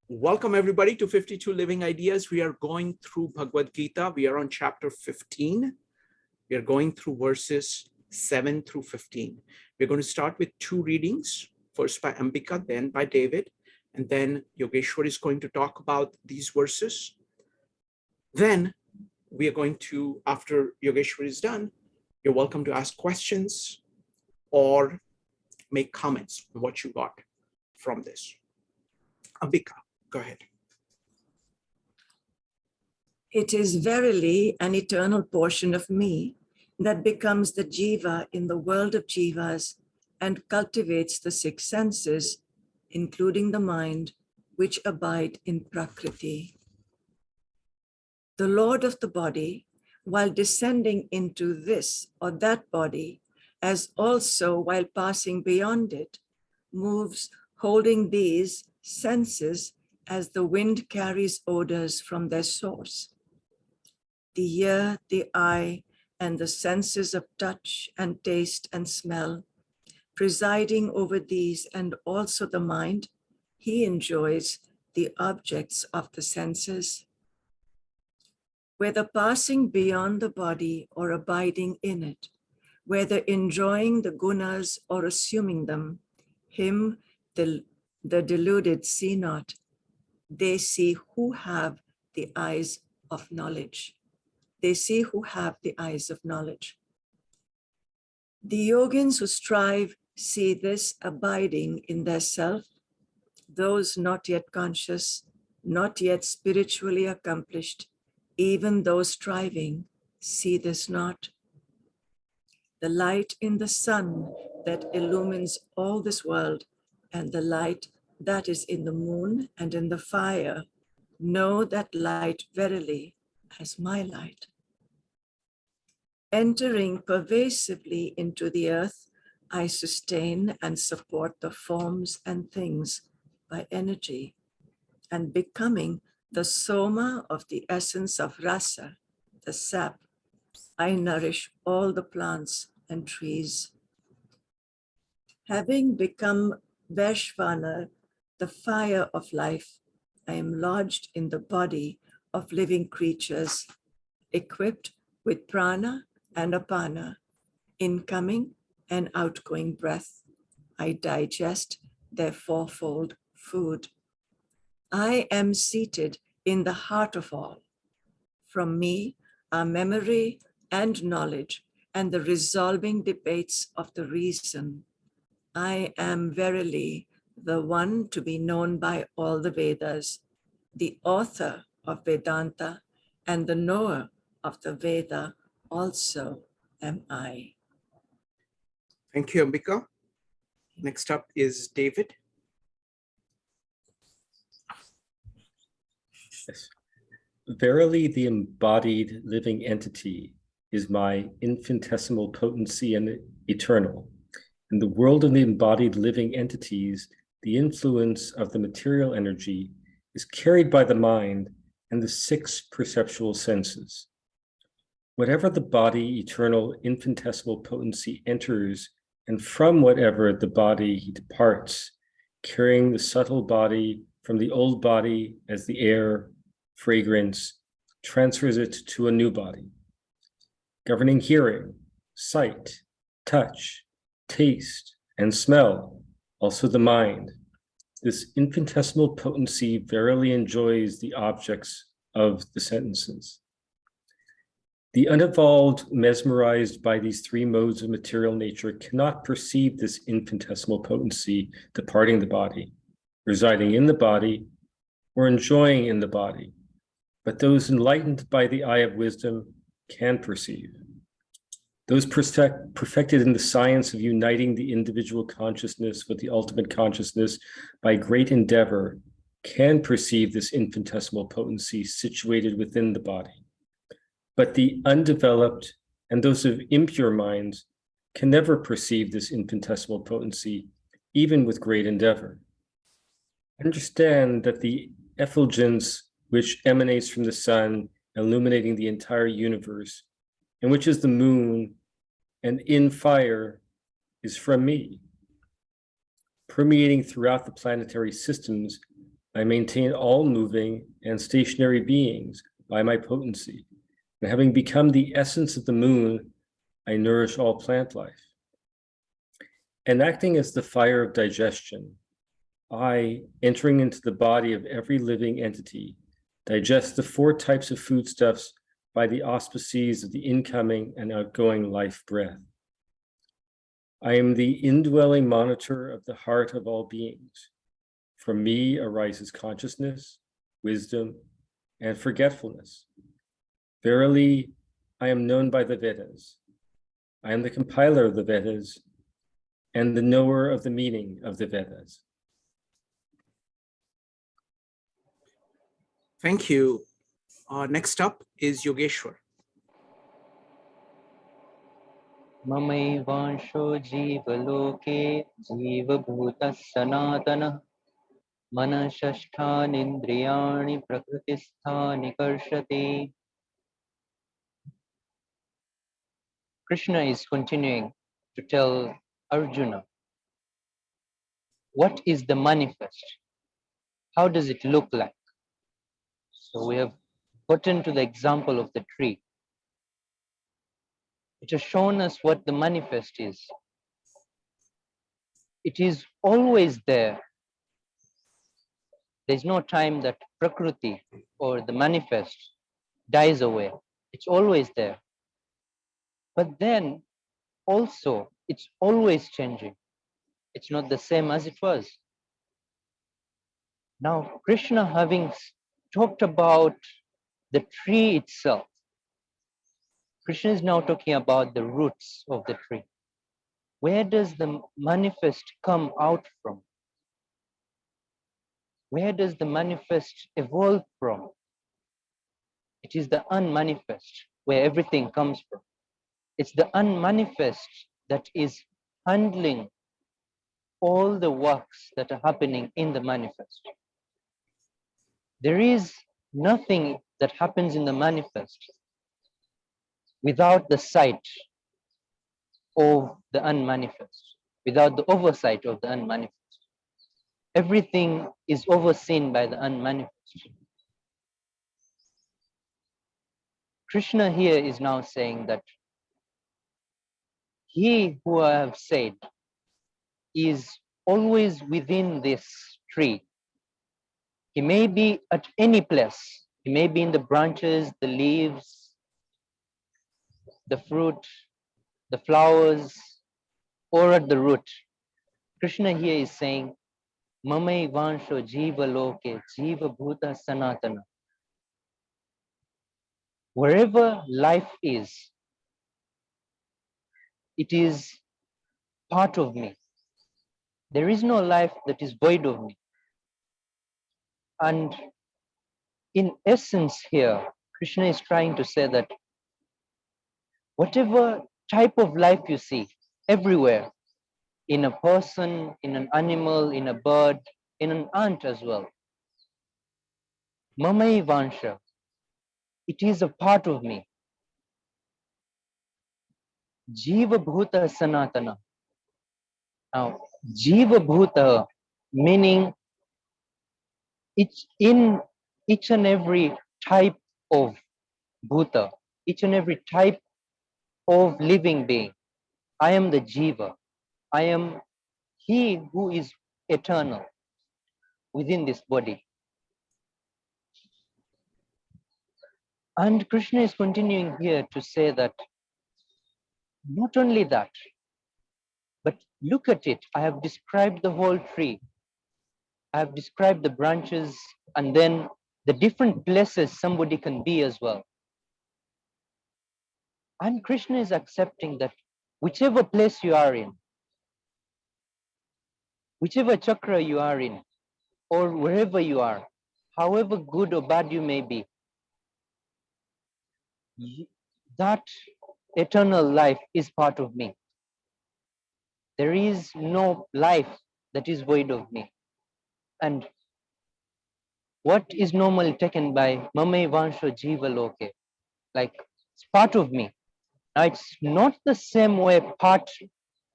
Welcome everybody to 52 Living Ideas. We are going through Bhagavad Gita. We are on chapter 15. We are going through verses 7 through 15. We're going to start with two readings, first by Ambika, then by David, and then Yogeshwar is going to talk about these verses. Then we are going to, after Yogeshwar is done, you're welcome to ask questions or make comments on what you got from this. Ambika. Go ahead. It is verily an eternal portion of me that becomes the jiva in the world of jivas and cultivates the six senses, including the mind, which abide in Prakriti. The Lord of the body, while descending into this or that body, as also while passing beyond it, moves holding these senses as the wind carries odors from their source. The ear, the eye, and the senses of touch and taste and smell, presiding over these and also the mind, he enjoys the objects of the senses. Whether passing beyond the body or abiding in it, whether enjoying the gunas or assuming them, him, the deluded see not. They see who have the eyes of knowledge. They see who have the eyes of knowledge. The yogins who strive see this abiding in their self. Those not yet conscious, not yet spiritually accomplished, even those striving, see this not. The light in the sun that illumines all this world and the light that is in the moon and in the fire, know that light verily as my light. Entering pervasively into the earth, I sustain and support the forms and things by energy, and becoming the soma of the essence of rasa, the sap, I nourish all the plants and trees. Having become Vaishvana, the fire of life, I am lodged in the body of living creatures, equipped with prana and apana, incoming and outgoing breath. I digest their fourfold food. I am seated in the heart of all. From me are memory and knowledge and the resolving debates of the reason. I am verily the one to be known by all the Vedas, the author of Vedanta, and the knower of the Veda also am I. Thank you, Ambika. Next up is David. Yes. Verily, the embodied living entity is my infinitesimal potency and eternal. In the world of the embodied living entities, the influence of the material energy is carried by the mind and the six perceptual senses. Whatever the body, eternal, infinitesimal potency enters, and from whatever the body he departs, carrying the subtle body from the old body as the air, fragrance, transfers it to a new body, governing hearing, sight, touch, taste, and smell, also the mind. This infinitesimal potency verily enjoys the objects of the sentences. The unevolved, mesmerized by these three modes of material nature, cannot perceive this infinitesimal potency departing the body, residing in the body, or enjoying in the body. But those enlightened by the eye of wisdom can perceive. Those perfected in the science of uniting the individual consciousness with the ultimate consciousness by great endeavor can perceive this infinitesimal potency situated within the body. But the undeveloped and those of impure minds can never perceive this infinitesimal potency, even with great endeavor. Understand that the effulgence which emanates from the sun, illuminating the entire universe, and which is the moon, and in fire, is from me. Permeating throughout the planetary systems, I maintain all moving and stationary beings by my potency. And having become the essence of the moon, I nourish all plant life. And acting as the fire of digestion, I, entering into the body of every living entity, digest the 4 types of foodstuffs by the auspices of the incoming and outgoing life breath. I am the indwelling monitor of the heart of all beings. From me arises consciousness, wisdom, and forgetfulness. Verily, I am known by the Vedas. I am the compiler of the Vedas and the knower of the meaning of the Vedas. Thank you. Next up is Yogeshwar. Mamaivansho jivaloke jivabhutas sanatana manashashthanindriyani prakritisthani karshati. Krishna is continuing to tell Arjuna, what is the manifest? How does it look like? So we have gotten to the example of the tree. It has shown us what the manifest is. It is always there. There's no time that Prakriti or the manifest dies away. It's always there. But then also, it's always changing. It's not the same as it was. Now, Krishna, having talked about the tree itself, Krishna is now talking about the roots of the tree. Where does the manifest come out from? Where does the manifest evolve from? It is the unmanifest where everything comes from. It's the unmanifest that is handling all the works that are happening in the manifest. There is nothing that happens in the manifest without the sight of the unmanifest, without the oversight of the unmanifest. Everything is overseen by the unmanifest. Krishna here is now saying that he who I have said is always within this tree. He may be at any place. He may be in the branches, the leaves, the fruit, the flowers, or at the root. Krishna here is saying, Mamai Vansho Jiva Loke, Jiva Bhuta Sanatana. Wherever life is, it is part of me. There is no life that is void of me. And in essence here, Krishna is trying to say that whatever type of life you see everywhere, in a person, in an animal, in a bird, in an ant as well, Mamai Vansha, it is a part of me. Jiva Bhuta Sanatana. Now, Jiva Bhuta meaning it's in each and every type of Bhuta, each and every type of living being. I am the Jiva. I am he who is eternal within this body. And Krishna is continuing here to say that not only that, but look at it. I have described the whole tree. I have described the branches and then the different places somebody can be as well. And Krishna is accepting that whichever place you are in, whichever chakra you are in, or wherever you are, however good or bad you may be, that eternal life is part of me. There is no life that is void of me. And what is normally taken by Mame Vansho Jiva Loke, like it's part of me. Now it's not the same way part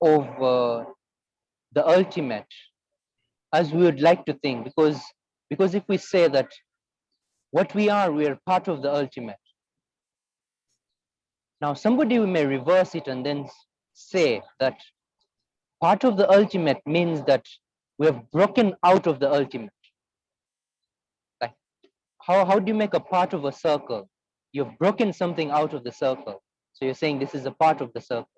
of the ultimate as we would like to think, because Because if we say that what we are part of the ultimate. Now, somebody may reverse it and then say that part of the ultimate means that we have broken out of the ultimate. Like, how do you make a part of a circle? You've broken something out of the circle. So you're saying this is a part of the circle.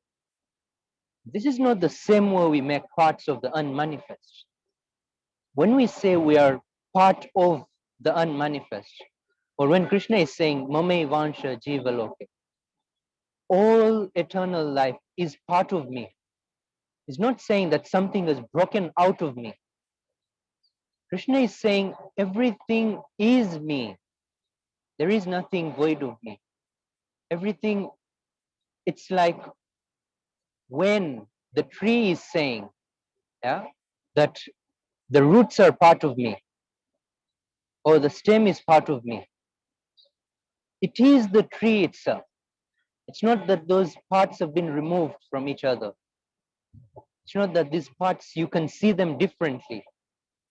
This is not the same way we make parts of the unmanifest. When we say we are part of the unmanifest, or when Krishna is saying, Mame Vansha Jiva Loke, all eternal life is part of me. He's not saying that something is broken out of me. Krishna is saying everything is me. There is nothing void of me. Everything, it's like when the tree is saying, yeah, that the roots are part of me, or the stem is part of me. It is the tree itself. It's not that those parts have been removed from each other. It's not that these parts, you can see them differently.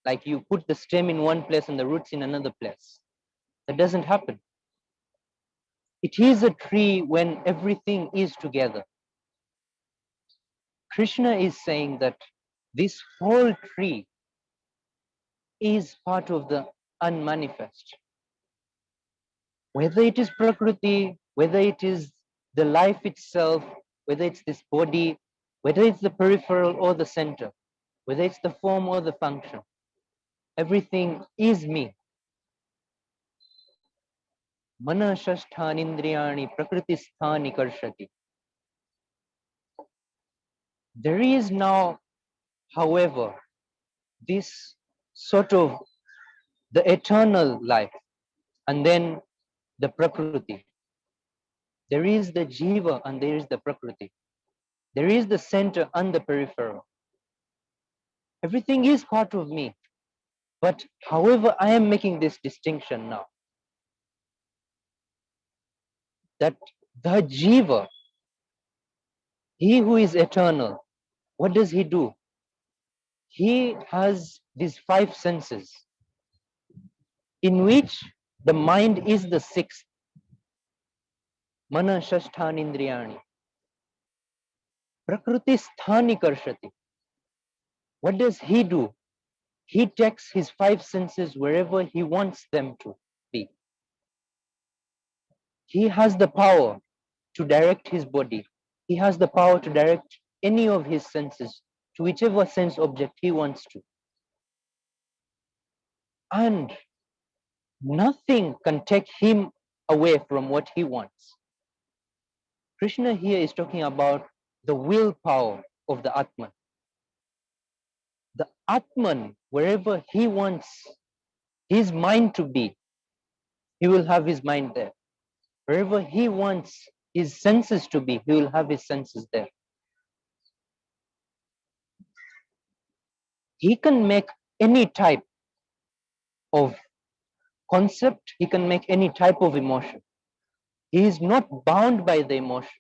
Like you put the stem in one place and the roots in another place. That doesn't happen. It is a tree when everything is together. Krishna is saying that this whole tree is part of the unmanifest. Whether it is Prakriti, whether it is the life itself, whether it's this body, whether it's the peripheral or the center, whether it's the form or the function, everything is me. Mana shashthanindriyani prakriti sthani karshati. There is now, however, this sort of the eternal life, and then the prakriti. There is the jiva and there is the prakriti. There is the center and the peripheral. Everything is part of me. But however, I am making this distinction now, that the jiva, he who is eternal, what does he do? He has these five senses, in which the mind is the sixth. Mana shashthanindriyani. Prakriti sthani karshati. What does he do? He takes his five senses wherever he wants them to be. He has the power to direct his body. He has the power to direct any of his senses to whichever sense object he wants to. And nothing can take him away from what he wants. Krishna here is talking about the willpower of the Atman. The Atman, wherever he wants his mind to be, he will have his mind there. Wherever he wants his senses to be, he will have his senses there. He can make any type of concept, he can make any type of emotion. He is not bound by the emotion,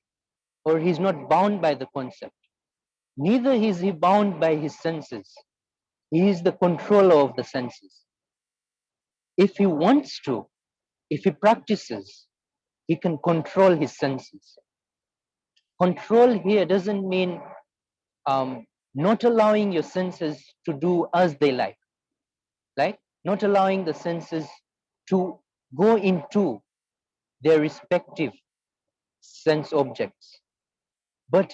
or he is not bound by the concept. Neither is he bound by his senses. He is the controller of the senses. If he wants to, if he practices, he can control his senses. Control here doesn't mean not allowing your senses to do as they like, not allowing the senses to go into their respective sense objects, but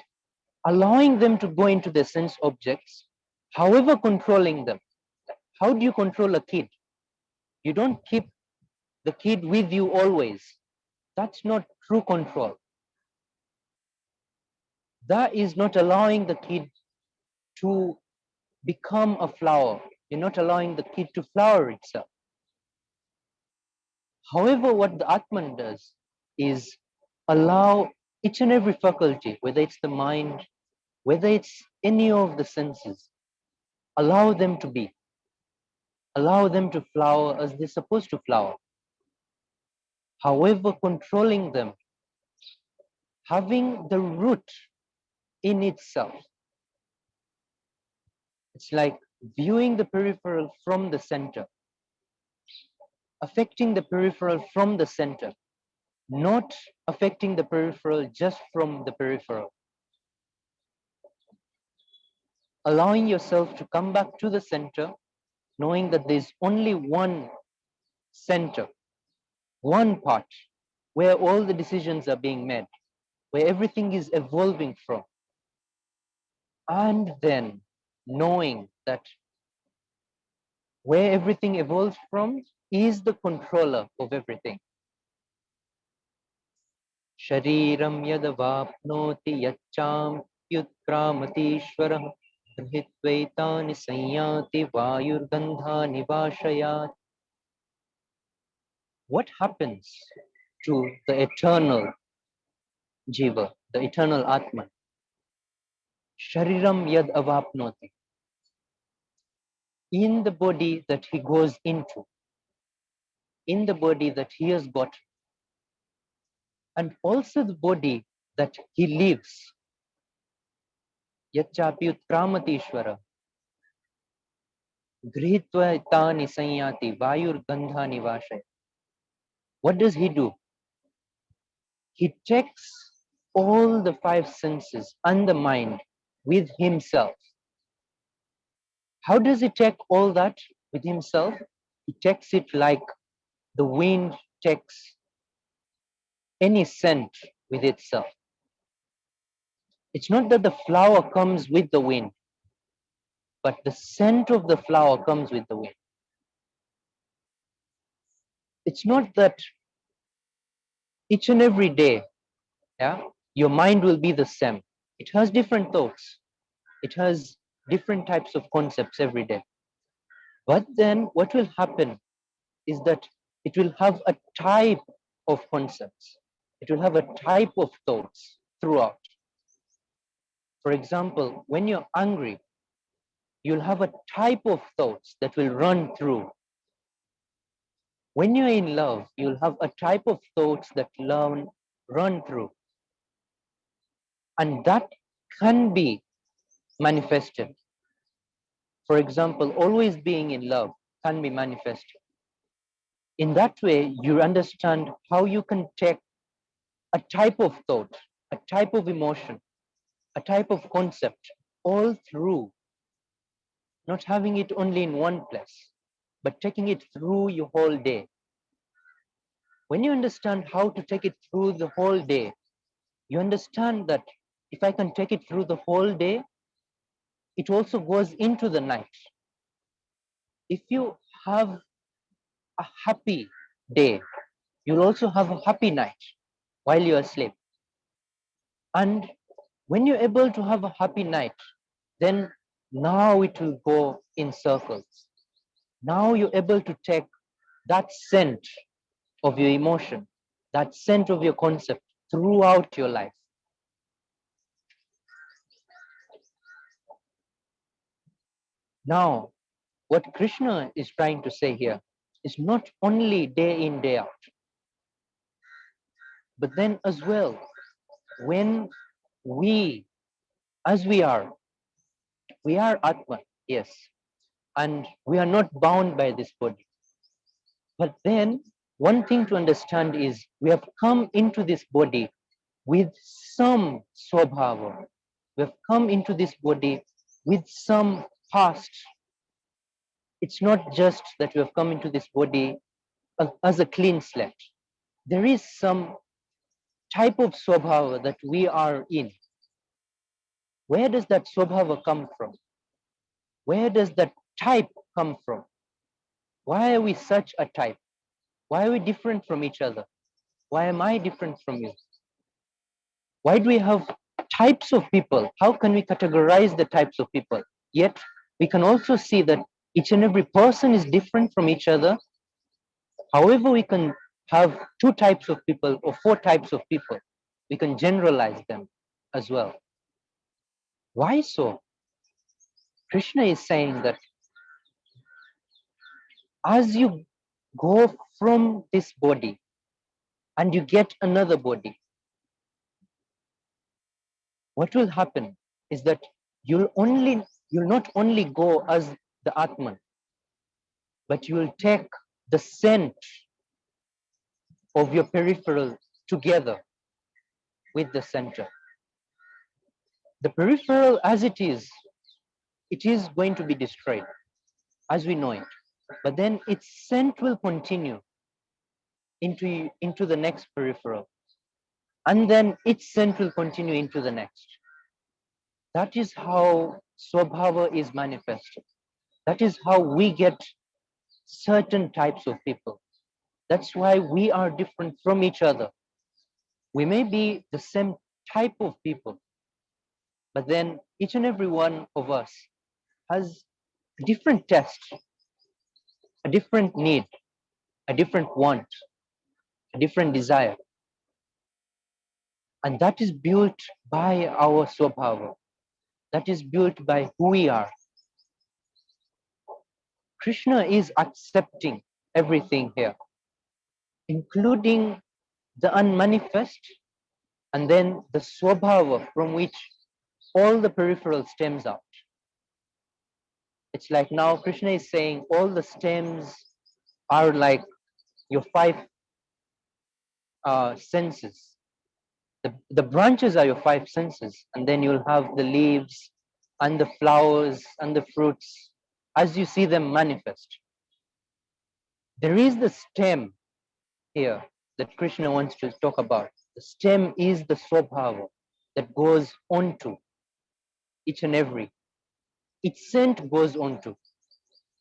allowing them to go into their sense objects, however controlling them. How do you control a kid? You don't keep the kid with you always. That's not true control. That is not allowing the kid to become a flower. You're not allowing the kid to flower itself. However, what the Atman does is allow each and every faculty, whether it's the mind, whether it's any of the senses, allow them to be, allow them to flower as they're supposed to flower. However, controlling them, having the root in itself. It's like viewing the peripheral from the center. affecting the peripheral from the center, not affecting the peripheral just from the peripheral. Allowing yourself to come back to the center, knowing that there's only one center, one part where all the decisions are being made, where everything is evolving from. And then knowing that where everything evolves from is the controller of everything. Shariram yadavapnoti yacham yutkramati Grhitvaitani sanyati vayurgandhani vashayat. What happens to the eternal jiva, the eternal atman? Shariram yad avapnoti. In the body that he goes into, in the body that he has got, and also the body that he lives. Yachapi utramati ishvara. Grhitvaitani sanyati vayurgandhani vashayat. What does he do? He takes all the five senses and the mind with himself. How does he take all that with himself? He takes it like the wind takes any scent with itself. It's not that the flower comes with the wind, but the scent of the flower comes with the wind. It's not that each and every day, your mind will be the same. It has different thoughts. It has different types of concepts every day. But then what will happen is that it will have a type of concepts. It will have a type of thoughts throughout. For example, when you're angry, you'll have a type of thoughts that will run through. When you're in love, you'll have a type of thoughts that run through. And that can be manifested. For example, always being in love can be manifested. In that way, you understand how you can take a type of thought, a type of emotion, a type of concept all through, not having it only in one place, but taking it through your whole day. When you understand how to take it through the whole day, you understand that if I can take it through the whole day, it also goes into the night. If you have a happy day, you'll also have a happy night while you're asleep. And when you're able to have a happy night, then now it will go in circles. Now you're able to take that scent of your emotion, that scent of your concept throughout your life. Now, what Krishna is trying to say here is not only day in, day out, but then as well, when we, as we are Atman, yes, and we are not bound by this body. But then one thing to understand is we have come into this body with some swabhava. We have come into this body with some past. It's not just that we have come into this body as a clean slate. There is some type of swabhava that we are in. Where does that swabhava come from? Where does that type come from? Why are we such a type? Why are we different from each other? Why am I different from you? Why do we have types of people? How can we categorize the types of people? Yet we can also see that each and every person is different from each other. However, we can have 2 types of people or 4 types of people. We can generalize them as well. Why so? Krishna is saying that as you go from this body and you get another body, what will happen is that you'll not only go as the Atman, but you will take the scent of your peripheral together with the center. The peripheral as it is going to be destroyed as we know it. But then its scent will continue into the next peripheral. And then its scent will continue into the next. That is how Swabhava is manifested. That is how we get certain types of people. That's why we are different from each other. We may be the same type of people, but then each and every one of us has a different test, a different need, a different want, a different desire. And that is built by our Swabhava. That is built by who we are. Krishna is accepting everything here, including the unmanifest and then the Swabhava from which all the peripheral stems out. It's like now Krishna is saying all the stems are like your five senses. The branches are your five senses, and then you'll have the leaves and the flowers and the fruits as you see them manifest. There is the stem here that Krishna wants to talk about. The stem is the Swabhava that goes onto each and every. Its scent goes onto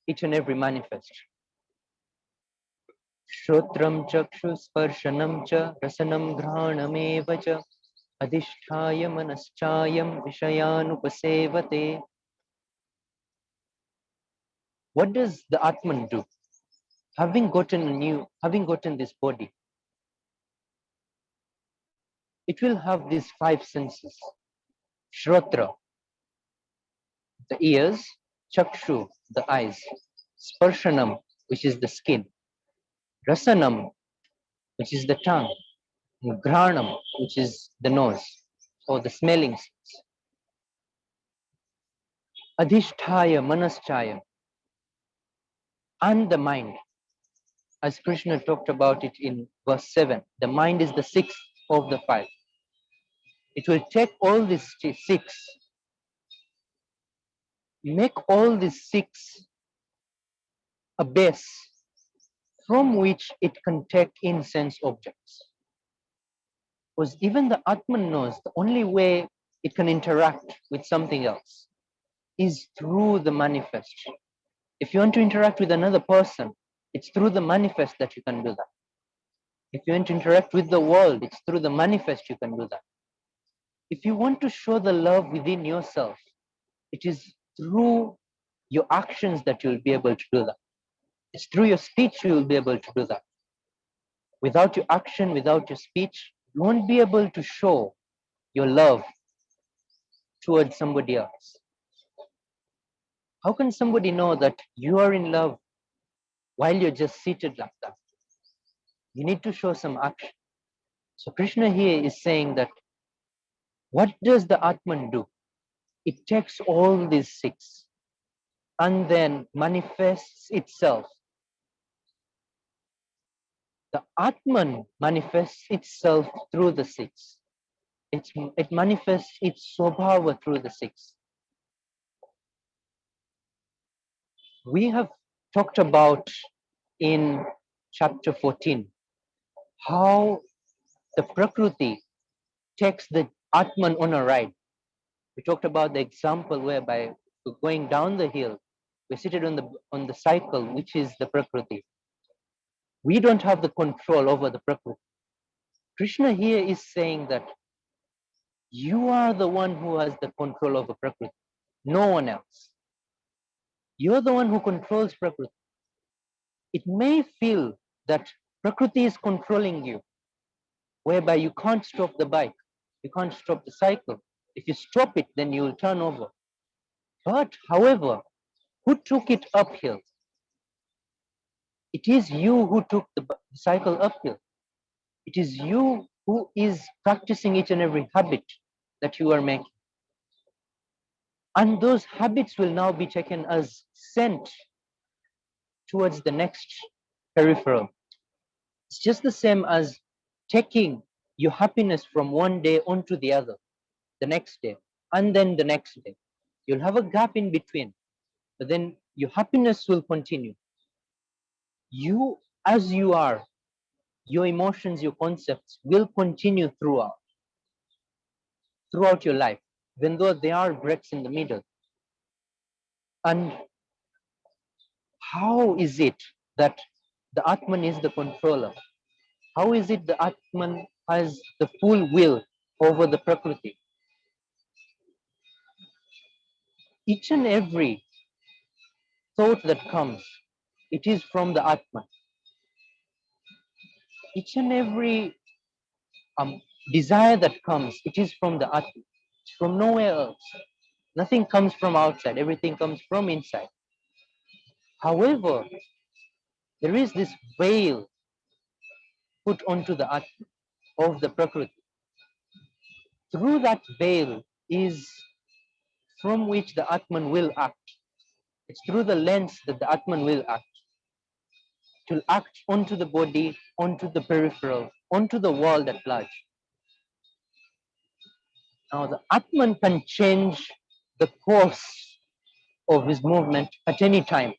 each and every manifest. Shrotram chakshu sparshanam cha rasanam ghranameva cha adhisthaya manaschayam vishayanupasevate. What does the Atman do? Having gotten this body, it will have these five senses. Shrotra, the ears, chakshu, the eyes, sparshanam, which is the skin, rasanam, which is the tongue, and granam, which is the nose, or the smelling sense. Adhisthaya manaschaya, and the mind. As Krishna talked about it in verse 7, the mind is the sixth of the five. It will take all these six, make all these six a base from which it can take in sense objects. Because even the Atman knows the only way it can interact with something else is through the manifest. If you want to interact with another person, it's through the manifest that you can do that. If you want to interact with the world, it's through the manifest you can do that. If you want to show the love within yourself, it is through your actions that you'll be able to do that. It's through your speech you will be able to do that. Without your action, without your speech, you won't be able to show your love towards somebody else. How can somebody know that you are in love while you're just seated like that? You need to show some action. So Krishna here is saying that what does the Atman do? It takes all these six and then manifests itself. The Atman manifests itself through the six. It manifests its Swabhava through the six. We have talked about in chapter 14 how the Prakriti takes the Atman on a ride. We talked about the example whereby we're going down the hill, we're seated on the cycle, which is the Prakriti. We don't have the control over the Prakriti. Krishna here is saying that you are the one who has the control over Prakriti, no one else. You're the one who controls Prakriti. It may feel that Prakriti is controlling you, whereby you can't stop the bike, you can't stop the cycle. If you stop it, then you will turn over. But, however, who took it uphill? It is you who took the cycle uphill. It is you who is practicing each and every habit that you are making. And those habits will now be taken as scent towards the next peripheral. It's just the same as taking your happiness from one day onto the other, the next day, and then the next day. You'll have a gap in between, but then your happiness will continue. You, as you are, your emotions, your concepts will continue throughout your life, even though there are breaks in the middle. And how is it that the Atman is the controller? How is it the Atman has the full will over the Prakriti? Each and every thought that comes, it is from the Atman. Each and every desire that comes, it is from the Atman. It's from nowhere else. Nothing comes from outside. Everything comes from inside. However, there is this veil put onto the Atman of the Prakriti. Through that veil is from which the Atman will act. It's through the lens that the Atman will act. To act onto the body, onto the peripheral, onto the world at large. Now the Atman can change the course of his movement at any time,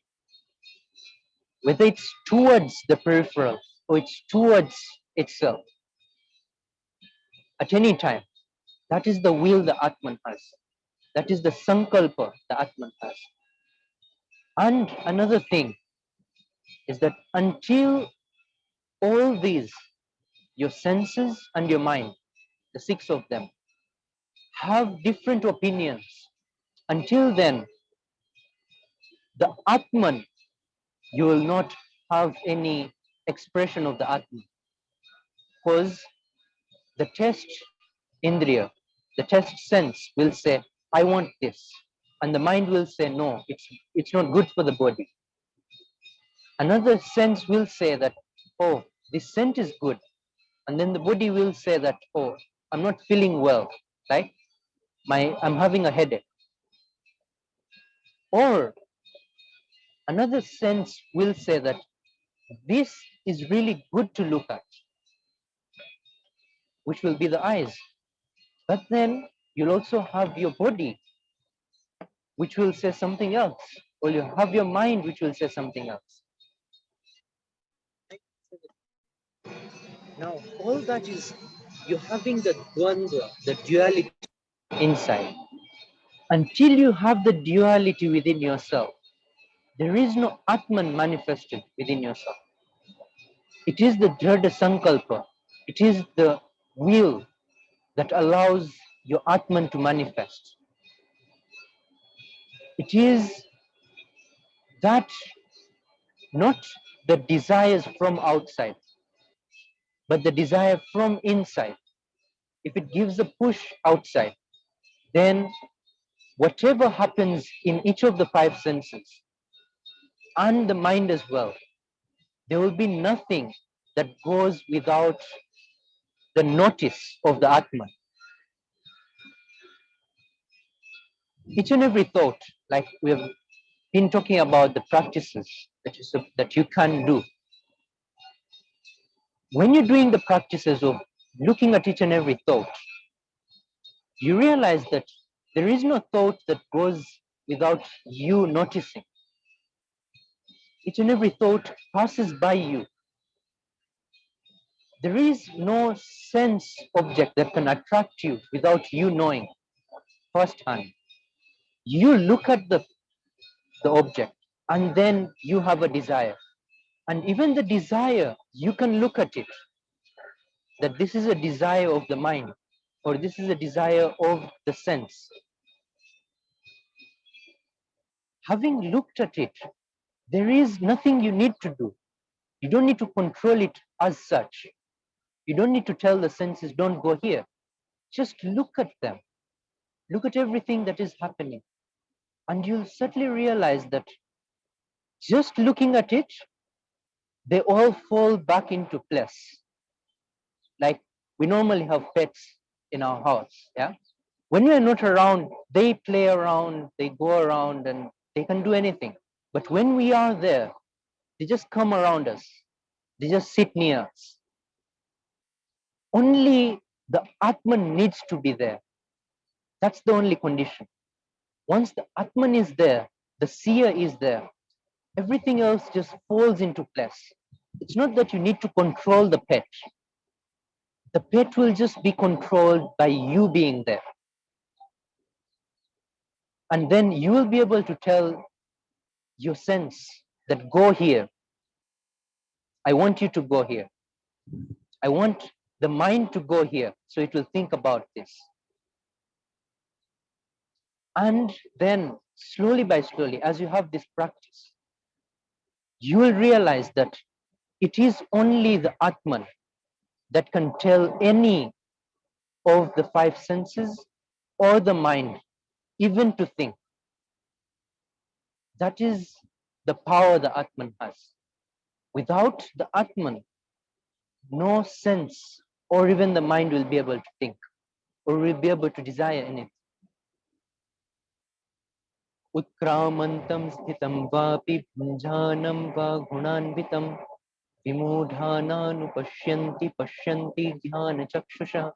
whether it's towards the peripheral or it's towards itself. At any time. That is the will the Atman has. That is the sankalpa the Atman has. And another thing is that until all these, your senses and your mind, the six of them, have different opinions, until then, the Atman, you will not have any expression of the Atman. Because the test indriya, the test sense will say, I want this. And the mind will say, no, it's not good for the body. Another sense will say that, oh, this scent is good. And then the body will say that, oh, I'm not feeling well, right? I'm having a headache. Or another sense will say that this is really good to look at, which will be the eyes. But then you'll also have your body, which will say something else. Or you have your mind, which will say something else. Now, all that is, you're having the dvandva, the duality inside. Until you have the duality within yourself, there is no Atman manifested within yourself. It is the Drada Sankalpa. It is the will that allows your Atman to manifest. It is that, not the desires from outside, but the desire from inside. If it gives a push outside, then whatever happens in each of the five senses and the mind as well, there will be nothing that goes without the notice of the Atman. Each and every thought, like we have been talking about the practices that you can do. When you're doing the practices of looking at each and every thought, you realize that there is no thought that goes without you noticing. Each and every thought passes by you. There is no sense object that can attract you without you knowing firsthand. You look at the object and then you have a desire. And even the desire, you can look at it, that this is a desire of the mind, or this is a desire of the sense. Having looked at it, there is nothing you need to do. You don't need to control it as such. You don't need to tell the senses, don't go here. Just look at them. Look at everything that is happening. And you'll certainly realize that just looking at it, they all fall back into place. Like we normally have pets in our house, yeah? When we are not around, they play around, they go around, and they can do anything. But when we are there, they just come around us. They just sit near us. Only the Atman needs to be there. That's the only condition. Once the Atman is there, the seer is there, everything else just falls into place. It's not that you need to control the pet. The pet will just be controlled by you being there. And then you will be able to tell your sense that go here. I want you to go here. I want the mind to go here. So it will think about this. And then slowly by slowly, as you have this practice, you will realize that it is only the Atman that can tell any of the five senses or the mind even to think. That is the power the Atman has. Without the Atman, no sense or even the mind will be able to think or will be able to desire anything. Utkramantam sthitam vapi bhunjanam va gunanvitam vimudhananu pashyanti jnana chakshusha.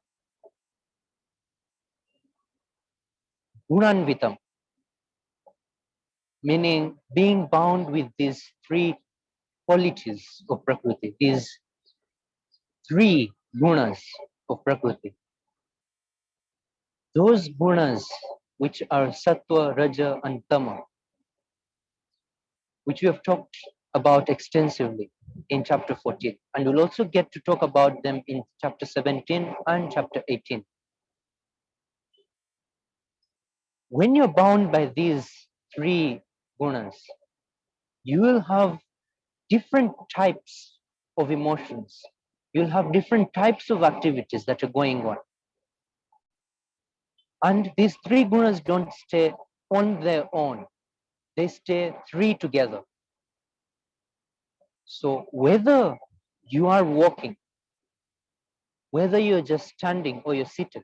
Gunanvitam, meaning being bound with these three qualities of Prakriti, these three gunas of Prakriti. Those gunas which are Sattva, Raja, and Tama, which we have talked about extensively in chapter 14. And we'll also get to talk about them in chapter 17 and chapter 18. When you're bound by these three gunas, you will have different types of emotions. You'll have different types of activities that are going on. And these three gunas don't stay on their own. They stay three together. So whether you are walking, whether you're just standing or you're seated,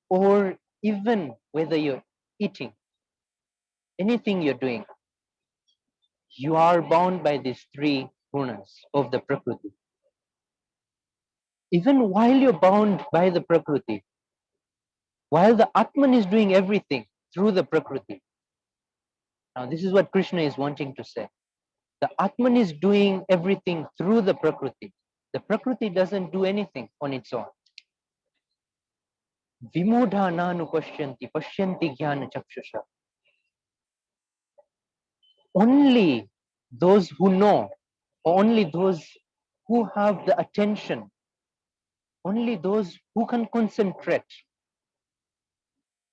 or even whether you're eating, anything you're doing, you are bound by these three gunas of the Prakriti. Even while you're bound by the Prakriti, while the Atman is doing everything through the Prakriti. Now, this is what Krishna is wanting to say. The Atman is doing everything through the Prakriti. The Prakriti doesn't do anything on its own. Vimudhananu pashyanti jnana chakshusha. Only those who know, or only those who have the attention, only those who can concentrate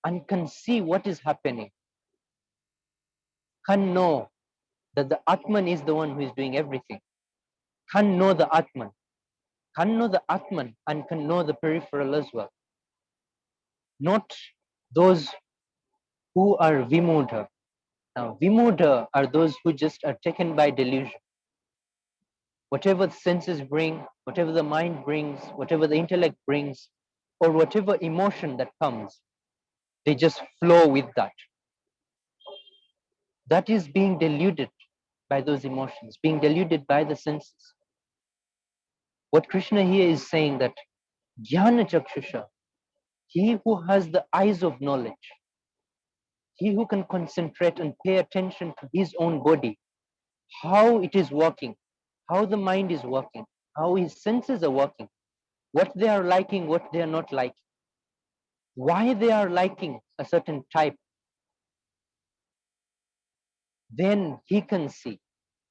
and can see what is happening, can know that the Atman is the one who is doing everything, can know the Atman, and can know the peripheral as well. Not those who are vimudha. Now, vimudha are those who just are taken by delusion. Whatever the senses bring, whatever the mind brings, whatever the intellect brings, or whatever emotion that comes, they just flow with that. That is being deluded by those emotions, being deluded by the senses. What Krishna here is saying that jnana chakshusha, he who has the eyes of knowledge, he who can concentrate and pay attention to his own body, how it is working, how the mind is working, how his senses are working, what they are liking, what they are not liking, why they are liking a certain type, then he can see,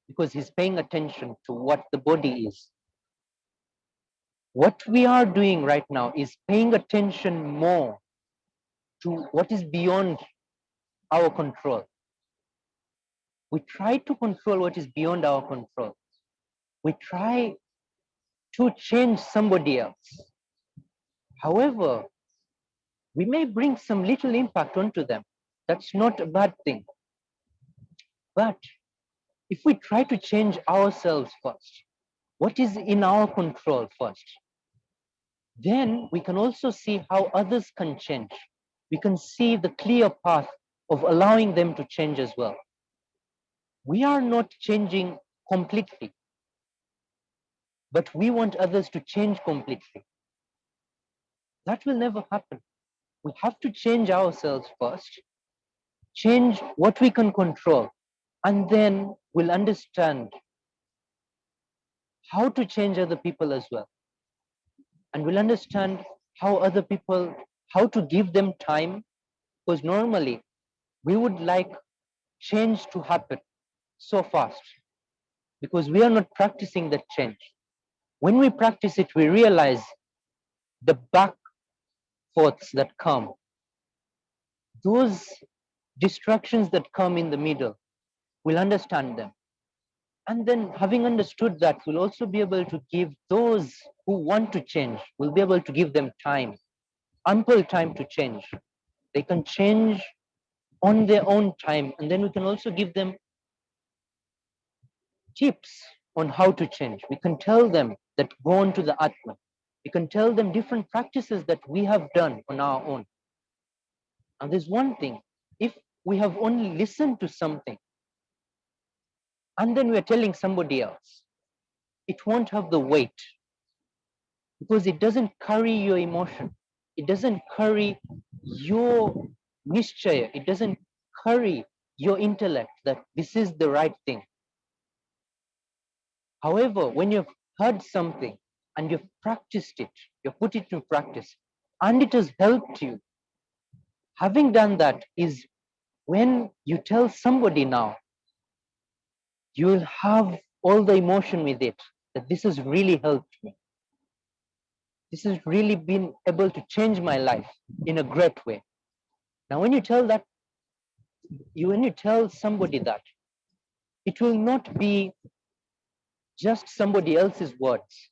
because he's paying attention to what the body is. What we are doing right now is paying attention more to what is beyond our control. We try to control what is beyond our control. We try to change somebody else. However, we may bring some little impact onto them. That's not a bad thing. But if we try to change ourselves first, what is in our control first, then we can also see how others can change. We can see the clear path of allowing them to change as well. We are not changing completely. but we want others to change completely. That will never happen. We have to change ourselves first, change what we can control, and then we'll understand how to change other people as well. And we'll understand how other people, how to give them time, because normally we would like change to happen so fast because we are not practicing that change. When we practice it, we realize the back thoughts that come, those distractions that come in the middle, we'll understand them. And then having understood that, we'll also be able to give those who want to change, we'll be able to give them time, ample time to change. They can change on their own time. And then we can also give them tips on how to change. We can tell them that go on to the Atman. We can tell them different practices that we have done on our own. And there's one thing, if we have only listened to something and then we're telling somebody else, it won't have the weight because it doesn't carry your emotion. It doesn't carry your nishchaya. It doesn't carry your intellect that this is the right thing. However, when you've heard something and you've practiced it, you've put it in practice, and it has helped you, having done that is when you tell somebody now, you will have all the emotion with it, that this has really helped me. This has really been able to change my life in a great way. Now, when you tell that, when you tell somebody that, it will not be just somebody else's words.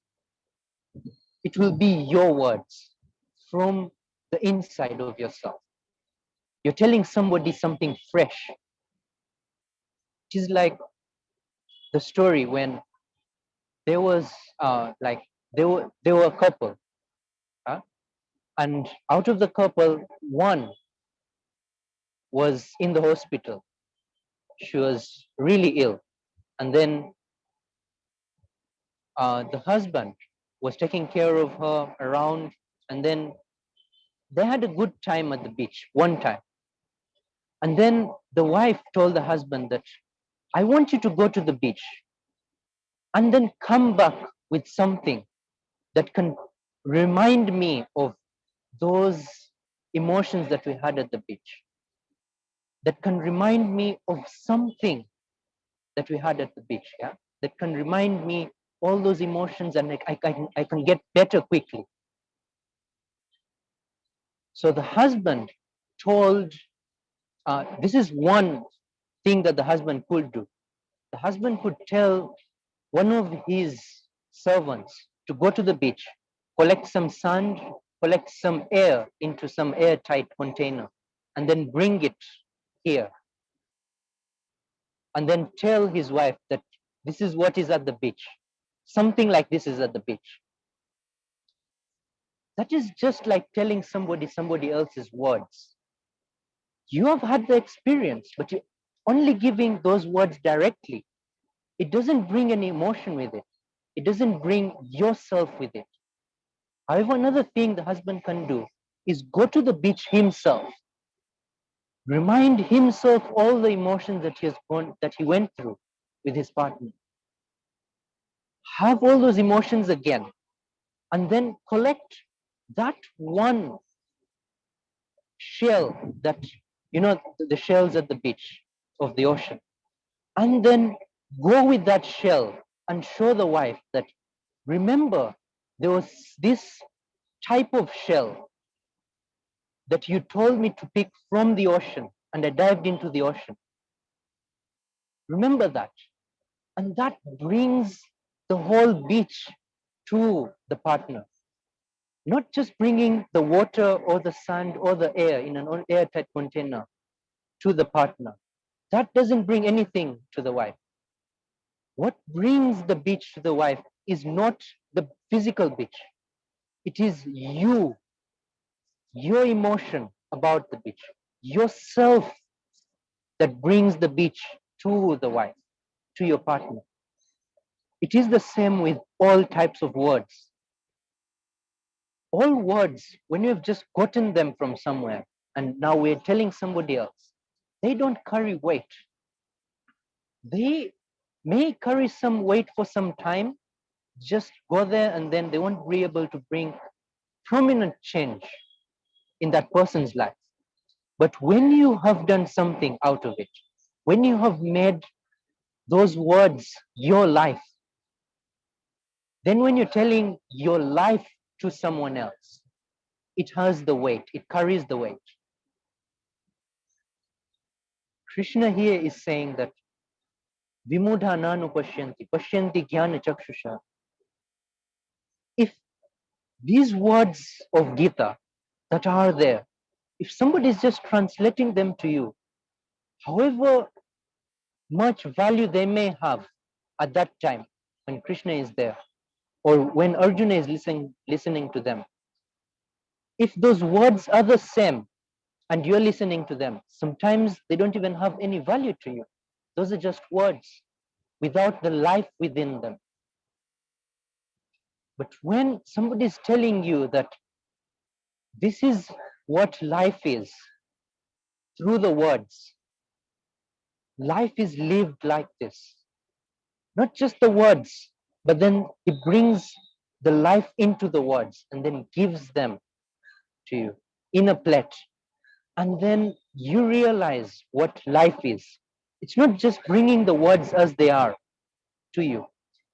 It will be your words from the inside of yourself. You're telling somebody something fresh. It is like the story when there was there were a couple, and out of the couple, one was in the hospital. She was really ill, and then the husband was taking care of her around, and then they had a good time at the beach one time. And then the wife told the husband that, I want you to go to the beach and then come back with something that can remind me of those emotions that we had at the beach, that can remind me of something that we had at the beach, yeah, that can remind me all those emotions, and I can get better quickly. So the husband told, this is one thing that the husband could do. The husband could tell one of his servants to go to the beach, collect some sand, collect some air into some airtight container, and then bring it here. And then tell his wife that this is what is at the beach. Something like this is at the beach. That is just like telling somebody else's words. You have had the experience, but you're only giving those words directly. It doesn't bring any emotion with it. It doesn't bring yourself with it. However, another thing the husband can do is go to the beach himself. Remind himself all the emotions that he went through with his partner. Have all those emotions again, and then collect that one shell that, the shells at the beach of the ocean, and then go with that shell and show the wife that, remember, there was this type of shell that you told me to pick from the ocean, and I dived into the ocean. Remember that. And that brings the whole beach to the partner. Not just bringing the water or the sand or the air in an airtight container to the partner. That doesn't bring anything to the wife. What brings the beach to the wife is not the physical beach. It is you, your emotion about the beach, yourself, that brings the beach to the wife, to your partner. It is the same with all types of words. All words, when you've just gotten them from somewhere and now we're telling somebody else, they don't carry weight. They may carry some weight for some time, just go there and then they won't be able to bring prominent change in that person's life. But when you have done something out of it, when you have made those words your life, then when you're telling your life to someone else, it has the weight, it carries the weight. Krishna here is saying that Vimudha nanu pashyanti, pashyanti jnana chakshusha. If these words of Gita that are there, if somebody is just translating them to you, however much value they may have at that time when Krishna is there, or when Arjuna is listening to them, if those words are the same and you're listening to them, sometimes they don't even have any value to you. Those are just words without the life within them. But when somebody is telling you that this is what life is through the words, life is lived like this. Not just the words, but then he brings the life into the words and then gives them to you in a plate. And then you realize what life is. It's not just bringing the words as they are to you,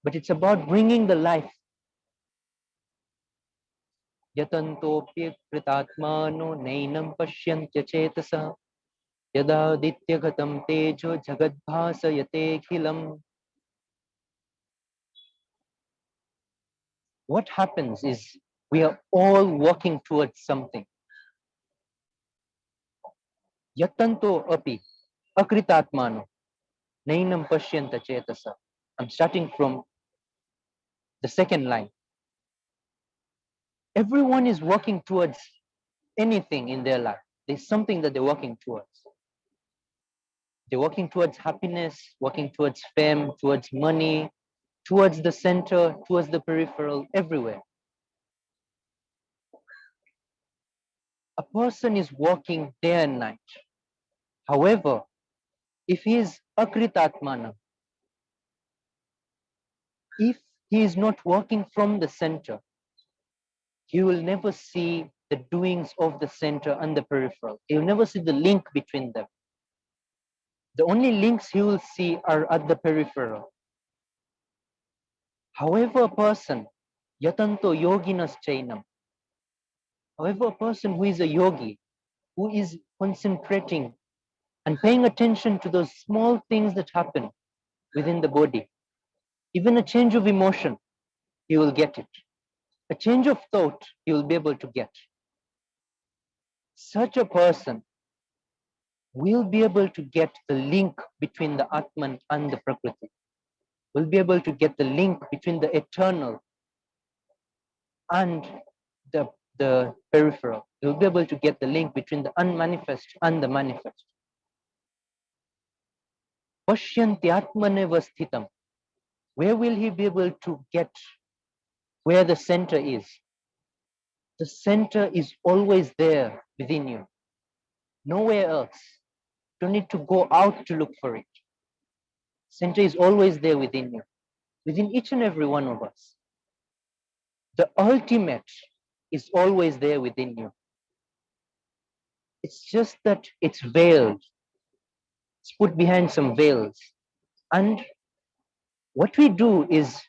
but it's about bringing the life. Yatantopya kritatmano nainam pashyantya chetasa yada dityagatam tejo jagadbhasayate khilam. What happens is we are all working towards something. Yatanto api akritatmano nainam pashyanta chetasa. I'm starting from the second line. Everyone is working towards anything in their life. There's something that they're working towards. They're working towards happiness, working towards fame, towards money, towards the center, towards the peripheral, everywhere. A person is working day and night. However, if he is akritatmana, if he is not working from the center, he will never see the doings of the center and the peripheral. He will never see the link between them. The only links he will see are at the peripheral. However, a person, yatanto yoginas chainam, however, a person who is a yogi, who is concentrating and paying attention to those small things that happen within the body, even a change of emotion, he will get it. A change of thought, he will be able to get. Such a person will be able to get the link between the Atman and the Prakriti, will be able to get the link between the eternal and the peripheral. You'll be able to get the link between the unmanifest and the manifest. Pashyanti atmaneva sthitam. Where will he be able to get where the center is? The center is always there within you. Nowhere else. You don't need to go out to look for it. Center is always there within you, within each and every one of us. The ultimate is always there within you. It's just that it's veiled. It's put behind some veils. And what we do is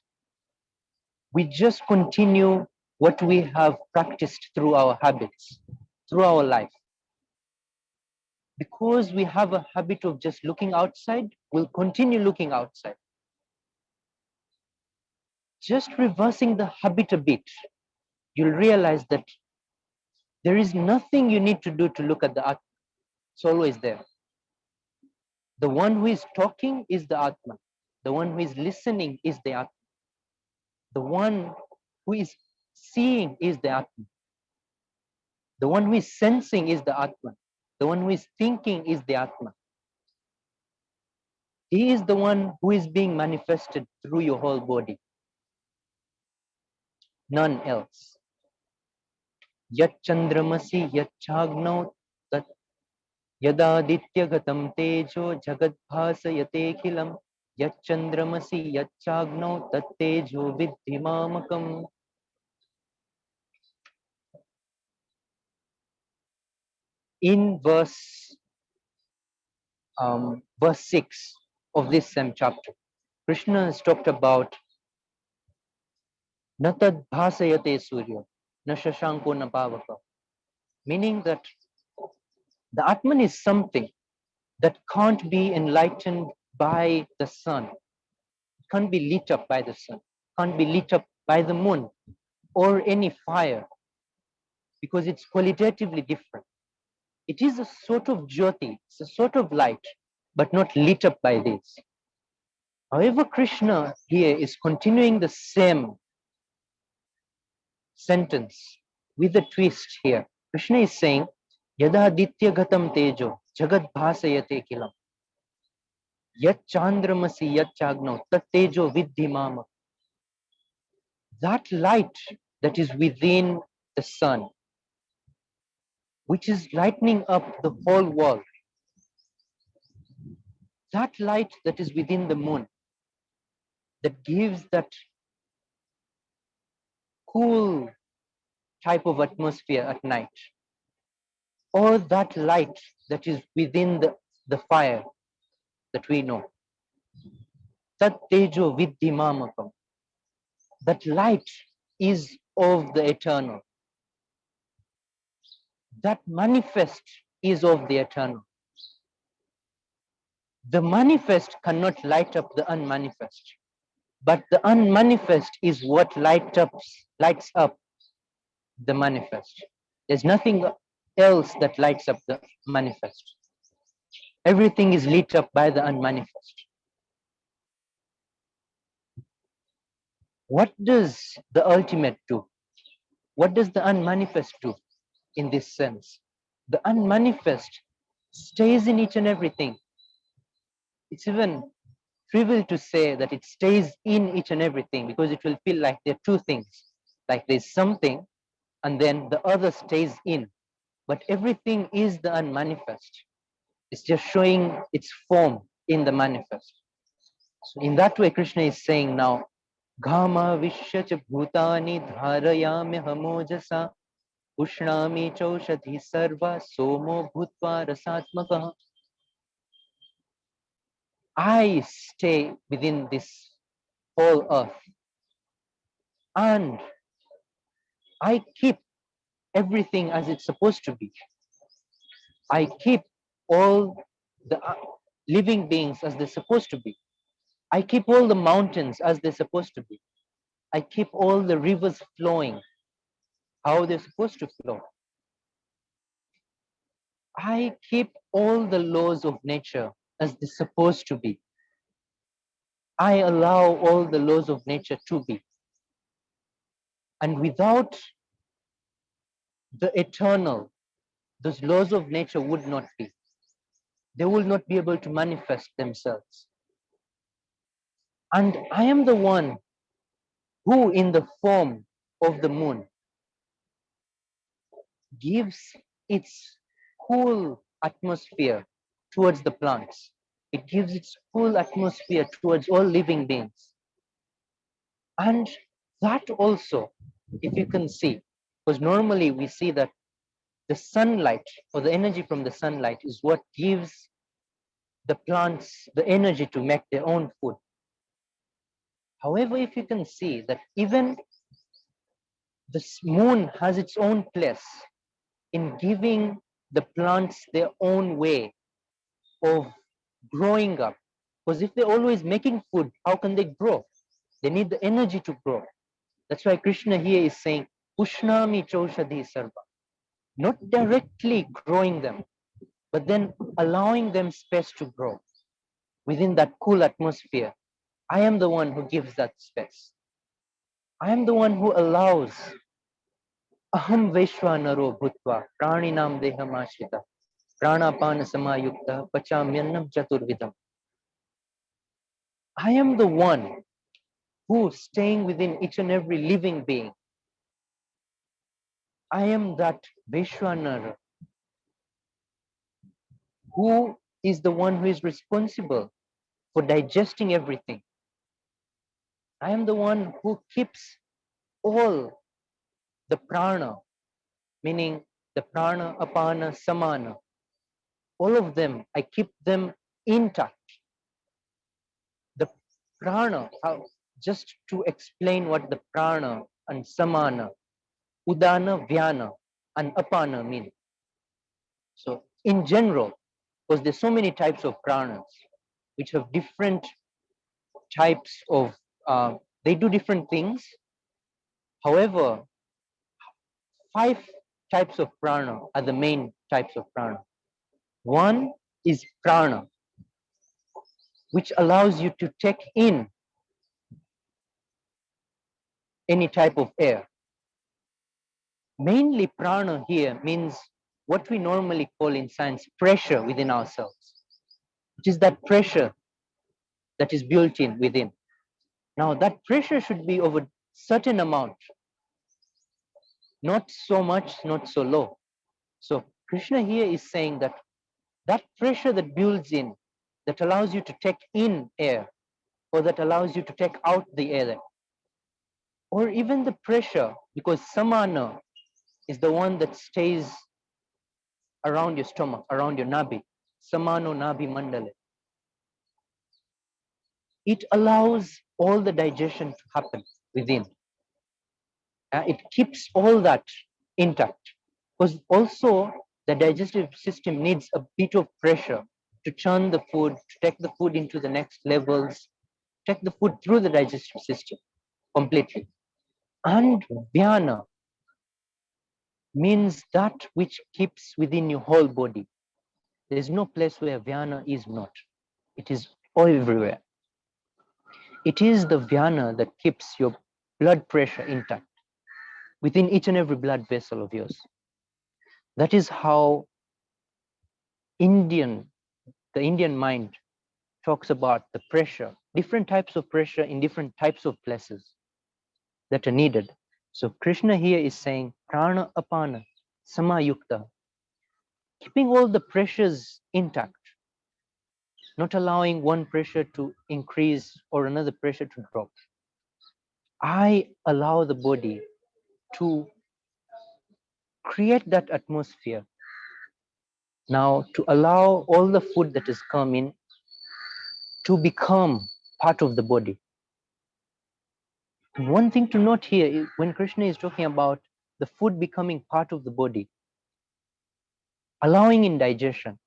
we just continue what we have practiced through our habits, through our life. Because we have a habit of just looking outside, we'll continue looking outside. Just reversing the habit a bit, you'll realize that there is nothing you need to do to look at the Atma. It's always there. The one who is talking is the Atma. The one who is listening is the Atma. The one who is seeing is the Atma. The one who is sensing is the Atma. The one who is thinking is the Atma. He is the one who is being manifested through your whole body. None else. Yat chandramasi yat chagno tat yadaditya gatam tejo jagat bhasayate khilam yat chandramasi yat chagno tat tejo vidhi mamakam. In verse 6 of this same chapter, Krishna has talked about natad bhasayate surya na shashanko na pavaka, meaning that the Atman is something that can't be enlightened by the sun, can't be lit up by the sun, can't be lit up by the moon or any fire, because it's qualitatively different. It is a sort of jyoti, it's a sort of light, but not lit up by this. However, Krishna here is continuing the same sentence with a twist here. Krishna is saying, Yada ditya gatam tejo, jagat bhasayate kilam. Yat chandramasi yat chagno, tat tejo vidhi mama. That light that is within the sun, which is lightening up the whole world, that light that is within the moon, that gives that cool type of atmosphere at night, or that light that is within the fire that we know, tat tejo vidhi mamakam, that light is of the eternal, that manifest is of the eternal. The manifest cannot light up the unmanifest, but the unmanifest is what lights up the manifest. There's nothing else that lights up the manifest. Everything is lit up by the unmanifest. What does the ultimate do? What does the unmanifest do in this sense? The unmanifest stays in each and everything. It's even trivial to say that it stays in each and everything, because it will feel like there are two things, like there's something and then the other stays in. But everything is the unmanifest. It's just showing its form in the manifest. So in that way, Krishna is saying now, Ghama Vishyacha Bhutani Dharayami Hamojasa Ushnami Chaushadhi Sarva Somo Bhutva Rasatmaka. I stay within this whole earth, and I keep everything as it's supposed to be. I keep all the living beings as they're supposed to be. I keep all the mountains as they're supposed to be. I keep all the rivers flowing how they're supposed to flow. I keep all the laws of nature as they're supposed to be. I allow all the laws of nature to be. And without the eternal, those laws of nature would not be. They will not be able to manifest themselves. And I am the one who, in the form of the moon, gives its cool atmosphere towards the plants. It gives its cool atmosphere towards all living beings. And that also, if you can see, because normally we see that the sunlight or the energy from the sunlight is what gives the plants the energy to make their own food. However, if you can see that even the moon has its own place in giving the plants their own way of growing up. Because if they're always making food, how can they grow? They need the energy to grow. That's why Krishna here is saying, Ushnami Chaushadhi Sarva. Not directly growing them, but then allowing them space to grow within that cool atmosphere. I am the one who gives that space. I am the one who allows Aham Veshwanaro Bhutva Praninam Dehamashita Pranapana Samayukta Pachamyanam Chaturvidam. I am the one who is staying within each and every living being. I am that Vishwanara who is the one who is responsible for digesting everything. I am the one who keeps all the prana, meaning the prana, apana, samana, all of them, I keep them intact. The prana, just to explain what the prana and samana, udana, vyana, and apana mean. So in general, because there's so many types of pranas, which have different types of, they do different things. However, 5 types of prana are the main types of prana. One is prana, which allows you to take in any type of air. Mainly prana here means what we normally call in science pressure within ourselves, which is that pressure that is built in within. Now that pressure should be of a certain amount, not so much, not so low. So Krishna here is saying that that pressure that builds in, that allows you to take in air, or that allows you to take out the air, or even the pressure, because samana is the one that stays around your stomach, around your nabi, samano nabi mandale. It allows all the digestion to happen within. It keeps all that intact, because also the digestive system needs a bit of pressure to churn the food, to take the food into the next levels, take the food through the digestive system completely. And vyana means that which keeps within your whole body. There's no place where vyana is not. It is all everywhere. It is the vyana that keeps your blood pressure intact within each and every blood vessel of yours. That is how the Indian mind talks about the pressure, different types of pressure in different types of places that are needed. So Krishna here is saying prana apana samayukta, keeping all the pressures intact, not allowing one pressure to increase or another pressure to drop. I allow the body to create that atmosphere. Now, to allow all the food that is coming to become part of the body. And one thing to note here is when Krishna is talking about the food becoming part of the body, allowing in digestion.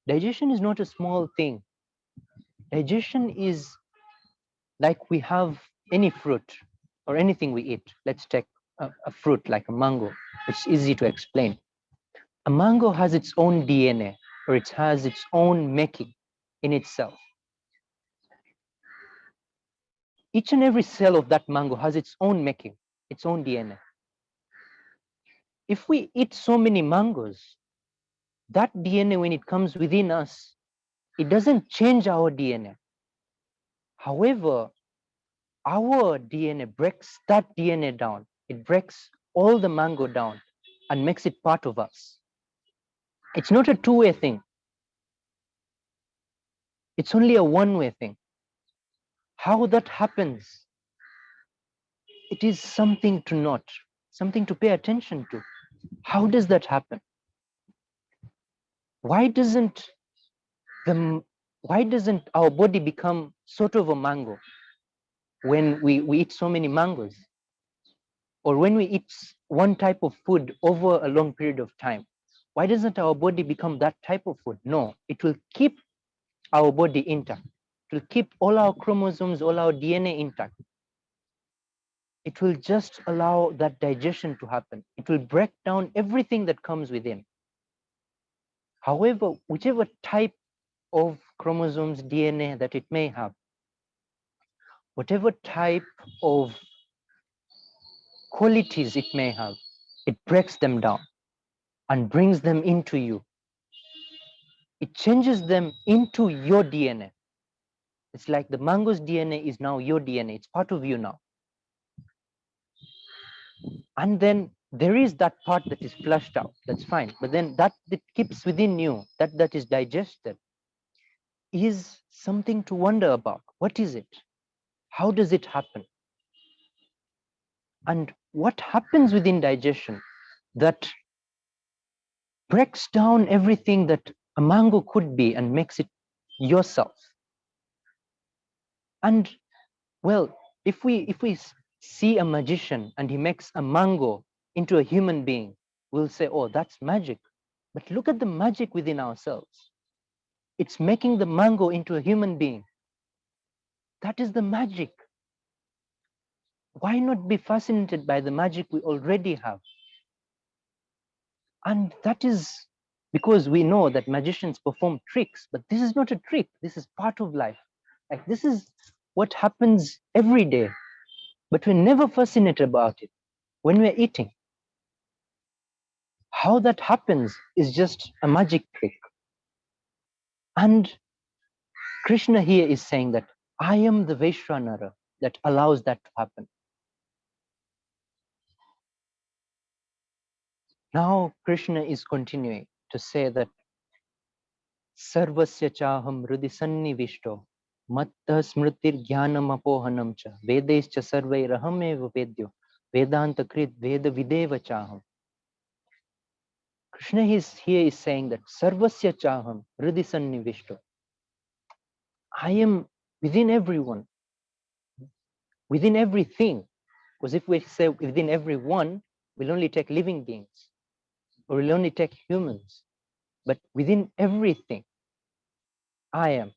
Digestion is not a small thing. Digestion is like we have any fruit or anything we eat. Let's take a fruit like a mango, which is easy to explain. A mango has its own DNA, or it has its own making in itself. Each and every cell of that mango has its own making, its own DNA. If we eat so many mangoes, that DNA, when it comes within us, it doesn't change our DNA. However, our DNA breaks that DNA down. It breaks all the mango down and makes it part of us. It's not a two-way thing. It's only a one-way thing. How that happens, it is something to note, something to pay attention to. How does that happen? Why doesn't our body become sort of a mango when we eat so many mangoes? Or when we eat one type of food over a long period of time? Why doesn't our body become that type of food? No, it will keep our body intact. It will keep all our chromosomes, all our DNA intact. It will just allow that digestion to happen. It will break down everything that comes within. However, whichever type of chromosomes, DNA that it may have, whatever type of qualities it may have, it breaks them down and brings them into you. It changes them into your DNA. It's like the mango's DNA is now your DNA. It's part of you now. And then there is that part that is flushed out. That's fine. But then that keeps within you, that is digested, is something to wonder about. What is it? How does it happen? And what happens within digestion that breaks down everything that a mango could be and makes it yourself? And well, if we see a magician and he makes a mango into a human being, we'll say, oh, that's magic. But look at the magic within ourselves. It's making the mango into a human being. That is the magic. Why not be fascinated by the magic we already have? And that is because we know that magicians perform tricks, but this is not a trick. This is part of life. Like, this is what happens every day, but we're never fascinated about it. When we're eating, how that happens is just a magic trick. And Krishna here is saying that I am the Vaishvanara that allows that to happen. Now Krishna is continuing to say that Sarvasya chaham hrudi sannivishto matta smritir jnanam apohanam cha vedescha sarvairahameva vedyo vedanta krit veda videva chaham. Krishna is saying that Sarvasya chaham hrudi sannivishto. I am within everyone, within everything. Because if we say within everyone, we'll only take living beings, or we'll only take humans. But within everything, I am.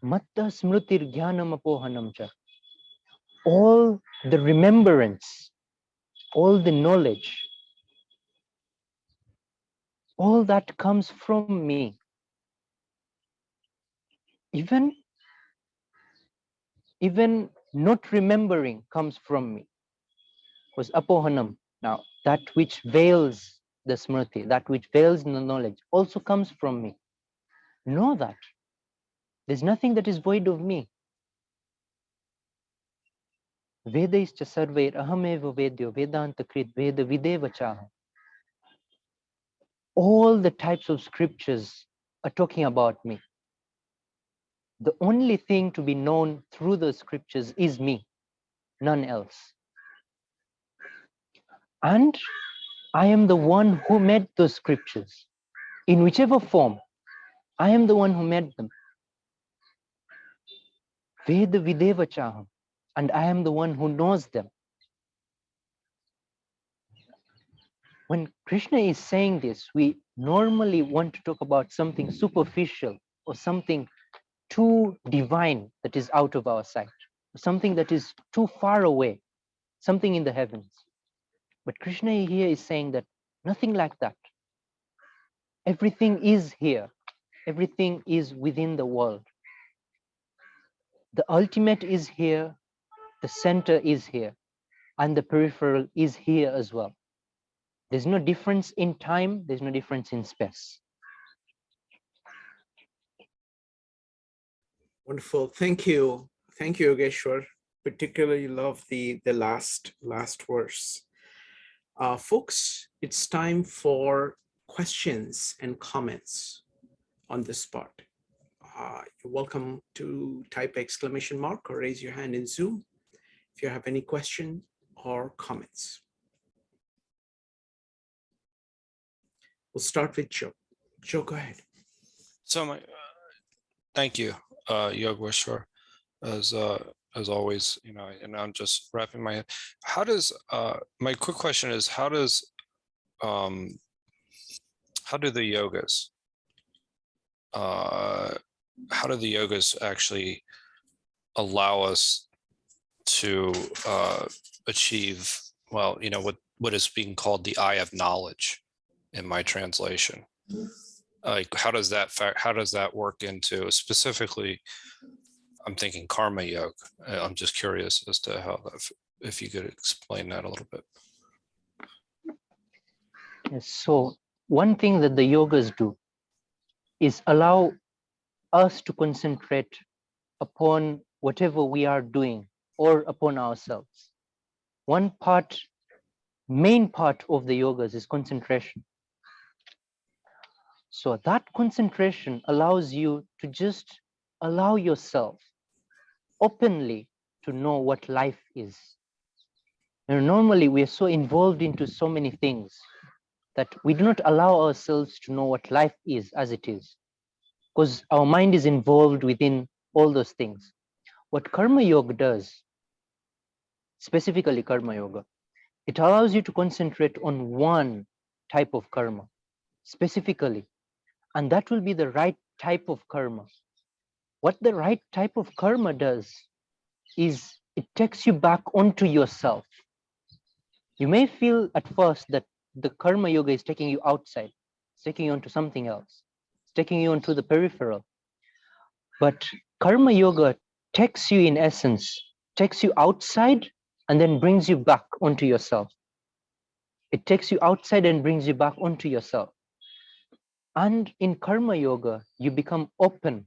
Matta smritir jnanam apohanam cha. All the remembrance, all the knowledge, all that comes from me. Even not remembering comes from me. Because apohanam, now that which veils the smriti, that which veils the knowledge, also comes from me. Know that. There's nothing that is void of me. Vedaischa sarvair ahameva vedyo vedanta krit veda videva chaha. All the types of scriptures are talking about me. The only thing to be known through the scriptures is me, none else. And I am the one who made those scriptures. In whichever form, I am the one who made them. Veda videva chaham. And I am the one who knows them. When Krishna is saying this, we normally want to talk about something superficial or something too divine that is out of our sight, something that is too far away, something in the heavens. But Krishna here is saying that nothing like that. Everything is here. Everything is within the world. The ultimate is here, the center is here, and the peripheral is here as well. There's no difference in time, there's no difference in space. Wonderful. Thank you. Thank you, Yogeshwar. Particularly love the last verse. Folks, it's time for questions and comments on this part. You're welcome to type exclamation mark or raise your hand in Zoom if you have any question or comments. We'll start with Joe. Joe, go ahead. So thank you, Yogeshwar, as always, and I'm just wrapping my head. How does, my quick question is, how do the yogas actually allow us to achieve, well, what is being called the eye of knowledge in my translation? Like, how does that work into, specifically, I'm thinking karma yoga. I'm just curious as to how that, if you could explain that a little bit. Yes, so one thing that the yogas do is allow us to concentrate upon whatever we are doing or upon ourselves. One part, main part of the yogas is concentration. So that concentration allows you to just allow yourself openly to know what life is. And normally we are so involved into so many things that we do not allow ourselves to know what life is as it is, because our mind is involved within all those things. What Karma Yoga does, specifically Karma Yoga, it allows you to concentrate on one type of karma specifically, and that will be the right type of karma. What the right type of karma does is it takes you back onto yourself. You may feel at first that the Karma Yoga is taking you outside, it's taking you onto something else, it's taking you onto the peripheral. But Karma Yoga takes you, in essence, takes you outside and then brings you back onto yourself. It takes you outside and brings you back onto yourself. And in Karma Yoga, you become open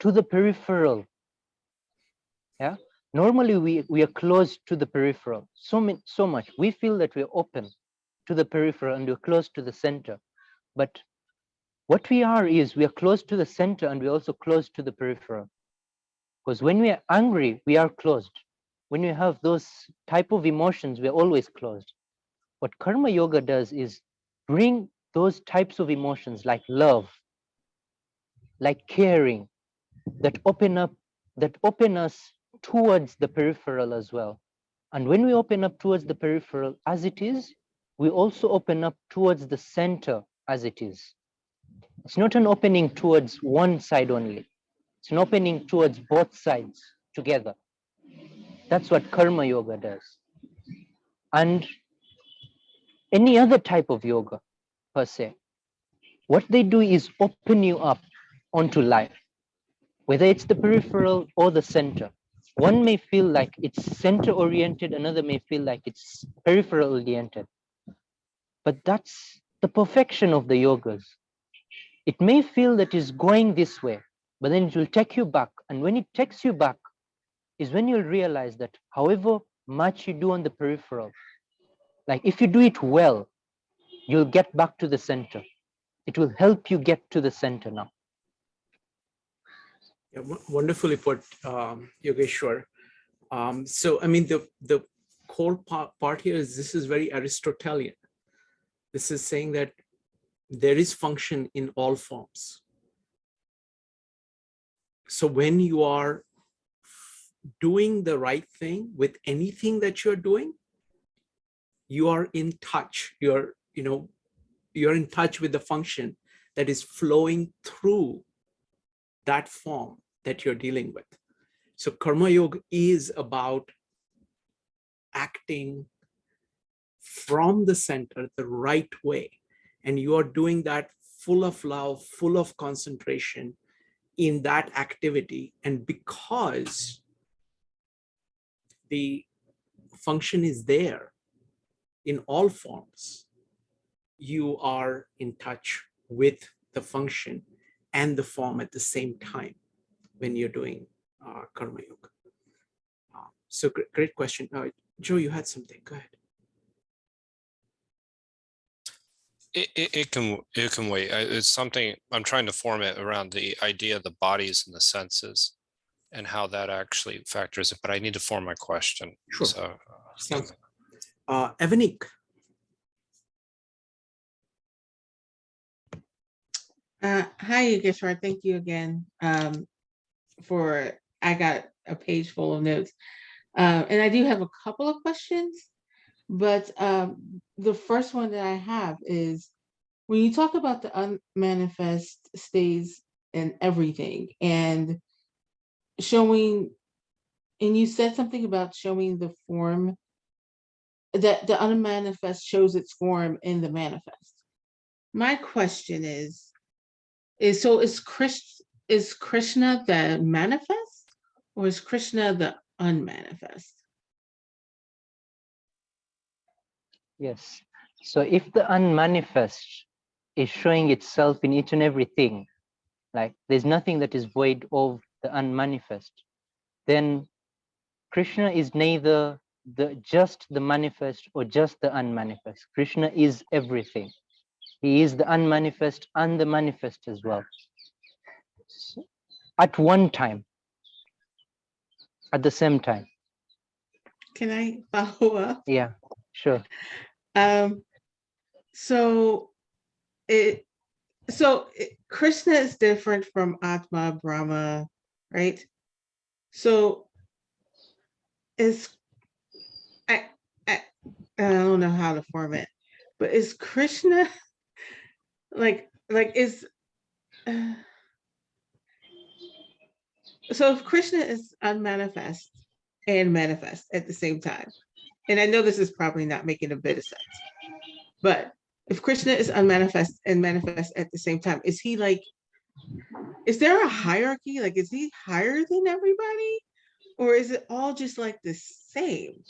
to the peripheral. Yeah. Normally we are closed to the peripheral so much. We feel that we're open to the peripheral and we're close to the center. But what we are is we are close to the center and we're also close to the peripheral. Because when we are angry, we are closed. When we have those type of emotions, we're always closed. What Karma Yoga does is bring those types of emotions like love, like caring, that open us towards the peripheral as well. And when we open up towards the peripheral as it is, we also open up towards the center as it is. It's not an opening towards one side only. It's an opening towards both sides together. That's what Karma Yoga does. And any other type of yoga, per se, what they do is open you up onto life, whether it's the peripheral or the center. One may feel like it's center oriented, another may feel like it's peripheral oriented. But that's the perfection of the yogas. It may feel that it's going this way, but then it will take you back. And when it takes you back is when you'll realize that however much you do on the peripheral, like if you do it well, you'll get back to the center. It will help you get to the center now. Yeah, wonderfully put, Yogeshwar. So, I mean, the core part here is this is very Aristotelian. This is saying that there is function in all forms. So when you are doing the right thing with anything that you're doing, you are in touch. You're in touch with the function that is flowing through that form that you're dealing with. So Karma Yoga is about acting from the center the right way. And you are doing that full of love, full of concentration in that activity. And because the function is there in all forms, you are in touch with the function and the form at the same time when you're doing Karma Yoga. So great question. Joe, you had something. Go ahead. It can wait. It's something I'm trying to form it around the idea of the bodies and the senses and how that actually factors it. But I need to form my question. Sure. So, Sounds. Evanik. Hi, Yogeshwar. Thank you again I got a page full of notes. And I do have a couple of questions, but the first one that I have is when you talk about the unmanifest stays in everything and showing, and you said something about showing the form, that the unmanifest shows its form in the manifest. My question is Krishna the manifest, or is Krishna the unmanifest? Yes. So if the unmanifest is showing itself in each and everything, like there's nothing that is void of the unmanifest, then Krishna is neither just the manifest or just the unmanifest. Krishna is everything. He is the unmanifest and the manifest as well. At one time, at the same time. Can I follow up? Yeah, sure. So Krishna is different from Atma, Brahma, right? So I don't know how to form it, but is Krishna is so if Krishna is unmanifest and manifest at the same time, and I know this is probably not making a bit of sense, but if Krishna is unmanifest and manifest at the same time, is there a hierarchy? Like, is he higher than everybody? Or is it all just like the same?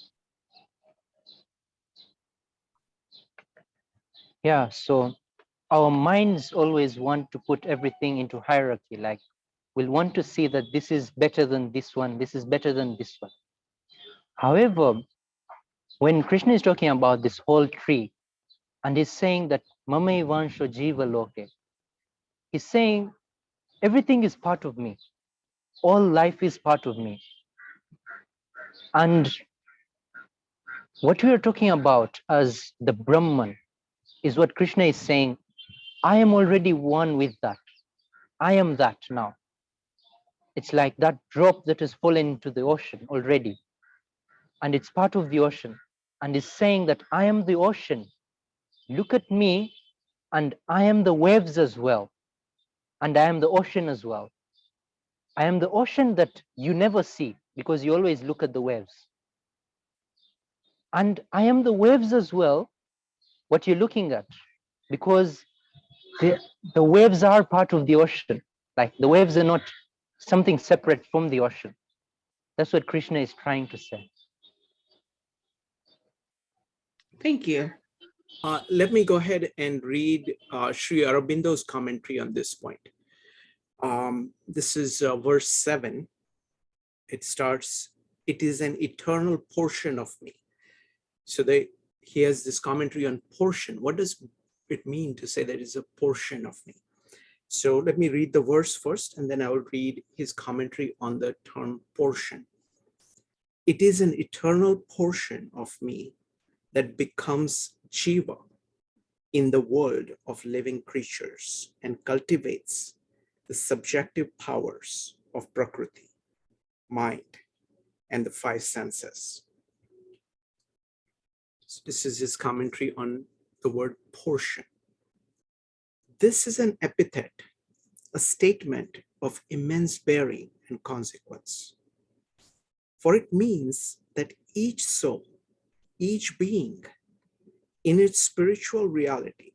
Yeah, so our minds always want to put everything into hierarchy, like we'll want to see that this is better than this one, this is better than this one. However, when Krishna is talking about this whole tree, and he's saying that Mame Vansho Jiva Loke, he's saying everything is part of me. All life is part of me. And what we are talking about as the Brahman is what Krishna is saying, I am already one with that. I am that now. It's like that drop that has fallen into the ocean already. And it's part of the ocean. And is saying that I am the ocean. Look at me, and I am the waves as well. And I am the ocean as well. I am the ocean that you never see because you always look at the waves. And I am the waves as well, what you're looking at, because the waves are part of the ocean. Like the waves are not something separate from the ocean. That's what Krishna is trying to say. Thank you. Let me go ahead and read Sri Aurobindo's commentary on this point. This is verse 7. It starts, it is an eternal portion of me. So he has this commentary on portion. What does it mean to say that it's a portion of me? So let me read the verse first, and then I will read his commentary on the term portion. It is an eternal portion of me that becomes Jiva in the world of living creatures and cultivates the subjective powers of Prakriti, mind, and the five senses. So this is his commentary on the word portion. This is an epithet, a statement of immense bearing and consequence. For it means that each soul, each being, in its spiritual reality,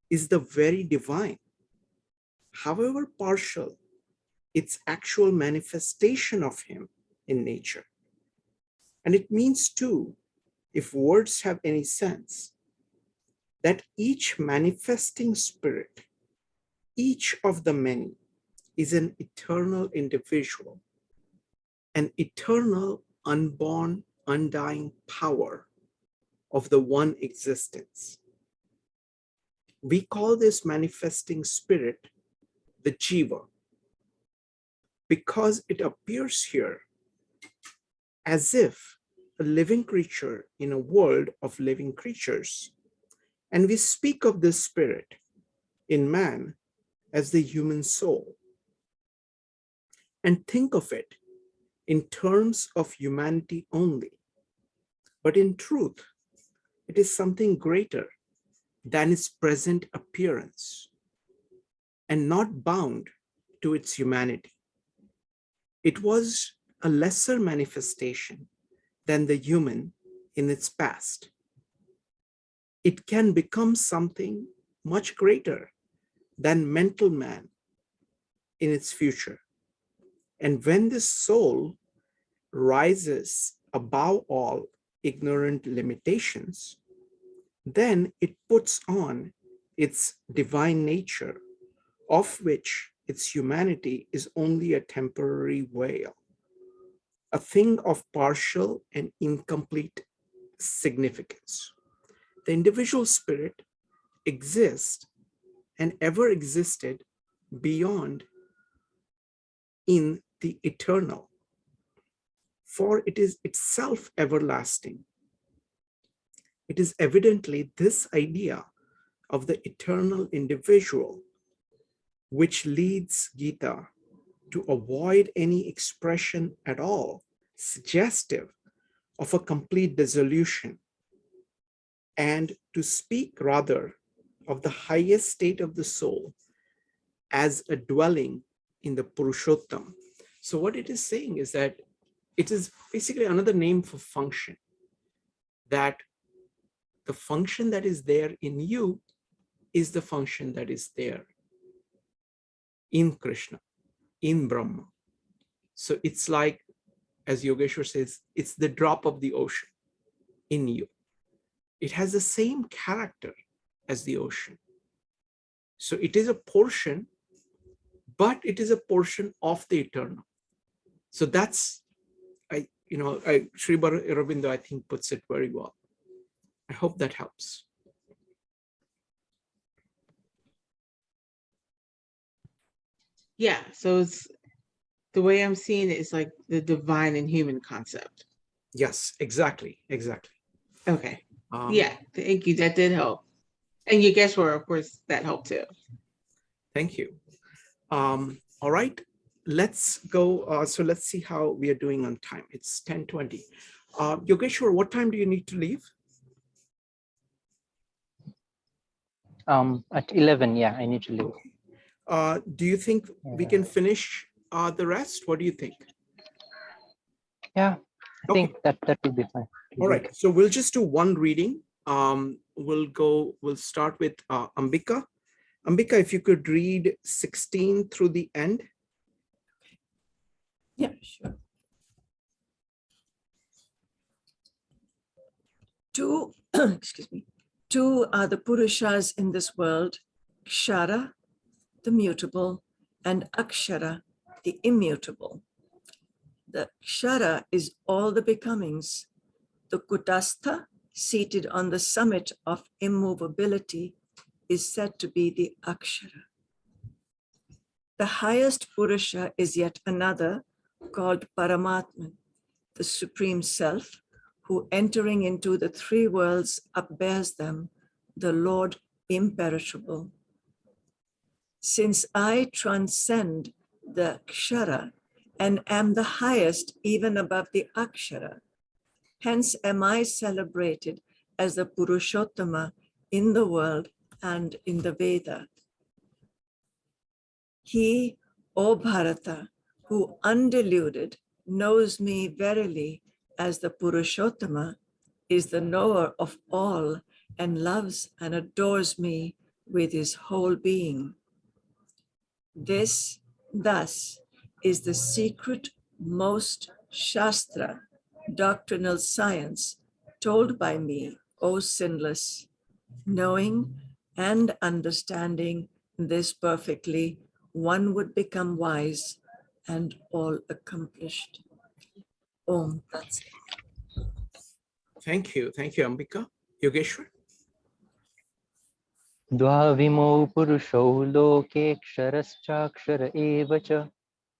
is the very divine, however partial its actual manifestation of him in nature. And it means too, if words have any sense, that each manifesting spirit, each of the many, is an eternal individual, an eternal, unborn, undying power of the one existence. We call this manifesting spirit the Jiva, because it appears here as if a living creature in a world of living creatures. And we speak of this spirit in man as the human soul, and think of it in terms of humanity only. But in truth, it is something greater than its present appearance and not bound to its humanity. It was a lesser manifestation than the human in its past. It can become something much greater than mental man in its future. And when this soul rises above all ignorant limitations, then it puts on its divine nature, of which its humanity is only a temporary veil, a thing of partial and incomplete significance. The individual spirit exists and ever existed beyond in the eternal, for it is itself everlasting. It is evidently this idea of the eternal individual which leads Gita to avoid any expression at all suggestive of a complete dissolution, and to speak rather of the highest state of the soul as a dwelling in the Purushottam. So what it is saying is that it is basically another name for function, that the function that is there in you is the function that is there in Krishna, in Brahma. So it's like, as Yogeshwar says, it's the drop of the ocean in you. It has the same character as the ocean. So it is a portion, but it is a portion of the eternal. So that's, Sri Aurobindo, I think, puts it very well. I hope that helps. Yeah, so it's the way I'm seeing it is like the divine and human concept. Yes, exactly. Okay. Yeah, thank you. That did help. And you guess where, of course, that helped too. Thank you. All right, let's go. So let's see how we are doing on time. It's 10:20. Yogeshwar, what time do you need to leave? At 11, yeah, I need to leave. Do you think we can finish the rest? What do you think? Yeah, I Okay. think that will be fine. All right, so we'll just do one reading. We'll start with Ambika. Ambika, if you could read 16 through the end. Yeah, sure. Two, excuse me, two are the Purushas in this world, Kshara, the mutable, and Akshara, the immutable. The Kshara is all the becomings. The Kutastha, seated on the summit of immovability, is said to be the Akshara. The highest Purusha is yet another, called Paramatman, the Supreme Self, who entering into the three worlds upbears them, the Lord imperishable. Since I transcend the Kshara and am the highest even above the Akshara, hence am I celebrated as the Purushottama in the world and in the Veda. He, O Bharata, who undeluded knows me verily as the Purushottama, is the knower of all and loves and adores me with his whole being. This, thus, is the secret most Shastra, doctrinal science, told by me, O sinless, knowing and understanding this perfectly, one would become wise and all accomplished. Om Tat Sat. Thank you, Ambika. Yogeshwar. Dvavimau purushau loke ksharascha eva cha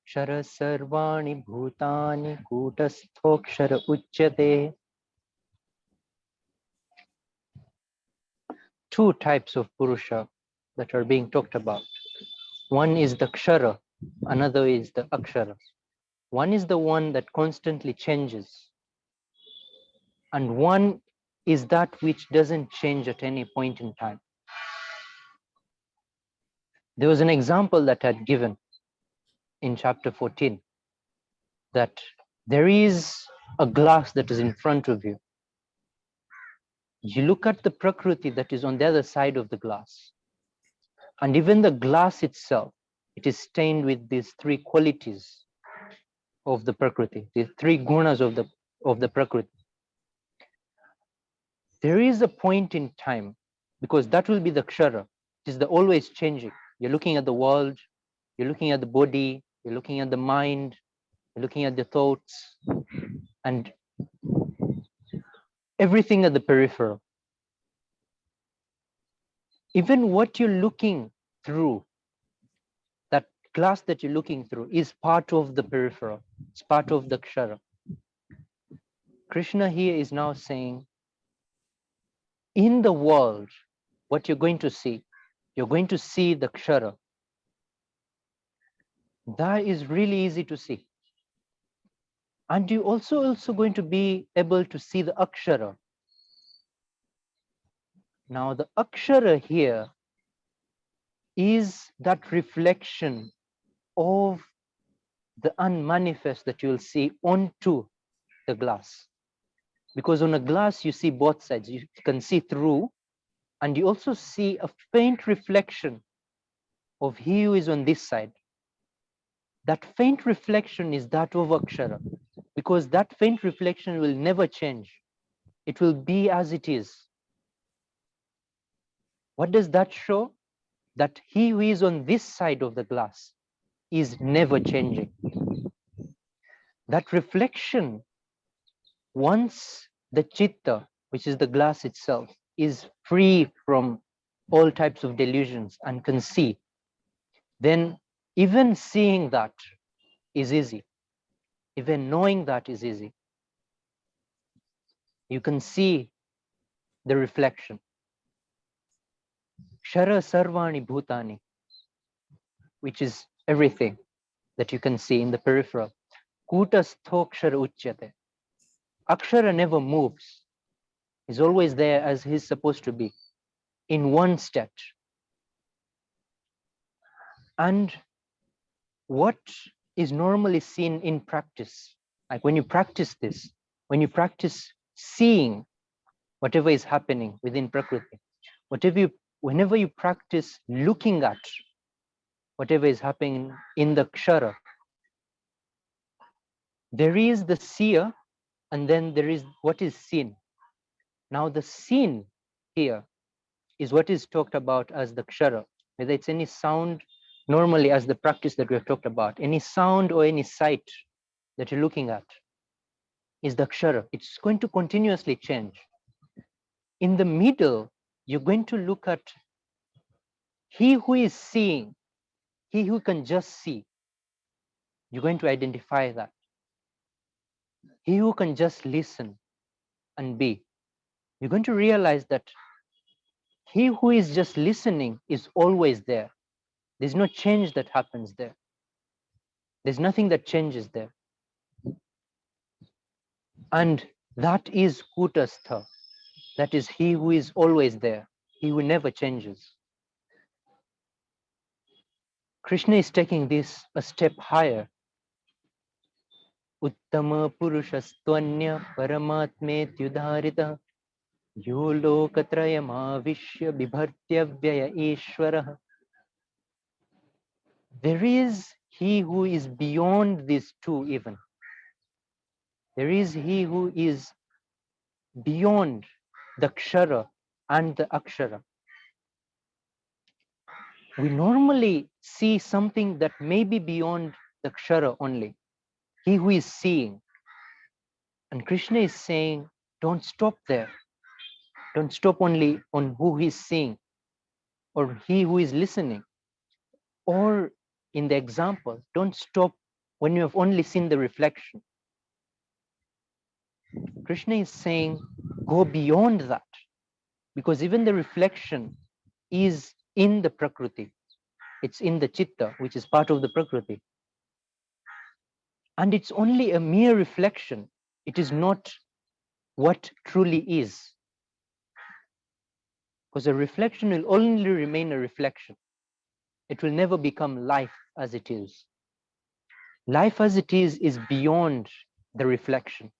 kshara sarvani bhutani kutastho uchyate. Two types of purusha that are being talked about. One is the kshara, another is the akshara. One is the one that constantly changes, and one is that which doesn't change at any point in time. There was an example that I had given in chapter 14, that there is a glass that is in front of you. You look at the prakriti that is on the other side of the glass, and even the glass itself, it is stained with these three qualities of the prakriti, the three gunas of the prakriti. There is a point in time, because that will be the kshara, it is the always changing. You're looking at the world, You're looking at the body, you're looking at the mind, you're looking at the thoughts, and everything at the peripheral. Even what you're looking through, that glass that you're looking through, is part of the peripheral. It's part of the kshara. Krishna here is now saying, in the world, what you're going to see the kshara. That is really easy to see. And you also going to be able to see the akshara. Now the akshara here is that reflection of the unmanifest that you will see onto the glass. Because on a glass, you see both sides. You can see through, and you also see a faint reflection of he who is on this side. That faint reflection is that of akshara, because that faint reflection will never change. It will be as it is. What does that show? That he who is on this side of the glass is never changing. That reflection, once the chitta, which is the glass itself, is free from all types of delusions and can see, then even seeing that is easy. Even knowing that is easy. You can see the reflection. Kshara sarvani bhutani, which is everything that you can see in the peripheral. Kutastho kshara uchyate. Akshara never moves. He's always there as he's supposed to be, in one state. And what is normally seen in practice, like when you practice this, when you practice seeing whatever is happening within Prakriti, whenever you practice looking at whatever is happening in the kshara, there is the seer, and then there is what is seen. Now the seen here is what is talked about as the kshara, whether it's any sound, normally as the practice that we have talked about, any sound or any sight that you're looking at is the kshara. It's going to continuously change. In the middle, you're going to look at he who is seeing, he who can just see. You're going to identify that. He who can just listen and be. You're going to realize that he who is just listening is always there. There's no change that happens there. There's nothing that changes there. And that is Kutastha. That is he who is always there. He who never changes. Krishna is taking this a step higher. Uttama purushastvanya paramatme tyudharita yo lokatrayam avishya bibhartya vyaya ishvara. There is he who is beyond these two even. There is he who is beyond the kshara and the akshara. We normally see something that may be beyond the kshara only. He who is seeing. And Krishna is saying, don't stop there. Don't stop only on who he is seeing or he who is listening. Or in the example, don't stop when you have only seen the reflection. Krishna is saying, go beyond that, because even the reflection is in the Prakriti. It's in the Chitta, which is part of the Prakriti. And it's only a mere reflection. It is not what truly is. Because a reflection will only remain a reflection. It will never become life as it is. Life as it is beyond the reflection.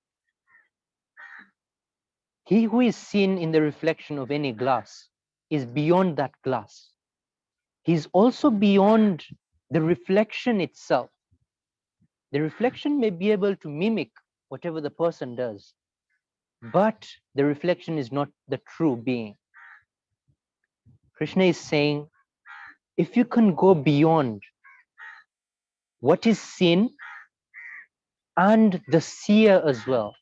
He who is seen in the reflection of any glass is beyond that glass. He's also beyond the reflection itself. The reflection may be able to mimic whatever the person does, but the reflection is not the true being. Krishna is saying, if you can go beyond what is seen and the seer as well.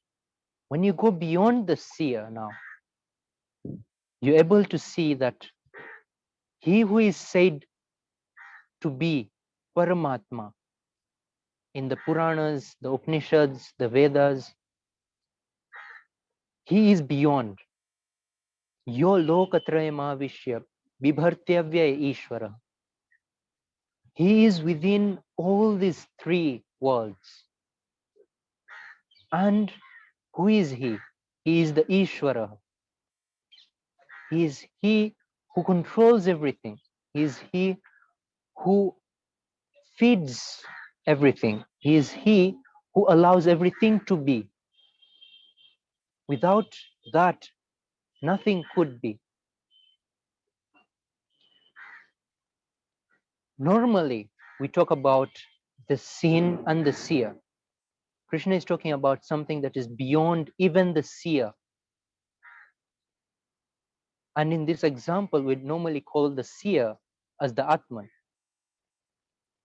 When you go beyond the seer now, you're able to see that he who is said to be Paramatma in the Puranas, the Upanishads, the Vedas, he is beyond. Yo lokatrayamavishya bibhartyavya ishvara. He is within all these three worlds. And who is he? He is the Ishvara. He is he who controls everything. He is he who feeds everything. He is he who allows everything to be. Without that, nothing could be. Normally, we talk about the seen and the seer. Krishna is talking about something that is beyond even the seer. And in this example, we'd normally call the seer as the Atman.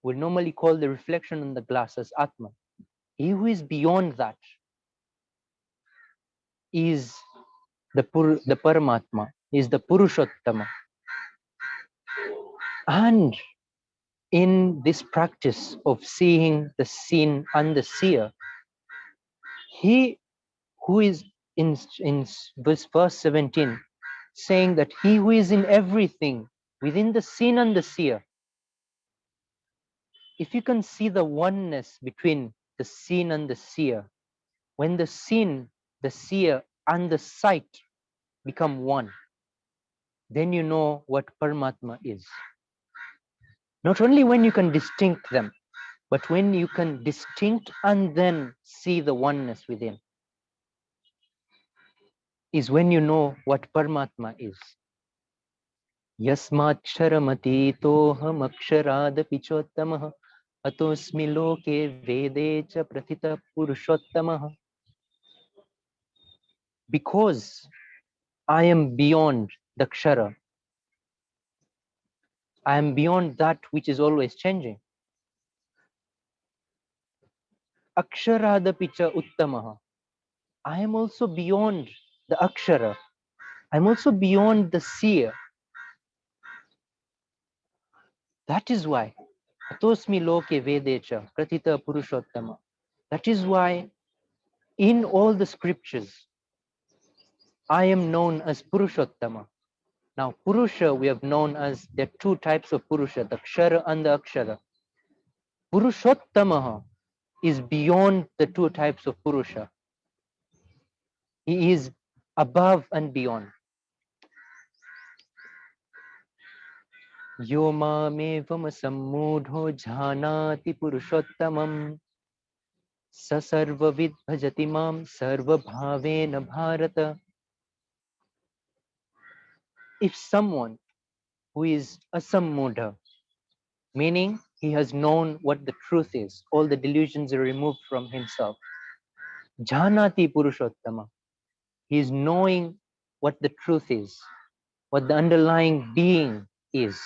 We'd normally call the reflection in the glass as Atman. He who is beyond that is the Paramatma, is the Purushottama. And in this practice of seeing the seen and the seer, he who is in verse 17, saying that he who is in everything within the seen and the seer, if you can see the oneness between the seen and the seer, when the seen, the seer, and the sight become one, then you know what Paramatma is. Not only when you can distinct them, but when you can distinct and then see the oneness within, is when you know what Paramatma is. Yasmaksharamati-toham aksharaadapi chottamah atosmi loke vede cha prathita purushottamah. Because I am beyond the kshara, I am beyond that which is always changing. Aksharaadapi cha uttamaha. I am also beyond the akshara. I'm also beyond the seer. That is why atosmi loke vedecha pratita purushottama. That is why in all the scriptures I am known as Purushottama. Now Purusha we have known as there are two types of Purusha, the Kshara and the Akshara. Purushottama is beyond the two types of Purusha. He is above and beyond. Yo mamevam sammudho jhanati purushottamam sasarvavid bhajati mam sarvabhavena bharata. If someone who is a sammudha, meaning he has known what the truth is, all the delusions are removed from himself, jhanati purushottama, he is knowing what the truth is, what the underlying being is.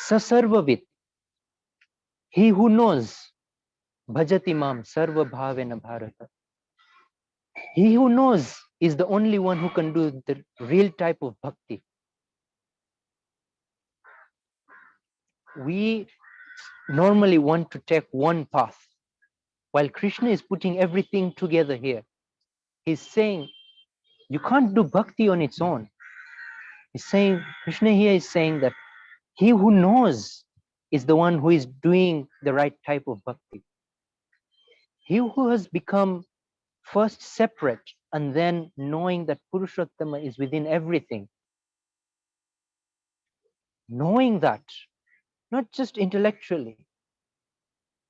Sasarvavid, he who knows, bhajati mam sarva bhavena bharata. He who knows is the only one who can do the real type of bhakti. We normally want to take one path, while Krishna is putting everything together here. He's saying, you can't do bhakti on its own. He's saying, Krishna here is saying that he who knows is the one who is doing the right type of bhakti. He who has become first separate and then knowing that Purushottama is within everything. Knowing that, not just intellectually,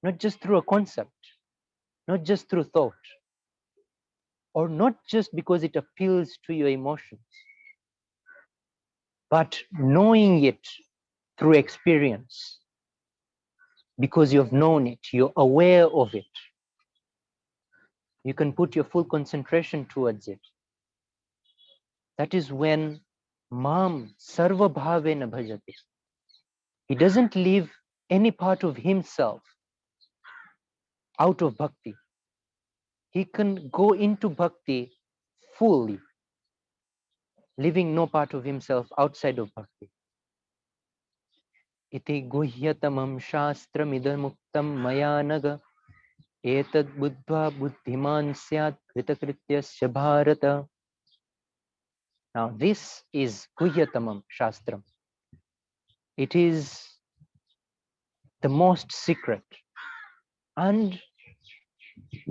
not just through a concept, not just through thought, or not just because it appeals to your emotions, but knowing it through experience, because you've known it, you're aware of it. You can put your full concentration towards it. That is when Mam Sarva Bhavena Bhajati. He doesn't live any part of himself out of bhakti. He can go into bhakti fully, leaving no part of himself outside of bhakti. Iti guhyatamam shastram idamuktam maya naga etad buddha buddhiman syat kritakrityasya bharata. Now this is guhyatamam shastram. It is the most secret. And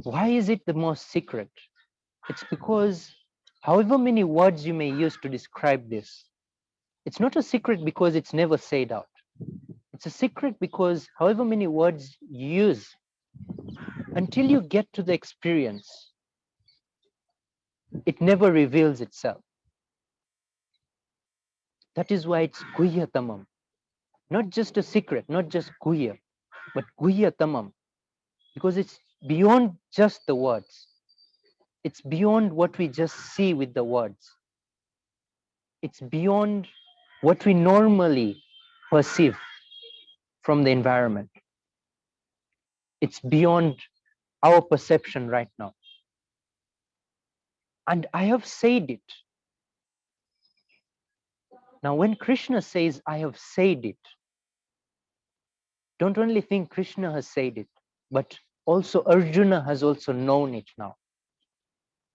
why is it the most secret? It's because however many words you may use to describe this, it's not a secret because it's never said out. It's a secret because however many words you use, until you get to the experience, it never reveals itself. That is why it's guhya tamam. Not just a secret, not just guhya, but guhya tamam. Because it's beyond just the words. It's beyond what we just see with the words. It's beyond what we normally perceive from the environment. It's beyond our perception right now. And I have said it. Now, when Krishna says, I have said it, don't only think Krishna has said it, but also Arjuna has also known it now.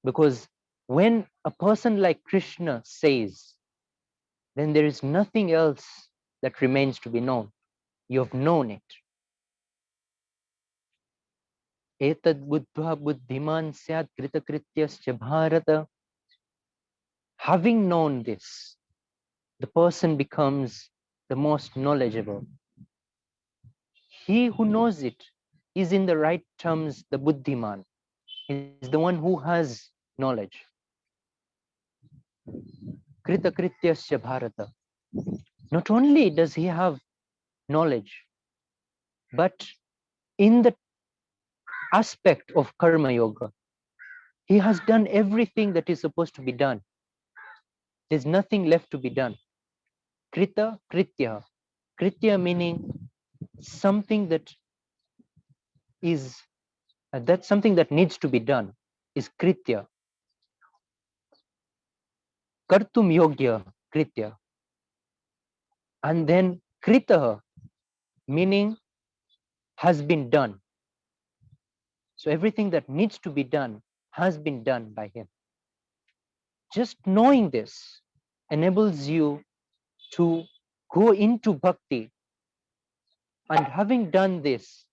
Because when a person like Krishna says, then there is nothing else that remains to be known. You have known it. Etad buddha buddhiman syat kritakrityasya bharata. Having known this, the person becomes the most knowledgeable. He who knows it is in the right terms the buddhiman, is the one who has knowledge. Kritakrityasya bharata. Not only does he have knowledge, but in the aspect of karma yoga, he has done everything that is supposed to be done. There's nothing left to be done. Krita kritya. Kritya meaning something that is, that's something that needs to be done, is kritya. Kartum yogya kritya. And then krita meaning has been done. So everything that needs to be done has been done by him. Just knowing this enables you to go into bhakti. And having done this,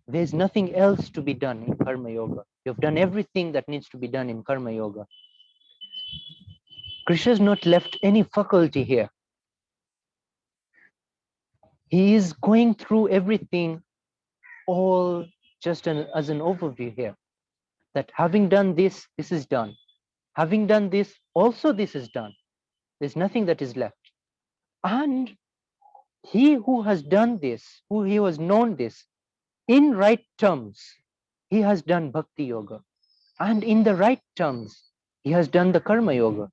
there's nothing else to be done in karma yoga. You've done everything that needs to be done in karma yoga. Krishna's not left any faculty here. He is going through everything all just as an overview here. That having done this, this is done. Having done this, also this is done. There's nothing that is left. And he who has done this, who he has known this, in right terms, he has done bhakti yoga. And in the right terms, he has done the karma yoga.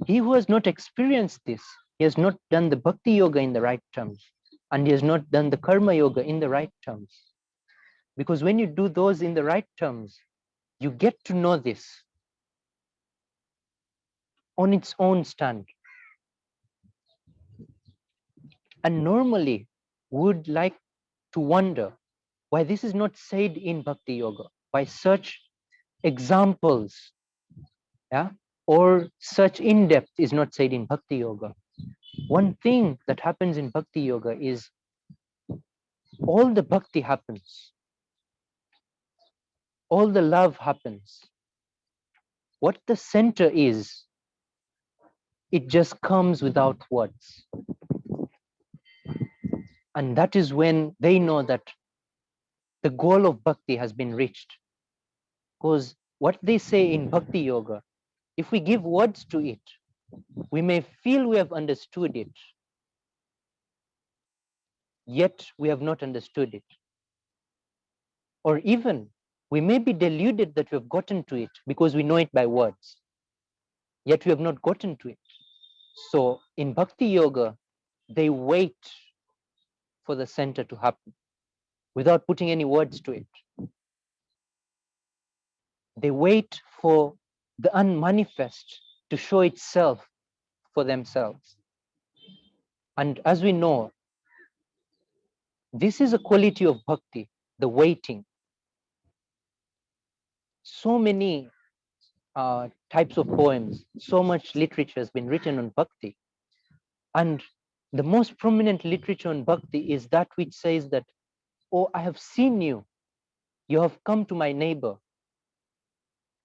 He who has not experienced this, he has not done the bhakti yoga in the right terms, and he has not done the karma yoga in the right terms. Because when you do those in the right terms, you get to know this on its own stand. And normally would like to wonder why this is not said in bhakti yoga, why such examples, yeah, or such in-depth is not said in bhakti yoga. One thing that happens in bhakti yoga is all the bhakti happens, all the love happens. What the center is, it just comes without words. And that is when they know that the goal of bhakti has been reached. Because what they say in bhakti yoga, if we give words to it, we may feel we have understood it, yet we have not understood it. Or even we may be deluded that we have gotten to it because we know it by words, yet we have not gotten to it. So in bhakti yoga, they wait for the center to happen without putting any words to it. They wait for the unmanifest to show itself for themselves. And as we know, this is a quality of bhakti, the waiting. So many types of poems, so much literature has been written on bhakti. And the most prominent literature on bhakti is that which says that, oh, I have seen you. You have come to my neighbor.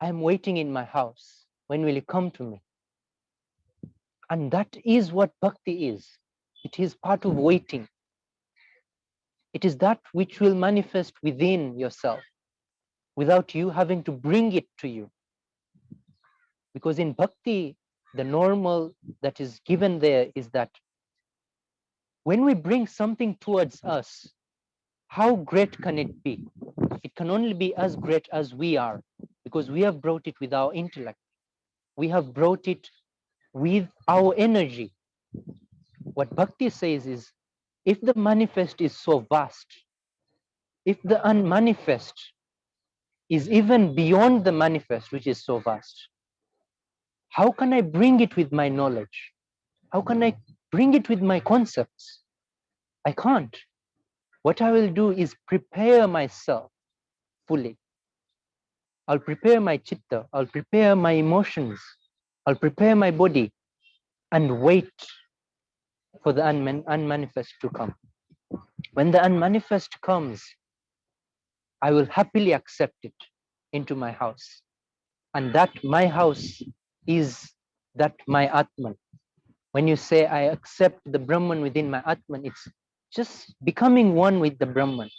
I am waiting in my house. When will you come to me? And that is what bhakti is. It is part of waiting. It is that which will manifest within yourself without you having to bring it to you. Because in bhakti, the normal that is given there is that when we bring something towards us, how great can it be? It can only be as great as we are, because we have brought it with our intellect. We have brought it with our energy. What bhakti says is, if the manifest is so vast, if the unmanifest is even beyond the manifest, which is so vast, how can I bring it with my knowledge? How can I bring it with my concepts? I can't. What I will do is prepare myself fully. I'll prepare my chitta, I'll prepare my emotions, I'll prepare my body and wait for the unmanifest to come. When the unmanifest comes, I will happily accept it into my house. And that my house is that my Atman. When you say I accept the Brahman within my Atman, it's just becoming one with the Brahman.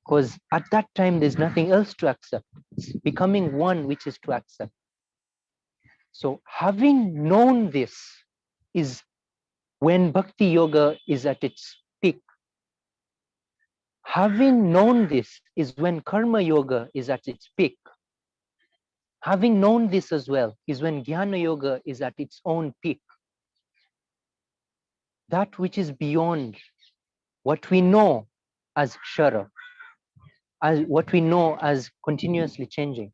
Because at that time, there's nothing else to accept. It's becoming one which is to accept. So having known this is when Bhakti Yoga is at its peak. Having known this is when Karma Yoga is at its peak. Having known this as well is when Jnana Yoga is at its own peak. That which is beyond what we know as Kshara, as what we know as continuously changing.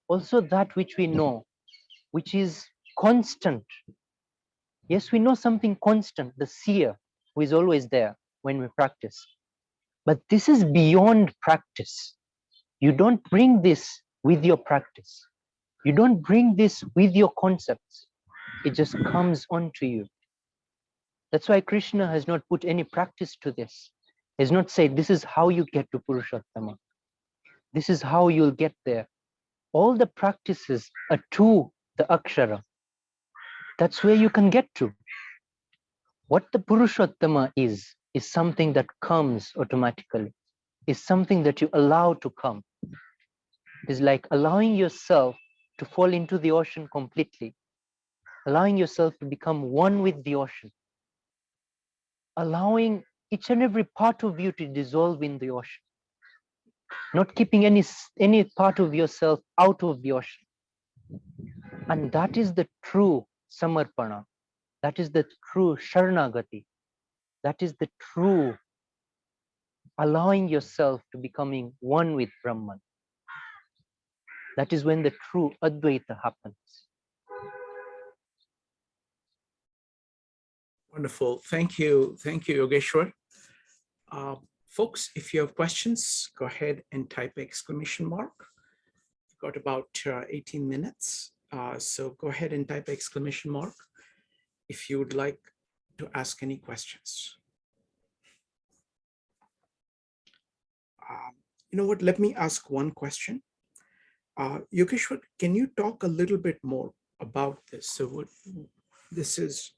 Also that which we know, which is constant. Yes, we know something constant, the seer who is always there when we practice. But this is beyond practice. You don't bring this with your practice. You don't bring this with your concepts. It just comes onto you. That's why Krishna has not put any practice to this. He has not said, this is how you get to Purushottama. This is how you'll get there. All the practices are to the Akshara. That's where you can get to. What the Purushottama is something that comes automatically, is something that you allow to come. It is like allowing yourself to fall into the ocean completely, allowing yourself to become one with the ocean, allowing each and every part of you to dissolve in the ocean, not keeping any part of yourself out of the ocean. And that is the true Samarpana. That is the true Sharanagati. That is the true allowing yourself to becoming one with Brahman. That is when the true Advaita happens. Wonderful. Thank you. Thank you, Yogeshwar. Folks, if you have questions, go ahead and type exclamation mark. We've got about 18 minutes. So go ahead and type exclamation mark if you would like to ask any questions. You know what? Let me ask one question. Yogeshwar, can you talk a little bit more about this? So what this is,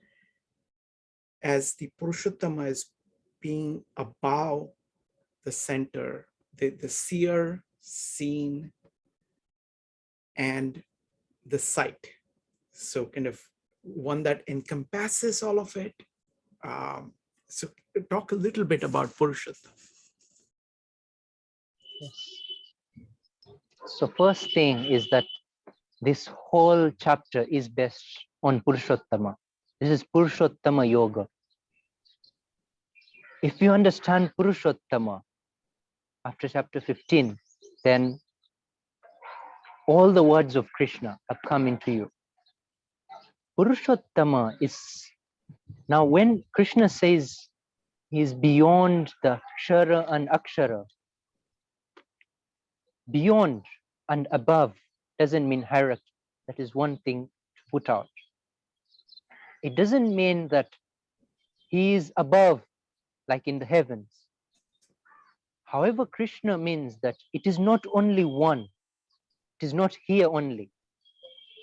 as the Purushottama is being above the center, the seer, seen, and the sight. So kind of one that encompasses all of it. So talk a little bit about Purushottama. So first thing is that this whole chapter is based on Purushottama. This is Purushottama Yoga. if you understand Purushottama after chapter 15, then all the words of Krishna have come into you. Purushottama is, now when Krishna says he is beyond the Kshara and Akshara, beyond and above doesn't mean hierarchy. That is one thing to put out. It doesn't mean that he is above, like in the heavens. However, Krishna means that it is not only one, it is not here only,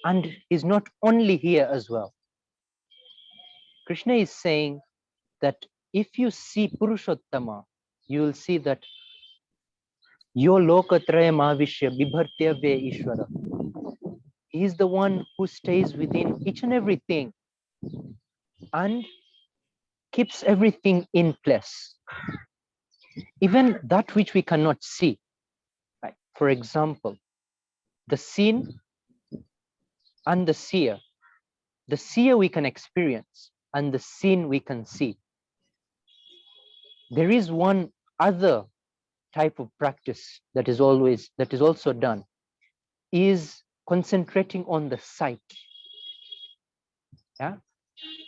and is not only here as well. Krishna is saying that if you see Purushottama, you will see that Yo Lokatrayam Avishya Bibhartya Ve Ishvara. He is the one who stays within each and everything and keeps everything in place. Even that which we cannot see. Right? For example, the seen and the seer. The seer we can experience and the seen we can see. There is one other type of practice that is also done, is concentrating on the sight. Yeah?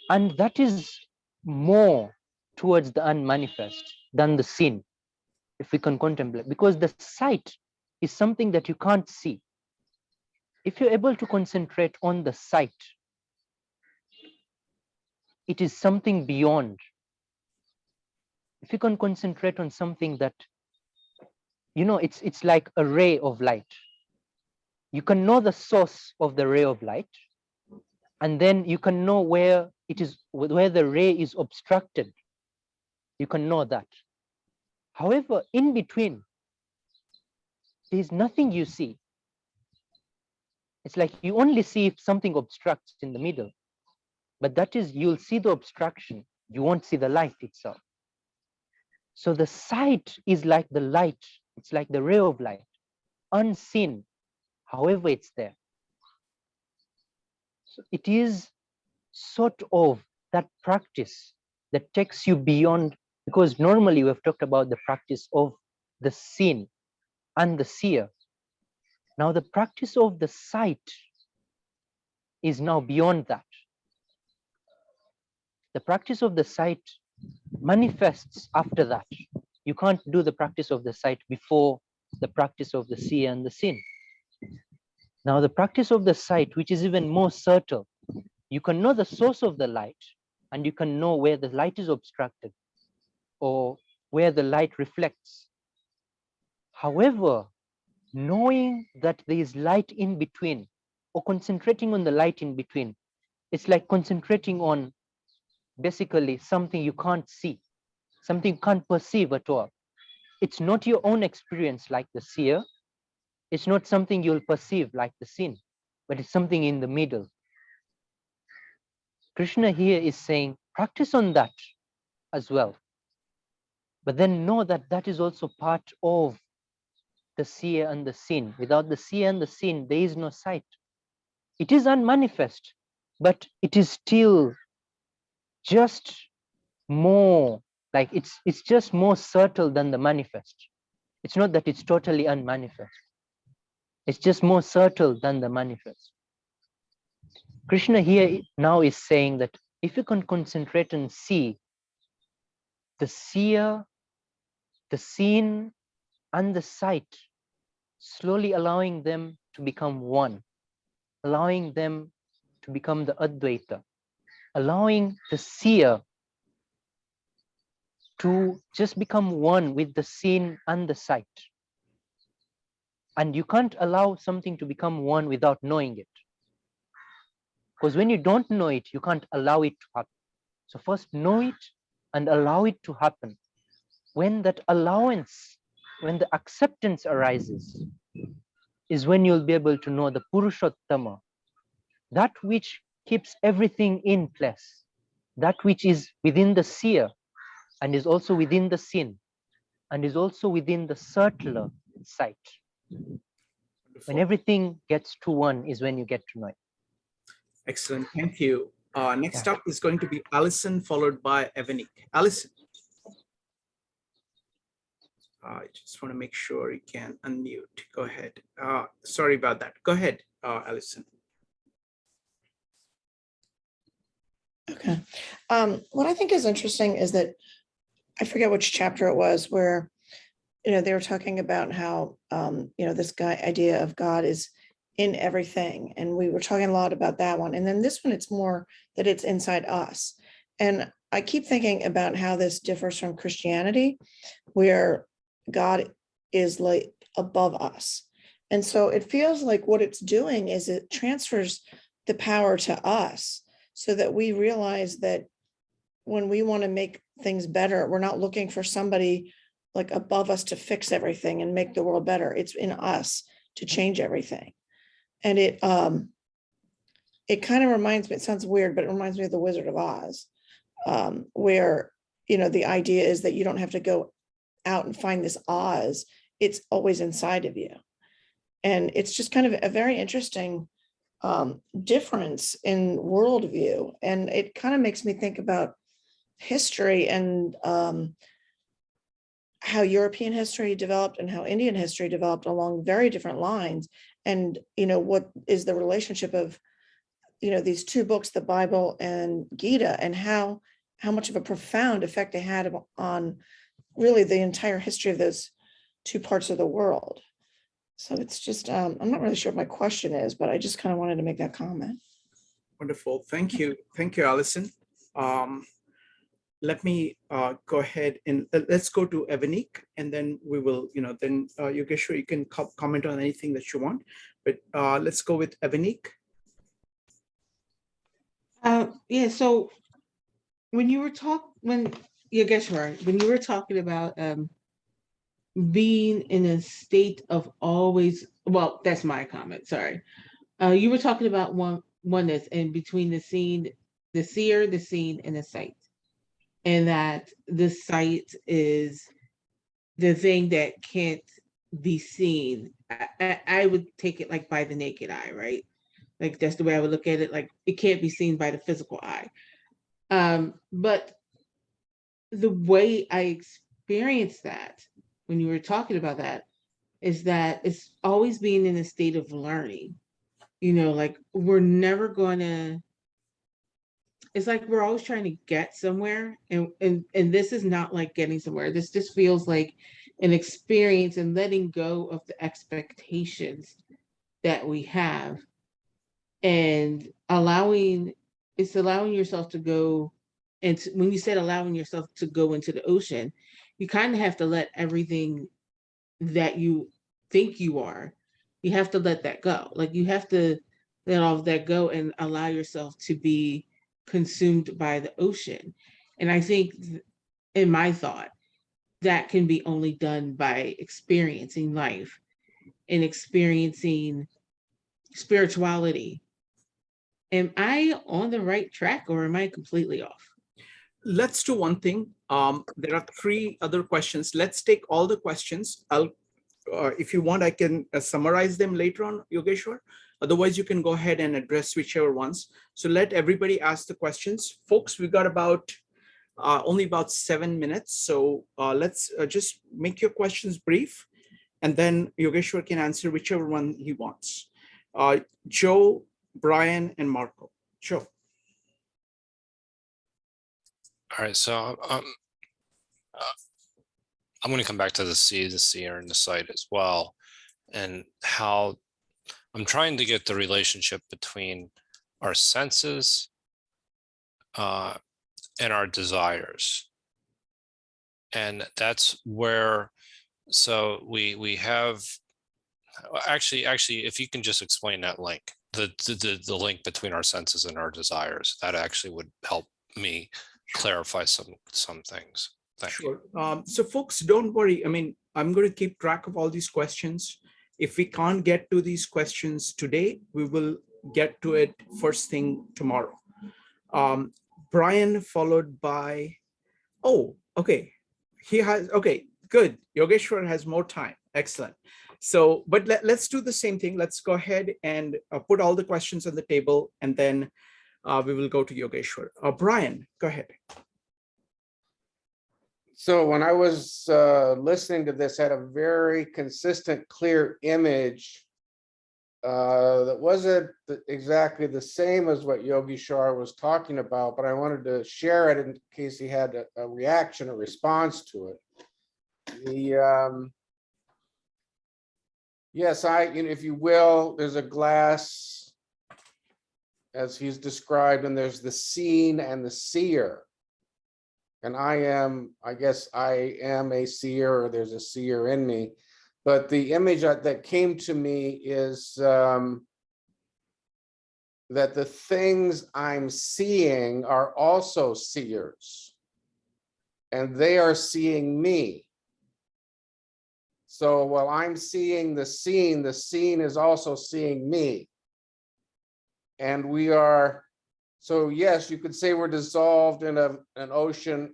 And that is more towards the unmanifest than the seen, if we can contemplate, because the sight is something that you can't see. If you're able to concentrate on the sight, it is something beyond. If you can concentrate on something that, you know, it's like a ray of light. You can know the source of the ray of light, and then you can know where the ray is obstructed. You can know that. However, in between, there's nothing you see. It's like you only see if something obstructs in the middle, but that is, you'll see the obstruction. You won't see the light itself. So the sight is like the light. It's like the ray of light, unseen. However, it's there. So it is sort of that practice that takes you beyond, because normally we've talked about the practice of the seen and the seer. Now the practice of the sight is now beyond that. The practice of the sight manifests after that. You can't do the practice of the sight before the practice of the seer and the seen. Now the practice of the sight, which is even more subtle, you can know the source of the light, and you can know where the light is obstructed or where the light reflects. However, knowing that there is light in between, or concentrating on the light in between, it's like concentrating on basically something you can't see, something you can't perceive at all. It's not your own experience like the seer. It's not something you'll perceive like the seen, but it's something in the middle. Krishna here is saying, practice on that as well. But then know that that is also part of the seer and the seen. Without the seer and the seen, there is no sight. It is unmanifest, but it is still just more, like it's just more subtle than the manifest. It's not that it's totally unmanifest. It's just more subtle than the manifest. Krishna here now is saying that if you can concentrate and see the seer, the seen, and the sight, slowly allowing them to become one, allowing them to become the Advaita, allowing the seer to just become one with the seen and the sight. And you can't allow something to become one without knowing it. Because when you don't know it, you can't allow it to happen. So first know it and allow it to happen. When that allowance, when the acceptance arises, is when you'll be able to know the Purushottama, that which keeps everything in place, that which is within the seer and is also within the seen and is also within the subtler sight. When everything gets to one is when you get to know it. Excellent, thank you. Next up is going to be Alison, followed by Evanik. Alison. I just want to make sure you can unmute. Go ahead. Sorry about that. Go ahead, Alison. Okay. What I think is interesting is that I forget which chapter it was where, they were talking about how, this idea of God is in everything. And we were talking a lot about that one. And then this one, it's more that it's inside us. And I keep thinking about how this differs from Christianity, where God is like above us. And so it feels like what it's doing is it transfers the power to us so that we realize that when we want to make things better, we're not looking for somebody like above us to fix everything and make the world better. It's in us to change everything. And it kind of reminds me, it sounds weird, but it reminds me of the Wizard of Oz, where, the idea is that you don't have to go out and find this Oz. It's always inside of you. And it's just kind of a very interesting difference in worldview. And it kind of makes me think about history and how European history developed and how Indian history developed along very different lines. And, what is the relationship of, these two books, the Bible and Gita, and how much of a profound effect they had on really the entire history of those two parts of the world. So it's just, I'm not really sure what my question is, but I just kind of wanted to make that comment. Wonderful. Thank you. Thank you, Alison. Let me go ahead and let's go to Evanik, and then we will, then Yogeshwar, you can comment on anything that you want, but let's go with Evanik. Yeah, so when you were Yogeshwar, when you were talking about being in a state of always, well, that's my comment, sorry. You were talking about oneness and between the seen, the seer, the seen, and the sight. And that the sight is the thing that can't be seen. I would take it like by the naked eye, right? Like that's the way I would look at it. Like it can't be seen by the physical eye. But the way I experienced that when you were talking about that is that it's always being in a state of learning. Like we're never going to, it's like we're always trying to get somewhere, and this is not like getting somewhere. This just feels like an experience and letting go of the expectations that we have, and allowing yourself to go. And when you said allowing yourself to go into the ocean, you kind of have to let everything that you think you are, you have to let that go. Like you have to let all of that go and allow yourself to be consumed by the ocean. And I think in my thought, that can be only done by experiencing life and experiencing spirituality. Am I on the right track or am I completely off? Let's do one thing. There are 3 other questions. Let's take all the questions. If you want, I can summarize them later on, Yogeshwar. Otherwise, you can go ahead and address whichever ones. So let everybody ask the questions. Folks, we got about only about 7 minutes. So let's just make your questions brief, and then Yogeshwar can answer whichever one he wants. Joe, Brian, and Marco. Joe. All right, so I'm going to come back to the seer, and the sight as well, and how I'm trying to get the relationship between our senses and our desires. And that's where, so we have, actually, if you can just explain that link, the link between our senses and our desires, that actually would help me clarify some things. Thank you. Sure. So folks, don't worry. I mean, I'm going to keep track of all these questions. If we can't get to these questions today, we will get to it first thing tomorrow. Brian, followed by, oh, okay. He has, okay, good. Yogeshwar has more time. Excellent. So, but let's do the same thing. Let's go ahead and put all the questions on the table, and then we will go to Yogeshwar. Brian, go ahead. So when I was listening to this, I had a very consistent, clear image that wasn't exactly the same as what Yogi Shar was talking about, but I wanted to share it in case he had a reaction, a response to it. Yes, if you will, there's a glass as he's described, and there's the seen and the seer. And I guess I am a seer, or there's a seer in me. But the image that came to me is that the things I'm seeing are also seers, and they are seeing me. So while I'm seeing the scene is also seeing me. And we are, so yes, you could say we're dissolved in an ocean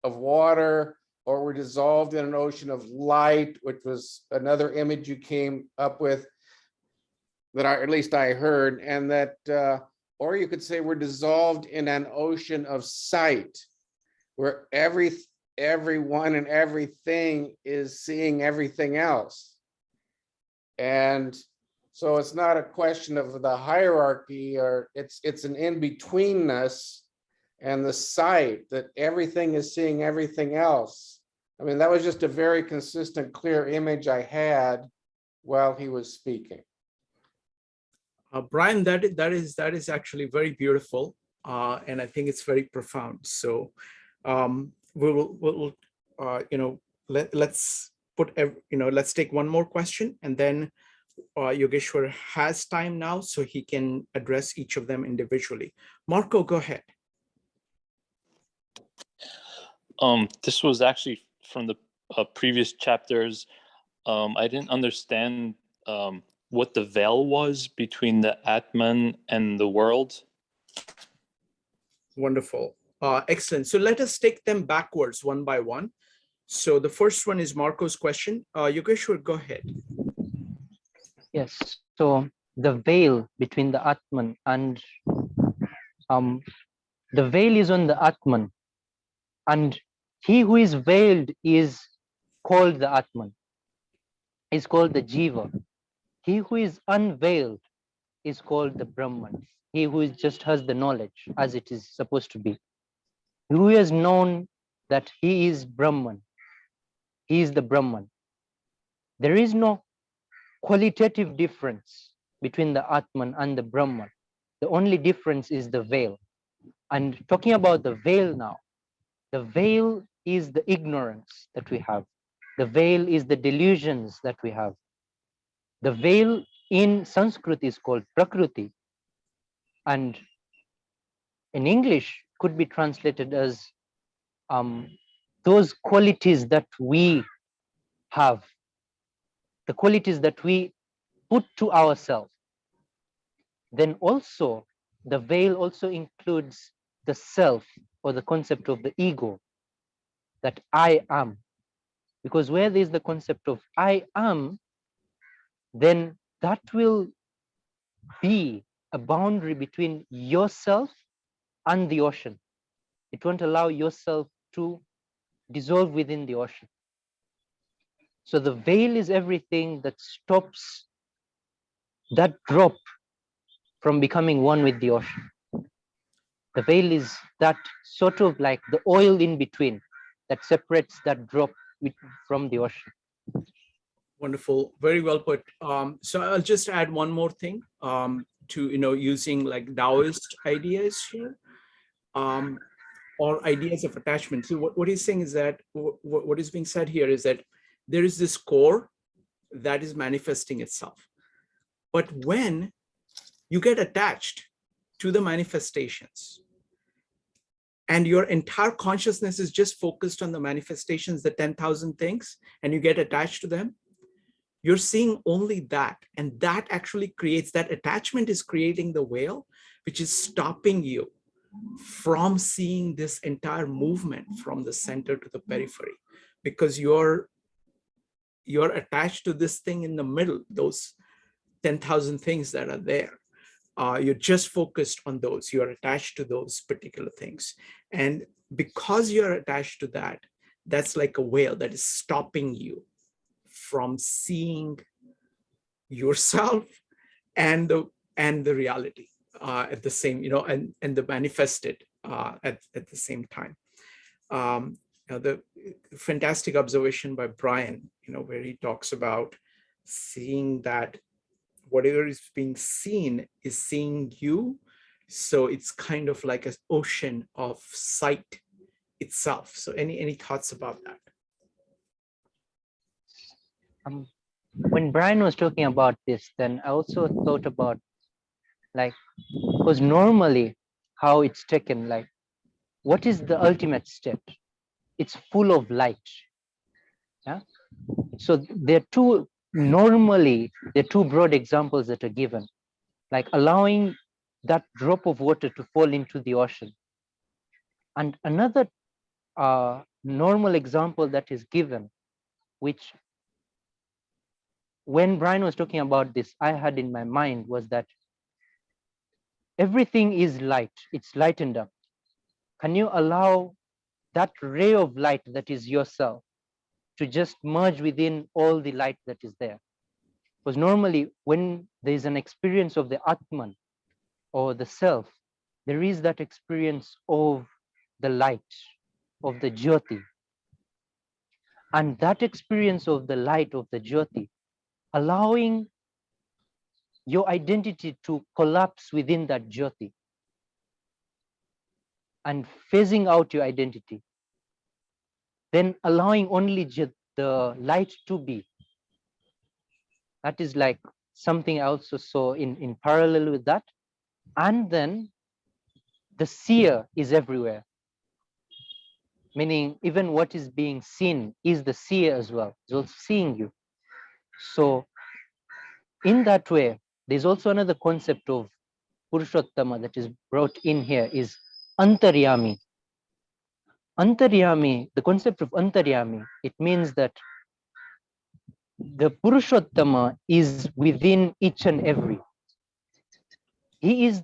of water, or we're dissolved in an ocean of light, which was another image you came up with that at least I heard, and that, or you could say we're dissolved in an ocean of sight, where everyone and everything is seeing everything else. And so it's not a question of the hierarchy, or it's an in-betweenness and the sight that everything is seeing everything else. I mean, that was just a very consistent, clear image I had while he was speaking. Brian, that is actually very beautiful, and I think it's very profound. So we'll let's let's take one more question, and then Yogeshwar has time now, so he can address each of them individually. Marco, go ahead. This was actually from the previous chapters. I didn't understand what the veil was between the Atman and the world. Wonderful. Excellent. So let us take them backwards one by one. So the first one is Marco's question. Yogeshwar, go ahead. Yes. So the veil between the Atman and the veil is on the Atman, and he who is veiled is called the Atman, is called the Jiva. He who is unveiled is called the Brahman. He who just has the knowledge as it is supposed to be. He who has known that he is Brahman, he is the Brahman. There is no qualitative difference between the Atman and the Brahman. The only difference is the veil. And talking about the veil now, the veil is the ignorance that we have. The veil is the delusions that we have. The veil in Sanskrit is called Prakriti, and in English could be translated as those qualities that we have, the qualities that we put to ourselves. Then also, the veil also includes the self, or the concept of the ego, that I am. Because where there is the concept of I am, then that will be a boundary between yourself and the ocean. It won't allow yourself to dissolve within the ocean. So the veil is everything that stops that drop from becoming one with the ocean. The veil is that sort of like the oil in between that separates that drop from the ocean. Wonderful, very well put. So I'll just add one more thing to using like Taoist ideas here, or ideas of attachment. So what he's saying is that what is being said here is that there is this core that is manifesting itself, but when you get attached to the manifestations, and your entire consciousness is just focused on the manifestations, the 10,000 things, and you get attached to them, you're seeing only that. And that actually creates, that attachment is creating the veil, which is stopping you from seeing this entire movement from the center to the periphery, because you're attached to this thing in the middle, those 10,000 things that are there. You're just focused on those. You are attached to those particular things. And because you're attached to that, that's like a veil that is stopping you from seeing yourself and the reality at the same, and the manifested at the same time. The fantastic observation by Brian, where he talks about seeing that whatever is being seen is seeing you. So it's kind of like an ocean of sight itself. So any thoughts about that? When Brian was talking about this, then I also thought about, like, because normally how it's taken, like, what is the ultimate step? It's full of light. Yeah. So there are two broad examples that are given, like allowing that drop of water to fall into the ocean. And another normal example that is given, which when Brian was talking about this, I had in my mind, was that everything is light. It's lightened up. Can you allow that ray of light that is yourself to just merge within all the light that is there? Because normally when there is an experience of the Atman or the self, there is that experience of the light, of the Jyoti. And that experience of the light of the Jyoti, allowing your identity to collapse within that Jyoti and phasing out your identity, then allowing only the light to be. That is like something I also saw in parallel with that. And then the seer is everywhere, meaning even what is being seen is the seer as well. It's also seeing you. So in that way, there's also another concept of Purushottama that is brought in here, is Antaryami. Antaryami, the concept of Antaryami, it means that the Purushottama is within each and every. He is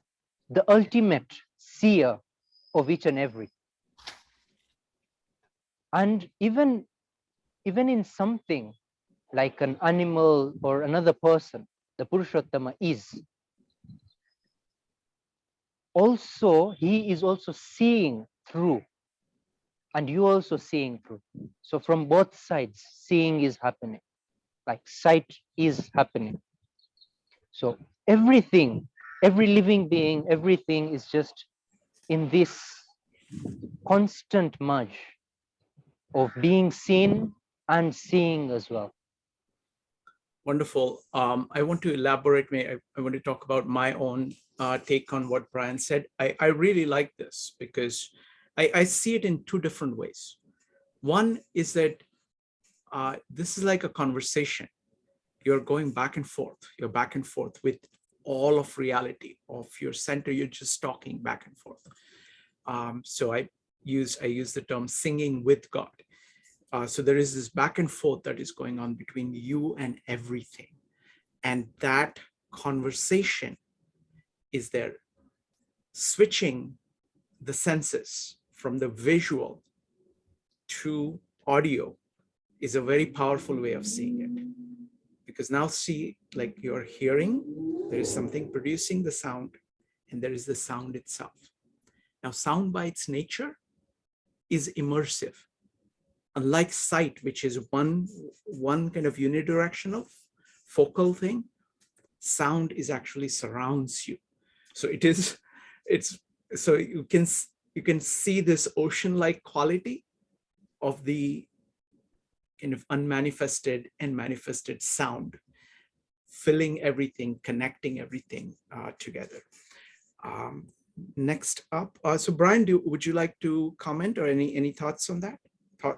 the ultimate seer of each and every. And even in something like an animal or another person, the Purushottama is. Also, he is also seeing through, and you also seeing through. So from both sides, seeing is happening, like sight is happening. So everything, every living being, everything is just in this constant merge of being seen and seeing as well. Wonderful. I want to elaborate. I want to talk about my own take on what Brian said. I really like this because I see it in two different ways. One is that this is like a conversation. You're going back and forth. You're back and forth with all of reality of your center. You're just talking back and forth. So I use the term singing with God. So there is this back and forth that is going on between you and everything. And that conversation is there. Switching the senses from the visual to audio is a very powerful way of seeing it. Because now see, like you're hearing, there is something producing the sound, and there is the sound itself. Now, sound by its nature is immersive. Unlike sight, which is one kind of unidirectional focal thing, sound is actually surrounds you. So so you can see this ocean-like quality of the kind of unmanifested and manifested sound, filling everything, connecting everything together. Next up, so Brian, would you like to comment or any thoughts on that?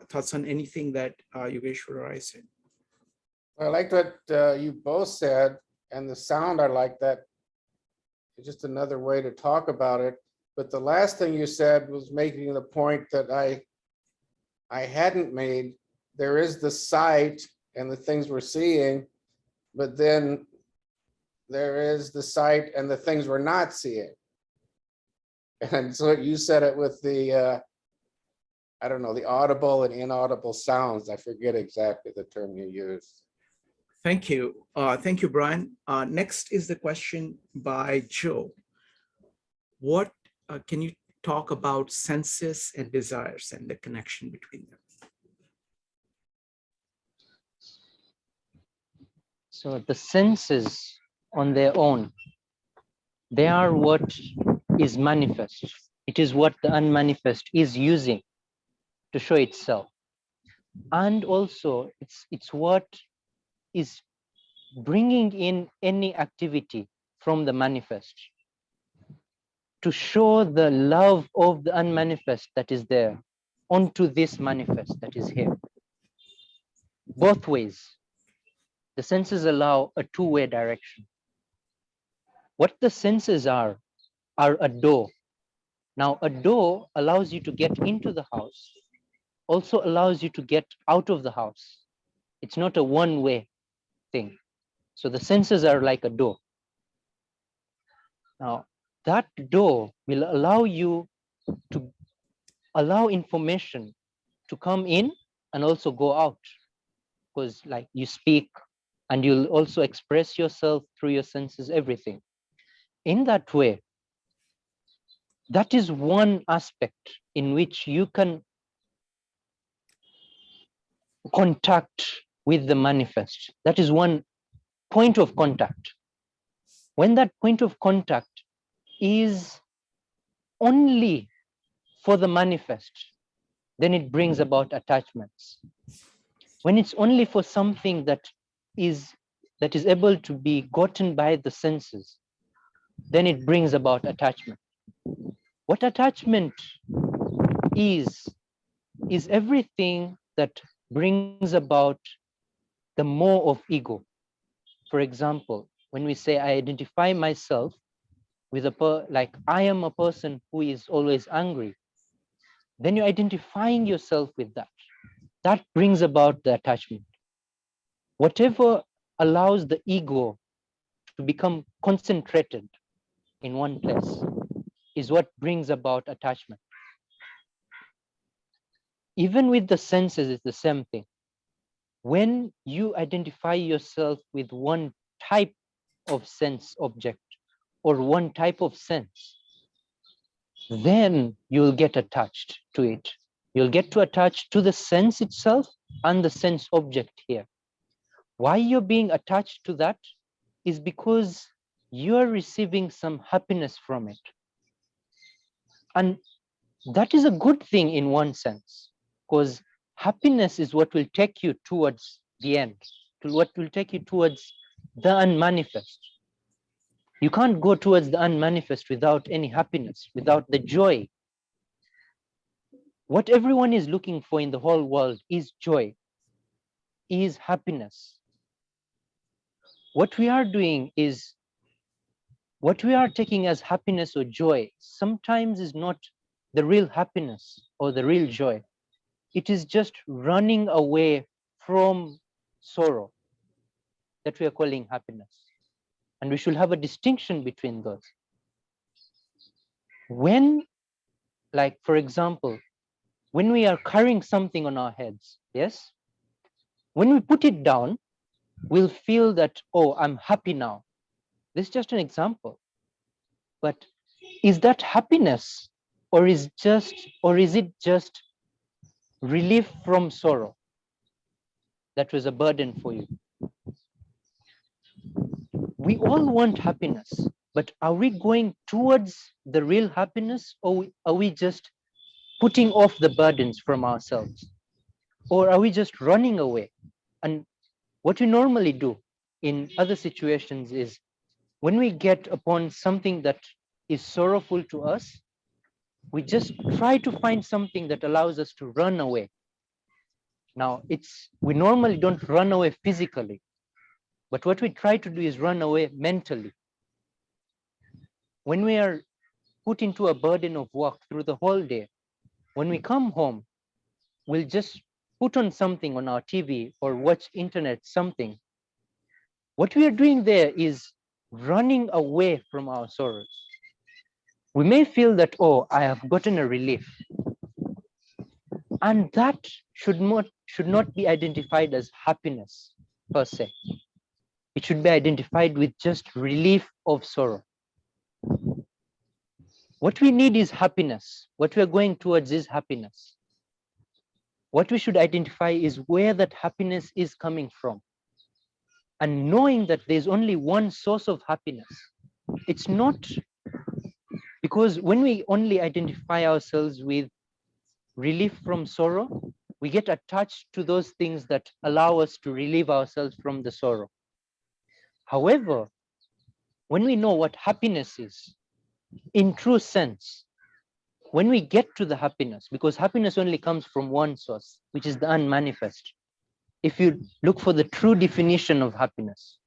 Thoughts on anything that Yogeshwar or I said? I like what you both said, and the sound, I like that. It's just another way to talk about it. But the last thing you said was making the point that I hadn't made. There is the sight and the things we're seeing, but then there is the sight and the things we're not seeing. And so you said it with the, I don't know, the audible and inaudible sounds. I forget exactly the term you used. Thank you. Thank you, Brian. Next is the question by Joe. What can you talk about senses and desires and the connection between them? So the senses on their own, they are what is manifest. It is what the unmanifest is using to show itself. And also it's what is bringing in any activity from the manifest to show the love of the unmanifest that is there onto this manifest that is here. Both ways. The senses allow a two-way direction. What the senses are a door. Now, a door allows you to get into the house, also allows you to get out of the house. It's not a one-way thing. So the senses are like a door. Now, that door will allow you to allow information to come in and also go out, because like you speak and you'll also express yourself through your senses, everything. In that way, that is one aspect in which you can contact with the manifest. That is one point of contact. When that point of contact is only for the manifest, then it brings about attachments. When it's only for something that is able to be gotten by the senses, then it brings about attachment. What attachment is everything that brings about the more of ego. For example, when we say I identify myself with like I am a person who is always angry, then you're identifying yourself with that. That brings about the attachment. Whatever allows the ego to become concentrated in one place is what brings about attachment. Even with the senses, it's the same thing. When you identify yourself with one type of sense object or one type of sense, then you'll get attached to it. You'll get to attach to the sense itself and the sense object here. Why you're being attached to that is because you're receiving some happiness from it. And that is a good thing in one sense, because happiness is what will take you towards the end, to what will take you towards the unmanifest. You can't go towards the unmanifest without any happiness, without the joy. What everyone is looking for in the whole world is joy, is happiness. What we are doing is, what we are taking as happiness or joy sometimes is not the real happiness or the real joy. It is just running away from sorrow that we are calling happiness. And we should have a distinction between those. When, like, for example, when we are carrying something on our heads, yes? When we put it down, we'll feel that, oh, I'm happy now. This is just an example. But is that happiness, or is it just relief from sorrow that was a burden for you? We all want happiness, but are we going towards the real happiness, or are we just putting off the burdens from ourselves? Or are we just running away? And what we normally do in other situations is, when we get upon something that is sorrowful to us, we just try to find something that allows us to run away. Now, we normally don't run away physically, but what we try to do is run away mentally. When we are put into a burden of work through the whole day, when we come home, we'll just put on something on our TV or watch internet, something. What we are doing there is running away from our sorrows. We may feel that, oh, I have gotten a relief. And that should not be identified as happiness per se. It should be identified with just relief of sorrow. What we need is happiness. What we are going towards is happiness. What we should identify is where that happiness is coming from. And knowing that there's only one source of happiness. It's not because when we only identify ourselves with relief from sorrow, we get attached to those things that allow us to relieve ourselves from the sorrow. However, when we know what happiness is, in true sense, when we get to the happiness, because happiness only comes from one source, which is the unmanifest. If you look for the true definition of happiness,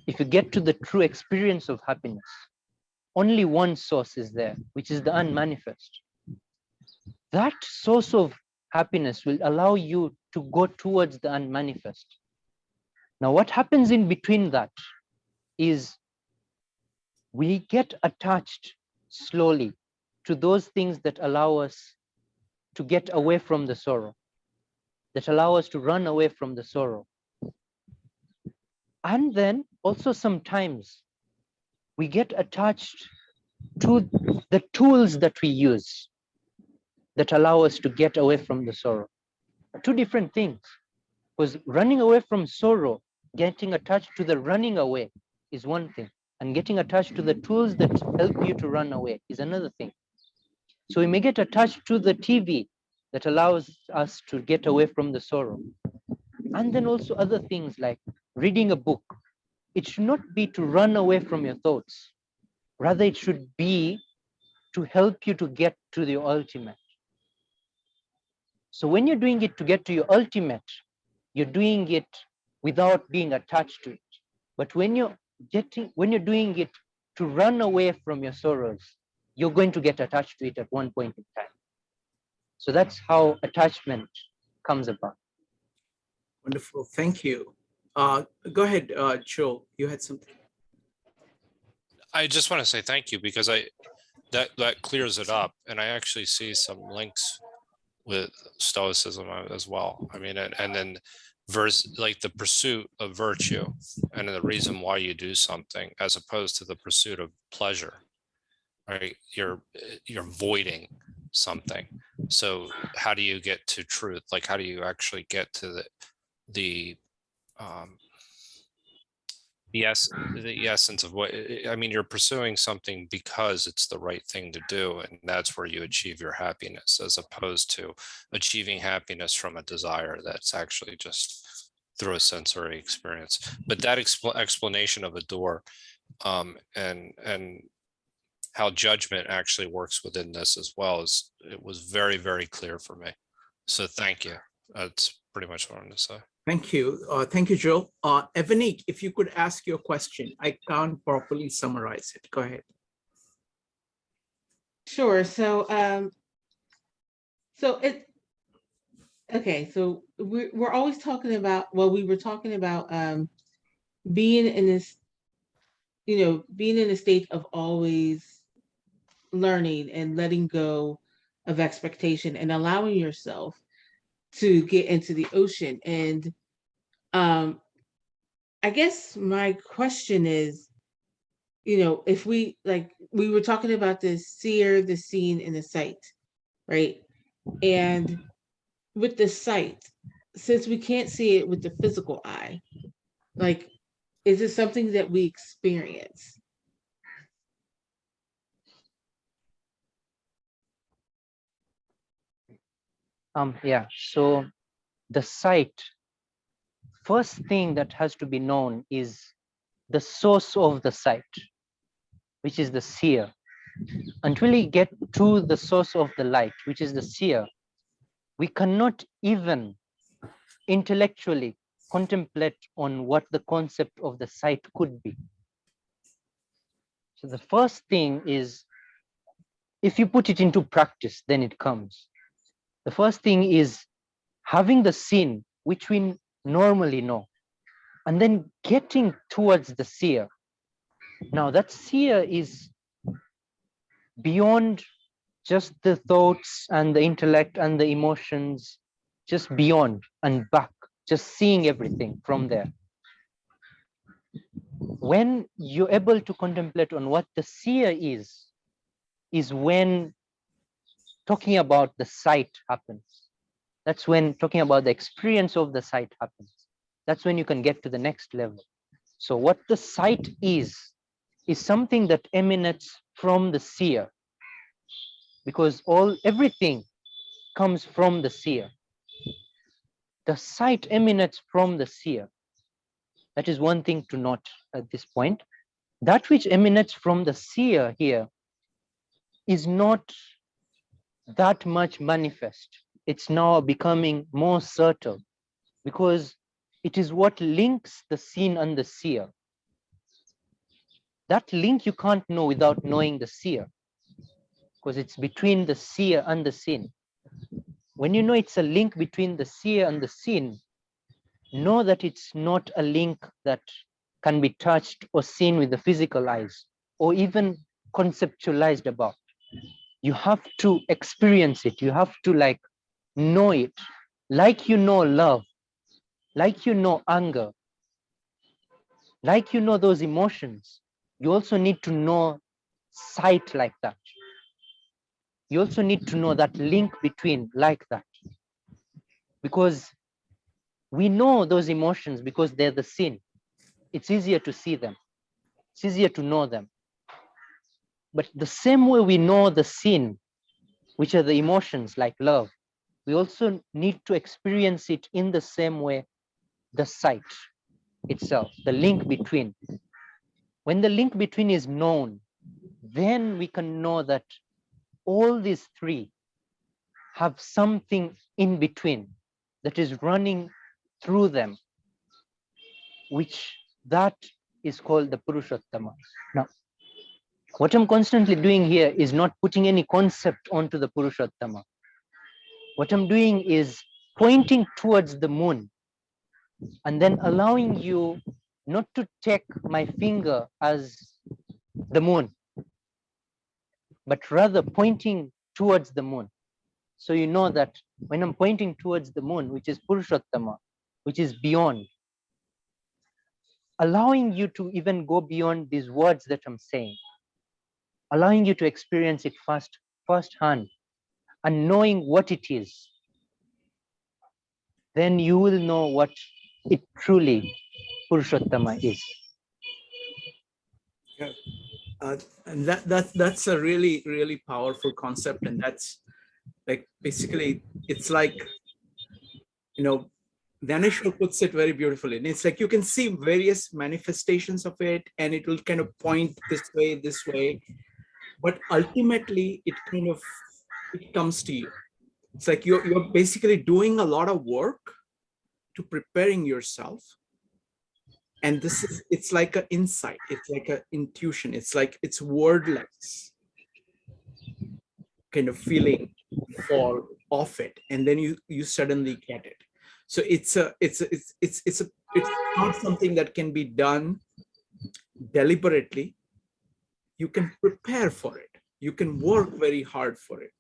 if you get to the true experience of happiness, only one source is there, which is the unmanifest. That source of happiness will allow you to go towards the unmanifest. Now, what happens in between that is we get attached slowly to those things that allow us to get away from the sorrow, that allow us to run away from the sorrow. And then also sometimes we get attached to the tools that we use that allow us to get away from the sorrow. Two different things, because running away from sorrow, getting attached to the running away is one thing, and getting attached to the tools that help you to run away is another thing. So we may get attached to the TV that allows us to get away from the sorrow. And then also other things like reading a book. It should not be to run away from your thoughts. Rather, it should be to help you to get to the ultimate. So when you're doing it to get to your ultimate, you're doing it without being attached to it. But when you're doing it to run away from your sorrows, you're going to get attached to it at one point in time. So that's how attachment comes about. Wonderful. Thank you. Go ahead, Joe. You had something. I just want to say thank you because that clears it up, and I actually see some links with Stoicism as well. I mean, and then like the pursuit of virtue and the reason why you do something, as opposed to the pursuit of pleasure. Right? You're voiding something. So how do you get to truth? Like, how do you actually get to the essence of what I mean? You're pursuing something because it's the right thing to do, and that's where you achieve your happiness, as opposed to achieving happiness from a desire that's actually just through a sensory experience. But that explanation of a door and how judgment actually works within this as well it was very, very clear for me. So thank you. That's pretty much what I wanted to say. Thank you. Thank you, Joe. Evanik, if you could ask your question. I can't properly summarize it. Go ahead. Sure. So we're always talking about, well, we were talking about being in this, being in a state of always learning and letting go of expectation and allowing yourself to get into the ocean. And I guess my question is, if we were talking about the seer, the seen, and the sight, right? And with the sight, since we can't see it with the physical eye, is it something that we experience? Yeah, so the sight, first thing that has to be known is the source of the sight, which is the seer. Until we get to the source of the light, which is the seer, we cannot even intellectually contemplate on what the concept of the sight could be. So the first thing is, if you put it into practice, then it comes. The first thing is having the seen, which we normally know, and then getting towards the seer. Now that seer is beyond just the thoughts and the intellect and the emotions, just beyond and back, just seeing everything from there. When you're able to contemplate on what the seer is when talking about the sight happens. That's when talking about the experience of the sight happens. That's when you can get to the next level. So what the sight is something that emanates from the seer, because everything comes from the seer. The sight emanates from the seer. That is one thing to note at this point. That which emanates from the seer here is not that much manifest. It's now becoming more subtle because it is what links the seen and the seer. That link you can't know without knowing the seer, because it's between the seer and the seen. When you know it's a link between the seer and the seen, know that it's not a link that can be touched or seen with the physical eyes or even conceptualized about. You have to experience it. You have to know it, like you know love, like you know anger, like you know those emotions. You also need to know sight like that. You also need to know that link between like that, because we know those emotions because they're the sin. It's easier to see them. It's easier to know them. But the same way we know the sin, which are the emotions like love, we also need to experience it in the same way, the sight itself, the link between. When the link between is known, then we can know that all these three have something in between that is running through them, which that is called the Purushottama. Now, what I'm constantly doing here is not putting any concept onto the Purushottama. What I'm doing is pointing towards the moon and then allowing you not to take my finger as the moon, but rather pointing towards the moon. So you know that when I'm pointing towards the moon, which is Purushottama, which is beyond, allowing you to even go beyond these words that I'm saying, allowing you to experience it firsthand, and knowing what it is, then you will know what it truly Purushottama is. And that's a really powerful concept, and that's basically it's Dhaneshwar puts it very beautifully, and it's like you can see various manifestations of it, and it will kind of point this way, but ultimately it comes to you. It's like you're basically doing a lot of work to preparing yourself, and it's like an insight, it's like an intuition, it's wordless kind of feeling fall off it, and then you suddenly get it. So it's not something that can be done deliberately. You can prepare for it, you can work very hard for it,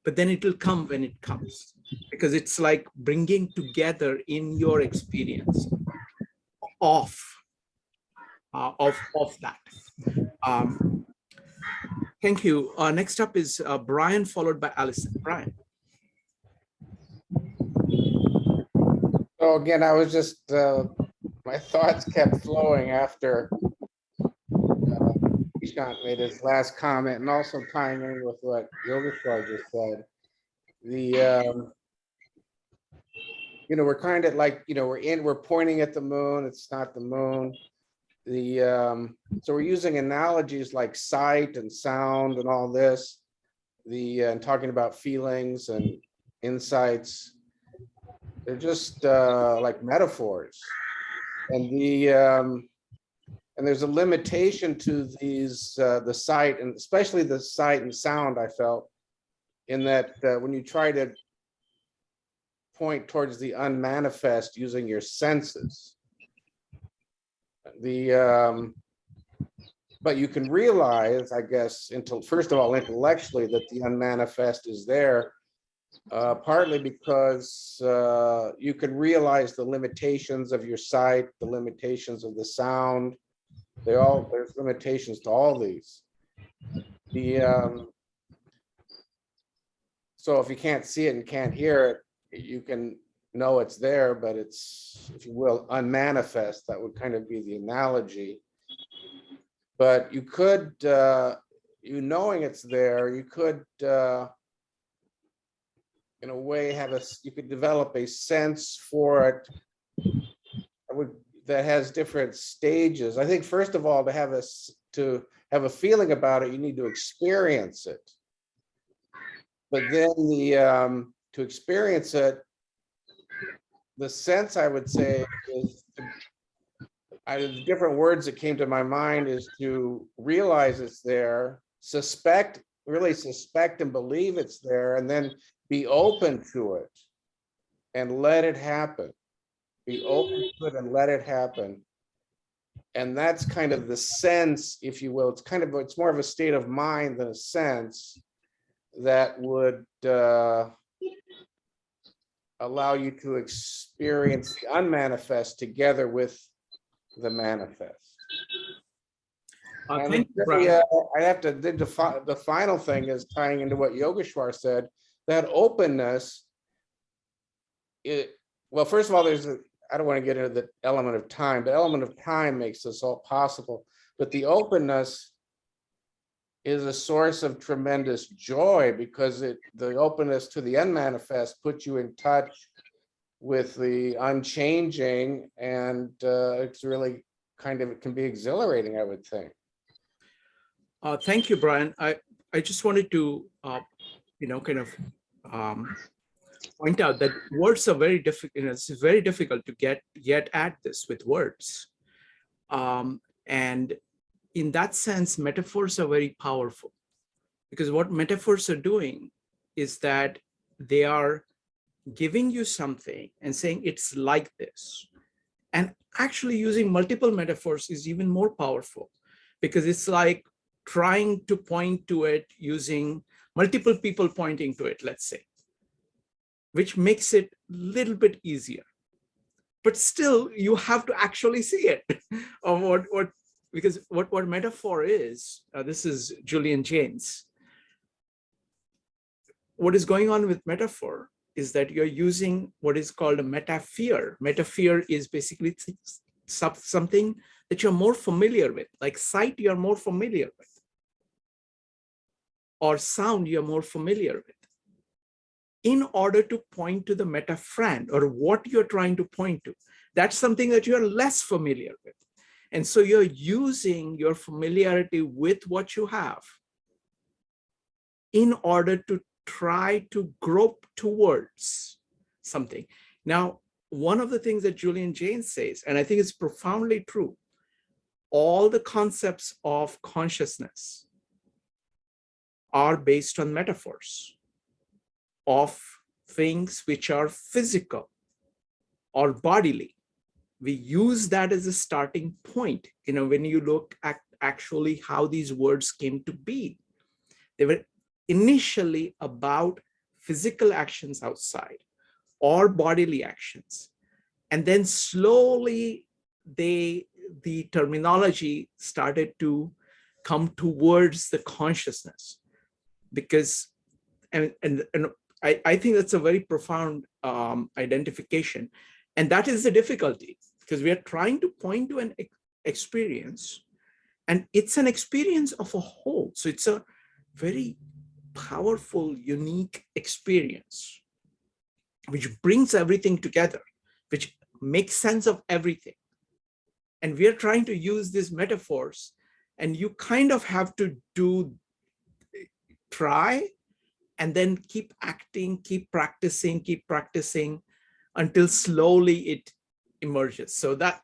but then it will come when it comes, because it's like bringing together in your experience of that. Thank you. Next up is Brian, followed by Alison. Brian. So again, I was just, my thoughts kept flowing after Ishant made his last comment, and also tying in with what Yogeshwar just said. We're kind of like, we're pointing at the moon, it's not the moon. So we're using analogies like sight and sound and all this, and talking about feelings and insights. They're just like metaphors, and there's a limitation to these, the sight, and especially the sight and sound, I felt, in that when you try to point towards the unmanifest using your senses, but but you can realize, I guess, until first of all, intellectually, that the unmanifest is there, partly because you can realize the limitations of your sight, the limitations of the sound. There's limitations to all these. So if you can't see it and can't hear it, you can know it's there, but it's, if you will, unmanifest. That would kind of be the analogy. But you could, you knowing it's there, you could, in a way, you could develop a sense for it that has different stages. I think first of all, to have a feeling about it, you need to experience it. But then to experience it, the sense, I would say, is the different words that came to my mind is to realize it's there, really suspect and believe it's there, and then be open to it and let it happen. Be open to it and let it happen. And that's kind of the sense, if you will. It's more of a state of mind than a sense that would allow you to experience the unmanifest together with the manifest. Thank you, Brian. I have to, the final thing is tying into what Yogeshwar said, that openness, well, first of all, I don't want to get into the element of time. The element of time makes this all possible, but the openness is a source of tremendous joy, because the openness to the unmanifest puts you in touch with the unchanging, and it's really it can be exhilarating, I would think. Thank you, Brian. I just wanted to, point out that words are very difficult. It's very difficult to get at this with words. And in that sense, metaphors are very powerful, because what metaphors are doing is that they are giving you something and saying it's like this. And actually using multiple metaphors is even more powerful, because it's like trying to point to it using multiple people pointing to it, let's say, which makes it a little bit easier. But still, you have to actually see it. Because what metaphor is, this is Julian Jaynes. What is going on with metaphor is that you're using what is called a metaphor. Metaphor is basically something that you're more familiar with, like sight you're more familiar with, or sound you're more familiar with, in order to point to the metaphrand, or what you're trying to point to. That's something that you're less familiar with. And so you're using your familiarity with what you have in order to try to grope towards something. Now, one of the things that Julian Jaynes says, and I think it's profoundly true, all the concepts of consciousness are based on metaphors of things which are physical or bodily. We use that as a starting point. When you look at actually how these words came to be, they were initially about physical actions outside or bodily actions. And then slowly the terminology started to come towards the consciousness, because, and I think that's a very profound identification. And that is the difficulty, because we are trying to point to an experience, and it's an experience of a whole. So it's a very powerful, unique experience, which brings everything together, which makes sense of everything. And we are trying to use these metaphors, and you kind of have to try, and then keep acting, keep practicing until slowly it emerges. So that,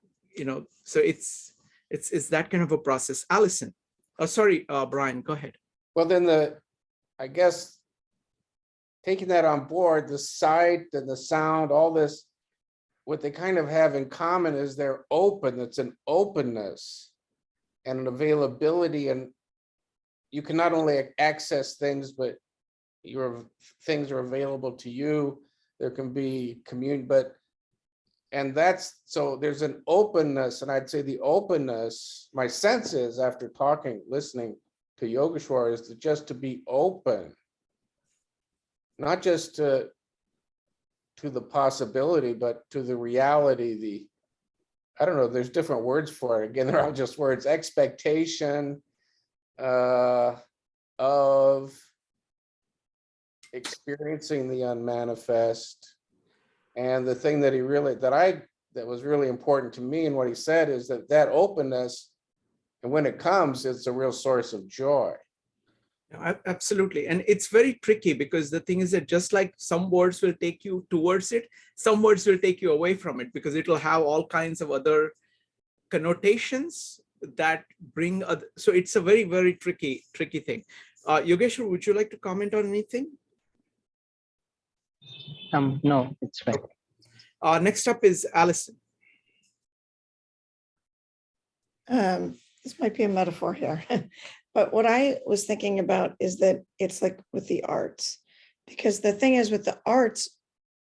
so it's that kind of a process. Allison, sorry, Brian, go ahead. Well, then I guess taking that on board, the sight and the sound, all this, what they kind of have in common is they're open. It's an openness. and an availability, and you can not only access things, but things are available to you. There can be community, and that's, so there's an openness, and I'd say the openness, my sense is after listening to Yogeshwar, is just to be open, not just to the possibility, but to the reality, I don't know, there's different words for it. Again, they're all just words. Expectation of experiencing the unmanifest. And the thing that that was really important to me and what he said is that openness, and when it comes, it's a real source of joy. Absolutely. And it's very tricky, because the thing is that just like some words will take you towards it, some words will take you away from it, because it'll have all kinds of other connotations that bring other, so it's a very, very tricky thing. Yogeshwar, would you like to comment on anything? No, it's fine. Next up is Alison. This might be a metaphor here, but what I was thinking about is that it's like with the arts, because the thing is with the arts,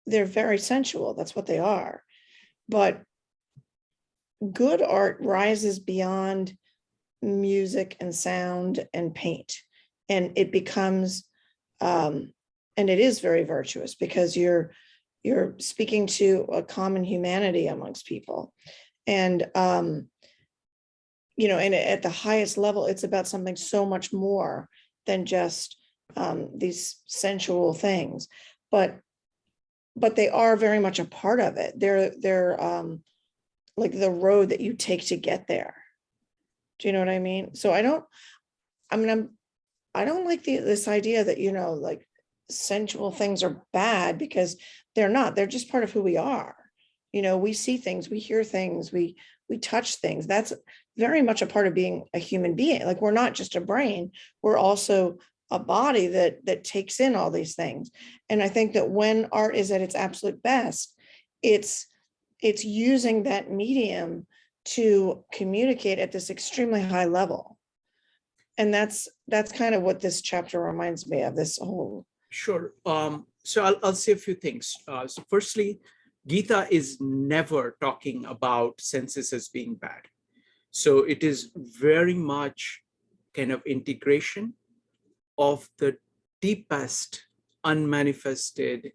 they're very sensual. That's what they are. But good art rises beyond music and sound and paint, and it becomes, and it is very virtuous, because you're speaking to a common humanity amongst people. And, and at the highest level, it's about something so much more than just these sensual things, but they are very much a part of it. They're like the road that you take to get there. Do you know what I mean? So I don't like this idea that, like sensual things are bad, because they're not. They're just part of who we are. We see things, we hear things, we touch things. That's very much a part of being a human being. Like, we're not just a brain, we're also a body that takes in all these things. And I think that when art is at its absolute best, it's using that medium to communicate at this extremely high level. And that's kind of what this chapter reminds me of, this whole. Sure. So I'll say a few things. So firstly, Gita is never talking about senses as being bad. So it is very much kind of integration of the deepest unmanifested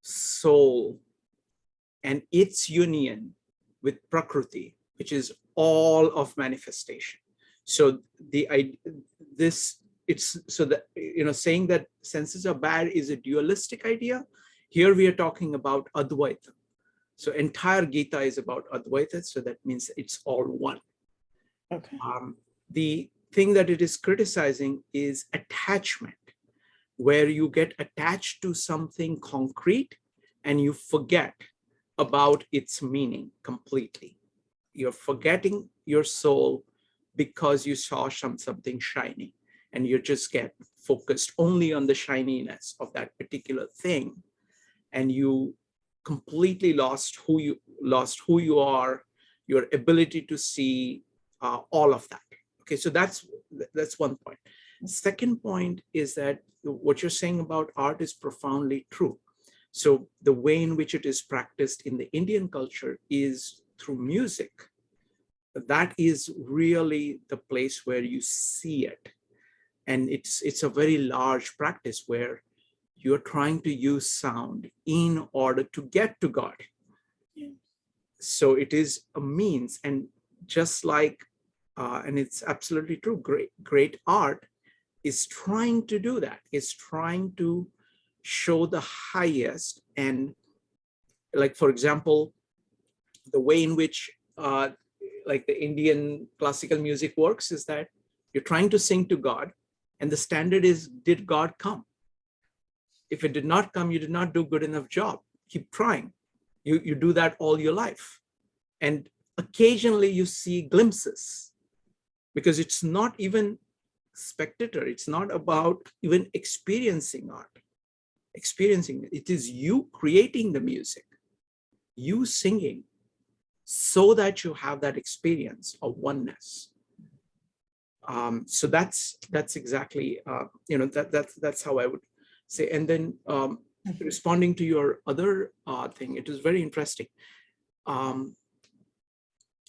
soul and its union with Prakriti, which is all of manifestation. So saying that senses are bad is a dualistic idea. Here we are talking about Advaita. So entire Gita is about Advaita. So that means it's all one. Okay. The thing that it is criticizing is attachment, where you get attached to something concrete and you forget about its meaning completely. You're forgetting your soul because you saw something shiny, and you just get focused only on the shininess of that particular thing, and you completely lost who you are, your ability to see all of that. Okay, so that's one point. Second point is that what you're saying about art is profoundly true. So the way in which it is practiced in the Indian culture is through music. That is really the place where you see it. And it's a very large practice where you're trying to use sound in order to get to God. Yeah. So it is a means, and just like, and it's absolutely true, great art is trying to do that, is trying to show the highest. And like, for example, the way in which like the Indian classical music works is that you're trying to sing to God, and the standard is, did God come? If it did not come, you did not do good enough job. Keep trying. You do that all your life. And occasionally you see glimpses, because it's not even spectator. It's not about even experiencing art. It is you creating the music, you singing, so that you have that experience of oneness. So that's exactly that's how I would say. And then responding to your other thing, it is very interesting.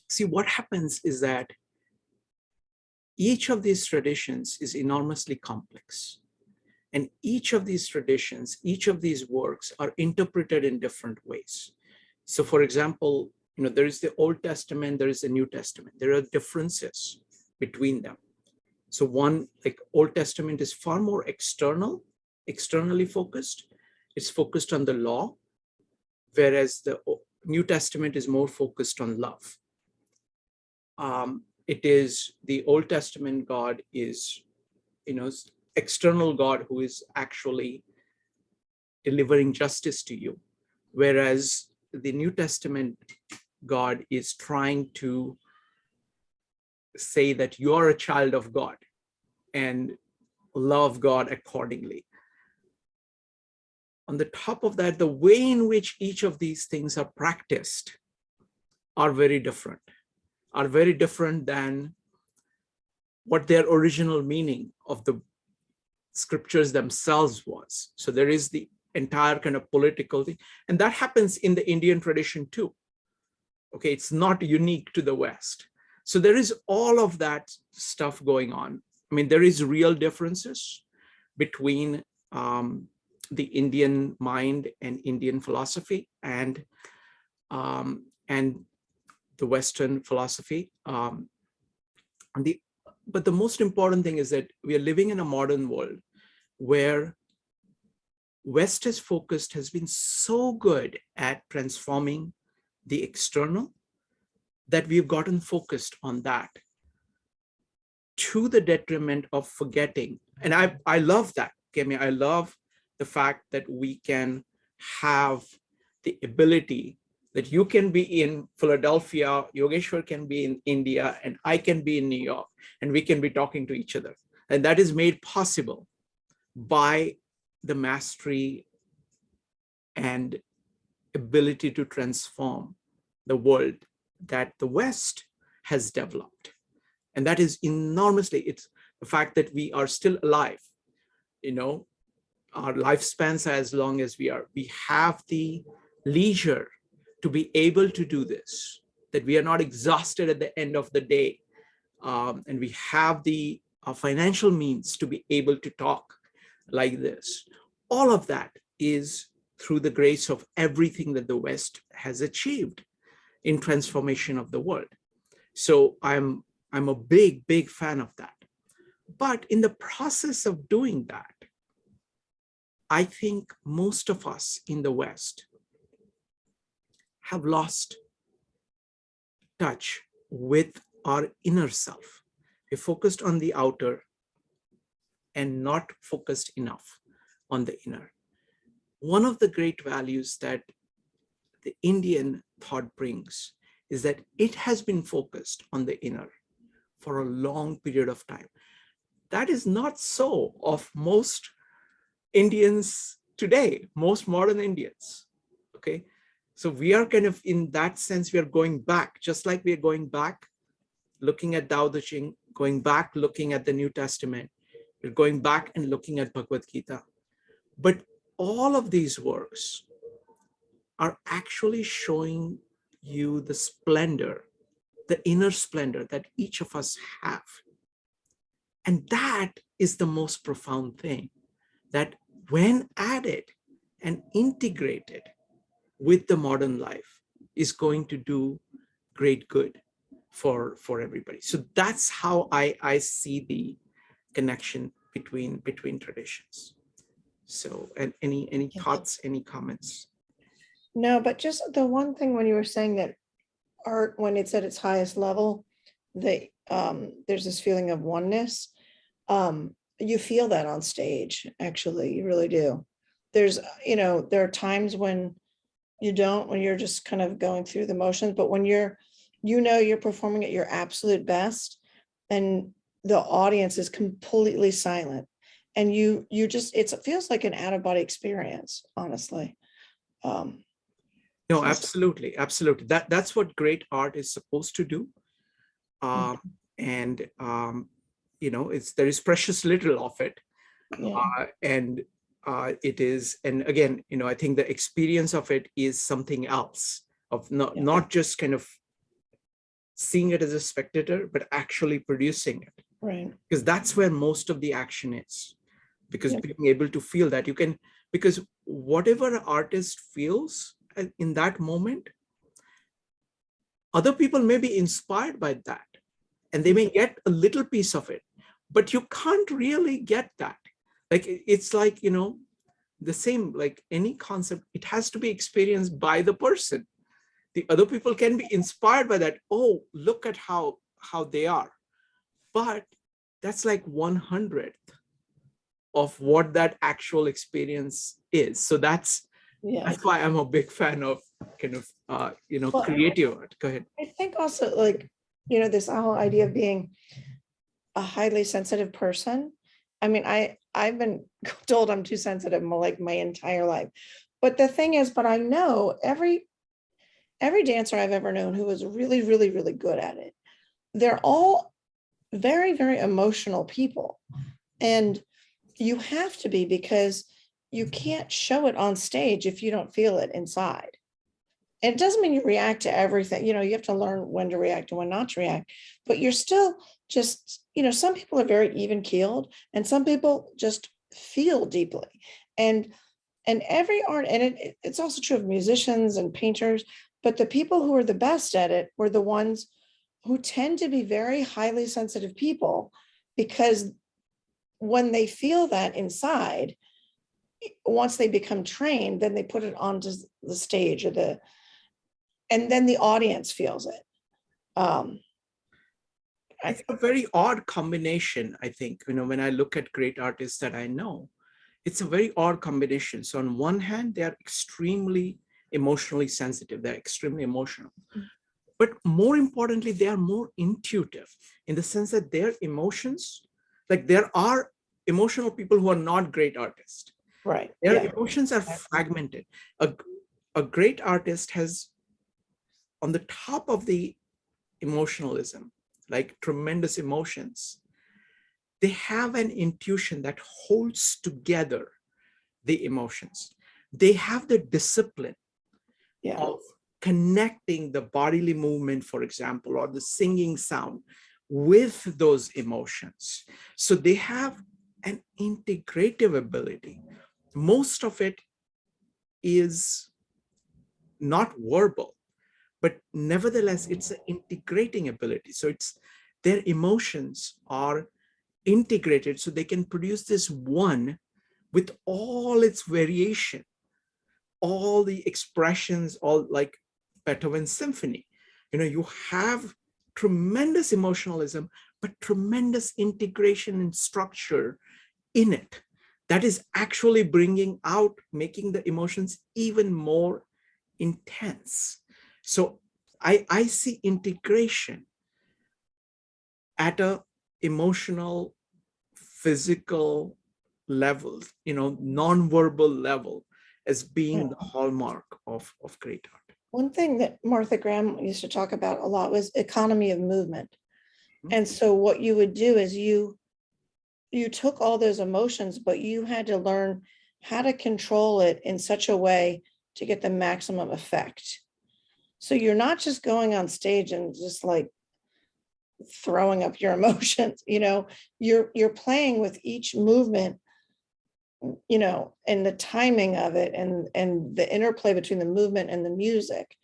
See, what happens is that each of these traditions is enormously complex. And each of these traditions, each of these works are interpreted in different ways. So for example, there is the Old Testament, there is the New Testament. There are differences between them. So one, like Old Testament is far more externally focused. It's focused on the law, whereas the New Testament is more focused on love. It is the Old Testament God is, external God who is actually delivering justice to you, whereas the New Testament God is trying to say that you're a child of God and love God accordingly. On the top of that, the way in which each of these things are practiced are very different than what their original meaning of the scriptures themselves was. So there is the entire kind of political thing, and that happens in the Indian tradition too. Okay, it's not unique to the West. So there is all of that stuff going on. I mean, there is real differences between the Indian mind and Indian philosophy and the Western philosophy. But the most important thing is that we are living in a modern world where West has been so good at transforming the external that we've gotten focused on that to the detriment of forgetting. And I love that, Kemi. I love the fact that we can have the ability that you can be in Philadelphia, Yogeshwar can be in India, and I can be in New York, and we can be talking to each other. And that is made possible by the mastery and ability to transform the world that the West has developed. And that is enormously, it's the fact that we are still alive, our lifespans are as long as we are. We have the leisure to be able to do this, that we are not exhausted at the end of the day. And we have the financial means to be able to talk like this. All of that is through the grace of everything that the West has achieved in transformation of the world. So I'm a big, big fan of that. But in the process of doing that, I think most of us in the West have lost touch with our inner self. We're focused on the outer and not focused enough on the inner. One of the great values that the Indian thought brings is that it has been focused on the inner for a long period of time. That is not so of most Indians today, most modern Indians, okay? So we are kind of, in that sense, we are going back, just like we are going back, looking at Tao Te Ching, going back, looking at the New Testament, we're going back and looking at Bhagavad Gita. But all of these works are actually showing you the splendor, the inner splendor that each of us have. And that is the most profound thing, that when added and integrated with the modern life is going to do great good for everybody. So that's how I see the connection between traditions. So, and any thoughts, any comments? No, but just the one thing when you were saying that art, when it's at its highest level, that there's this feeling of oneness. You feel that on stage, actually, you really do. There's, there are times when you don't, when you're just kind of going through the motions, but when you're performing at your absolute best and the audience is completely silent and you just, it feels like an out-of-body experience, honestly. No, absolutely. That's what great art is supposed to do. And there is precious little of it. Yeah. And it is, and again, I think the experience of it is something else, of not just kind of seeing it as a spectator, but actually producing it. Right. Because that's where most of the action is. Because Yep. being able to feel that because whatever an artist feels in that moment, other people may be inspired by that, and they may get a little piece of it, but you can't really get that. Like, it's like, the same, like any concept, it has to be experienced by the person. The other people can be inspired by that. Oh, look at how they are. But that's like 1/100th of what that actual experience is. So that's why I'm a big fan of kind of, Well, creative art. Go ahead. I think also, like, this whole idea of being a highly sensitive person. I mean, I've been told I'm too sensitive my entire life. But the thing is, I know every dancer I've ever known who was really, really, really good at it, they're all very, very emotional people. And you have to be, because you can't show it on stage if you don't feel it inside. And it doesn't mean you react to everything. You have to learn when to react and when not to react. But you're still just, some people are very even keeled, and some people just feel deeply. And every art, and it's also true of musicians and painters, but the people who are the best at it were the ones who tend to be very highly sensitive people, because when they feel that inside, once they become trained, then they put it onto the stage and then the audience feels it. It's a very odd combination, I think, when I look at great artists that I know, it's a very odd combination. So on one hand, they are extremely emotionally sensitive. They're extremely emotional. But more importantly, they are more intuitive, in the sense that their emotions, like, there are emotional people who are not great artists. Right. Their emotions are fragmented. A great artist has, on the top of the emotionalism, like tremendous emotions, they have an intuition that holds together the emotions. They have the discipline of connecting the bodily movement, for example, or the singing sound with those emotions. So they have an integrative ability. Most of it is not verbal, but nevertheless, it's an integrating ability. So their emotions are integrated, so they can produce this one with all its variation, all the expressions, all like Beethoven's symphony. You have tremendous emotionalism, but tremendous integration and structure in it that is actually bringing out, making the emotions even more intense. So I see integration at a emotional, physical level, non-verbal level, as being the hallmark of great art. One thing that Martha Graham used to talk about a lot was economy of movement. And so what you would do is you took all those emotions, but you had to learn how to control it in such a way to get the maximum effect. So you're not just going on stage and just like throwing up your emotions, you're playing with each movement, and the timing of it, and the interplay between the movement and the music,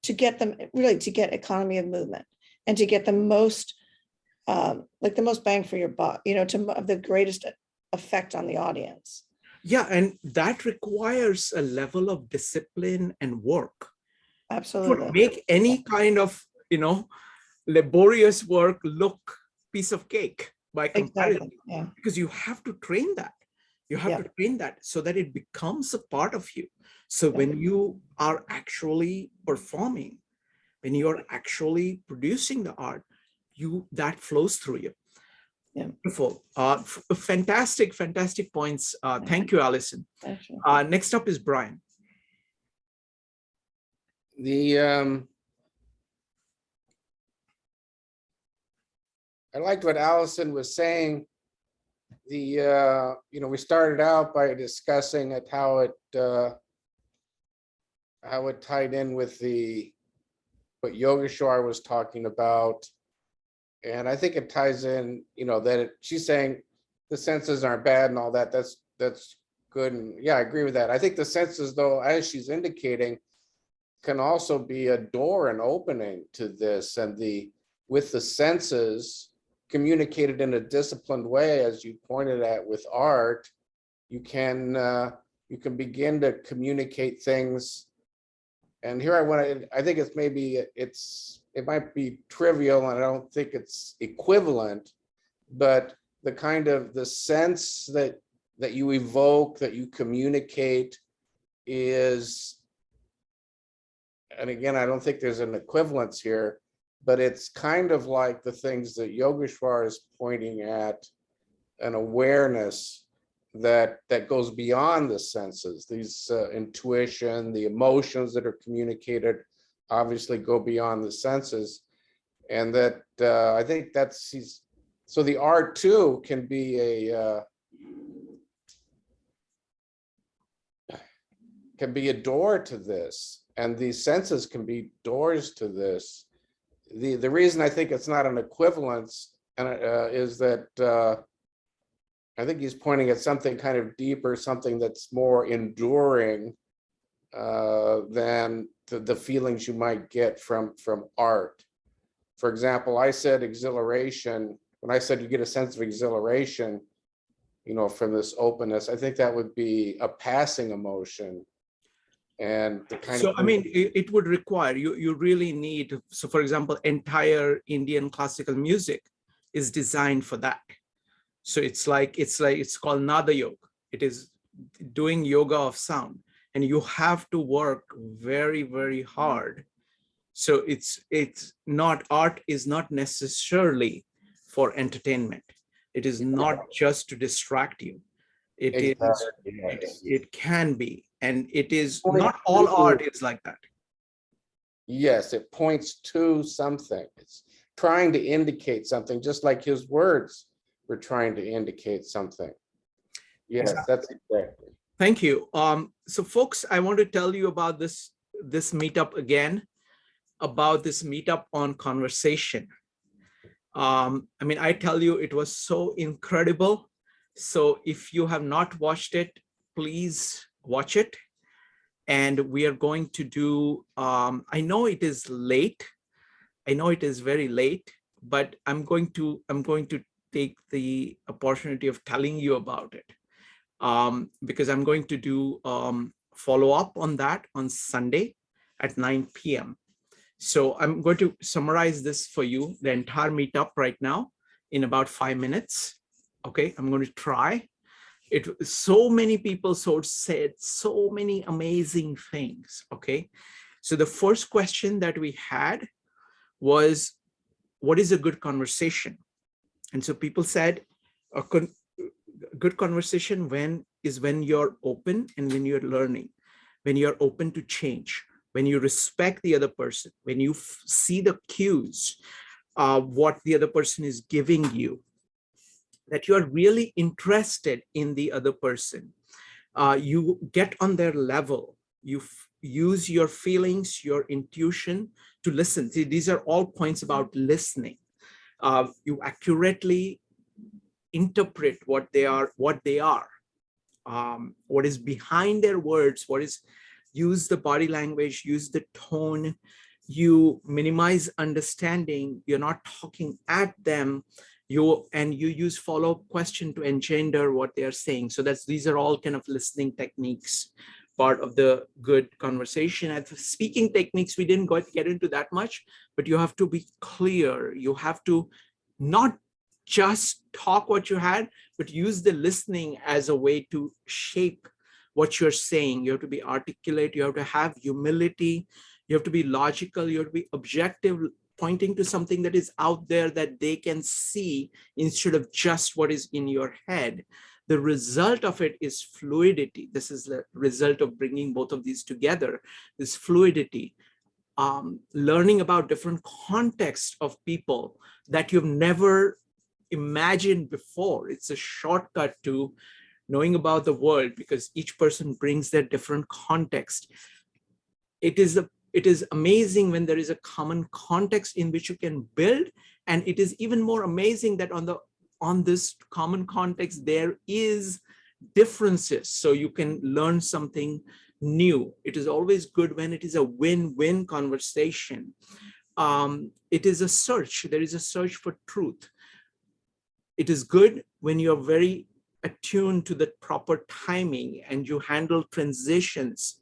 to get them really, to get economy of movement, and to get the most the most bang for your buck, to have the greatest effect on the audience. Yeah, and that requires a level of discipline and work. Absolutely. It would make any kind of, laborious work look piece of cake by comparison. Exactly. Because you have to train that. You have to train that so that it becomes a part of you. So when you are actually performing, when you're actually producing the art, that flows through you. Beautiful. Fantastic points. Thank you, Allison. Next up is Brian. I liked what Allison was saying. The we started out by discussing how it tied in with what Yogeshwar was talking about. And I think it ties in, that she's saying the senses aren't bad and all that. That's good. And yeah, I agree with that. I think the senses, though, as she's indicating, can also be a door and opening to this, and with the senses communicated in a disciplined way, as you pointed at with art, you can begin to communicate things. And here I think it might be trivial, and I don't think it's equivalent, but the sense that you evoke, that you communicate is, and again, I don't think there's an equivalence here, but it's kind of like the things that Yogeshwar is pointing at, an awareness that goes beyond the senses. These intuition, the emotions that are communicated obviously go beyond the senses. And that I think so the art too can be a door to this, and these senses can be doors to this. The reason I think it's not an equivalence is that I think he's pointing at something kind of deeper, something that's more enduring than the feelings you might get from art. For example, I said exhilaration. When I said you get a sense of exhilaration, from this openness, I think that would be a passing emotion. And the kind so of, I mean, it would require you really need, so for example, entire Indian classical music is designed for that. So it's called Nada Yoga. It is doing yoga of sound, and you have to work very, very hard. So it's not, art is not necessarily for entertainment. It is not just to distract you. It can be, and it is not all art is like that. Yes, it points to something. It's trying to indicate something, just like his words were trying to indicate something. Yes, Exactly. that's exactly. Thank you. So folks, I want to tell you about this meetup again, about this meetup on conversation. I mean, I tell you, it was so incredible. So if you have not watched it, please watch it. And we are going to do, I know it is late. I know it is very late, but I'm going to take the opportunity of telling you about it. Because I'm going to do follow up on that on Sunday at 9 p.m. So I'm going to summarize this for you, the entire meetup right now in about 5 minutes. Okay, I'm going to try. So many people said so many amazing things. Okay, so the first question that we had was, what is a good conversation? And so people said a good conversation when you're open and when you're learning, when you're open to change, when you respect the other person, when you see the cues, what the other person is giving you, that you are really interested in the other person. You get on their level, you use your feelings, your intuition to listen. See, these are all points about listening. You accurately interpret what they are, what is behind their words, use the body language, use the tone, you minimize understanding, you're not talking at them, you use follow-up question to engender what they are saying. So these are all kind of listening techniques, part of the good conversation. And for speaking techniques, we didn't get into that much, but you have to be clear. You have to not just talk what you had, but use the listening as a way to shape what you're saying. You have to be articulate, you have to have humility, you have to be logical, you have to be objective, pointing to something that is out there that they can see instead of just what is in your head. The result of it is fluidity. This is the result of bringing both of these together, this fluidity. Learning about different contexts of people that you've never imagined before. It's a shortcut to knowing about the world because each person brings their different context. It is amazing when there is a common context in which you can build, and it is even more amazing that on this common context there is differences, so you can learn something new. It is always good when it is a win-win conversation. It is a search. There is a search for truth. It is good when you're very attuned to the proper timing and you handle transitions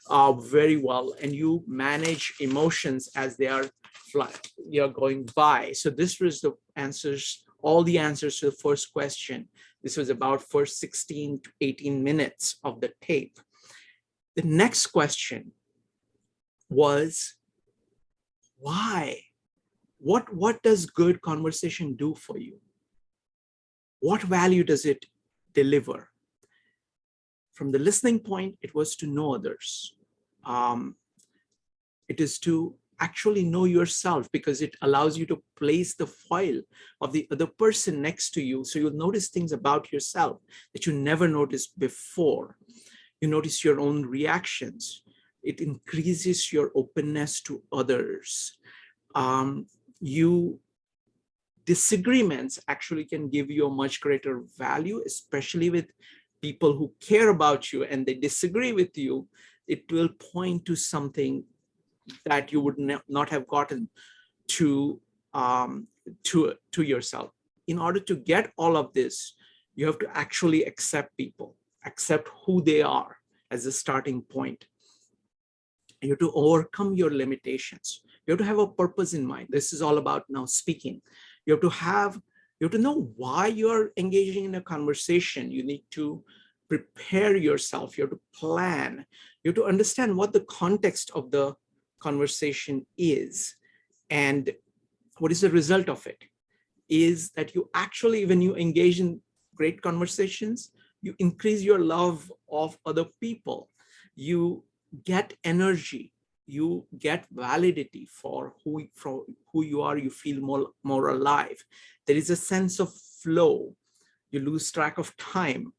very well, and you manage emotions as they are going by. So this was the answers, all the answers to the first question. This was about first 16 to 18 minutes of the tape. The next question was, why? What does good conversation do for you? What value does it deliver? From the listening point, it was to know others. It is to actually know yourself, because it allows you to place the file of the other person next to you. So you'll notice things about yourself that you never noticed before. You notice your own reactions. It increases your openness to others. Disagreements actually can give you a much greater value, especially with people who care about you and they disagree with you. It will point to something that you would not have gotten to yourself. In order to get all of this, you have to actually accept people, accept who they are as a starting point. You have to overcome your limitations. You have to have a purpose in mind. This is all about now speaking. You have to know why you're engaging in a conversation. You need to prepare yourself. You have to plan. You have to understand what the context of the conversation is, and what is the result of it. Is that you actually, when you engage in great conversations, you increase your love of other people. You get energy. You get validity for who you are. You feel more alive. There is a sense of flow. You lose track of time.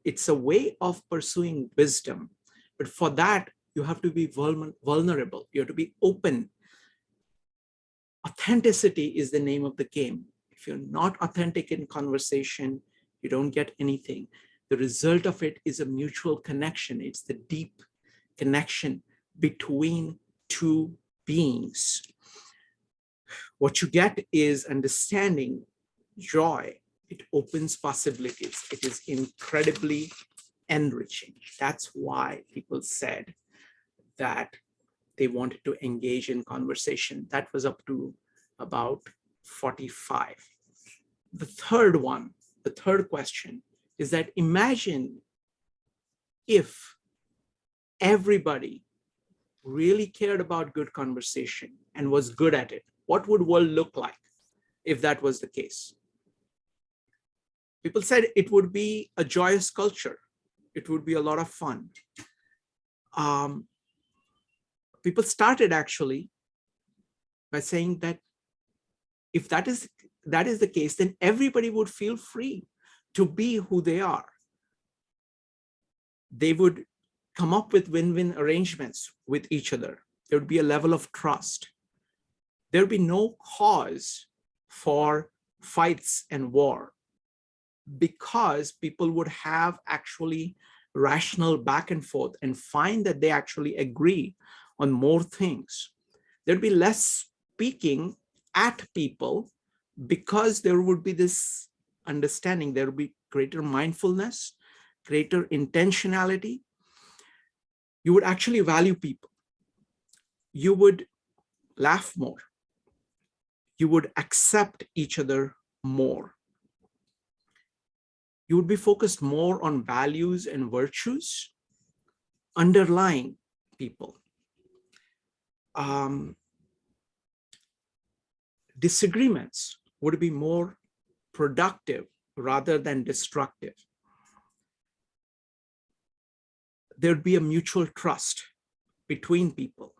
It's a way of pursuing wisdom. But for that, you have to be vulnerable. You have to be open. Authenticity is the name of the game. If you're not authentic in conversation, you don't get anything. The result of it is a mutual connection. It's the deep connection between two beings. What you get is understanding, joy. It opens possibilities. It is incredibly enriching. That's why people said that they wanted to engage in conversation. That was up to about 45. The third question is that imagine if everybody really cared about good conversation and was good at it. What would world look like if that was the case? People said it would be a joyous culture. It would be a lot of fun. People started actually by saying that if that is the case, then everybody would feel free to be who they are. They would come up with win-win arrangements with each other. There would be a level of trust. There would be no cause for fights and war, because people would have actually rational back and forth and find that they actually agree on more things. There'd be less speaking at people, because there would be this understanding. There would be greater mindfulness, greater intentionality. You would actually value people. You would laugh more. You would accept each other more. You would be focused more on values and virtues underlying people. Disagreements would be more productive rather than destructive. There'd be a mutual trust between people.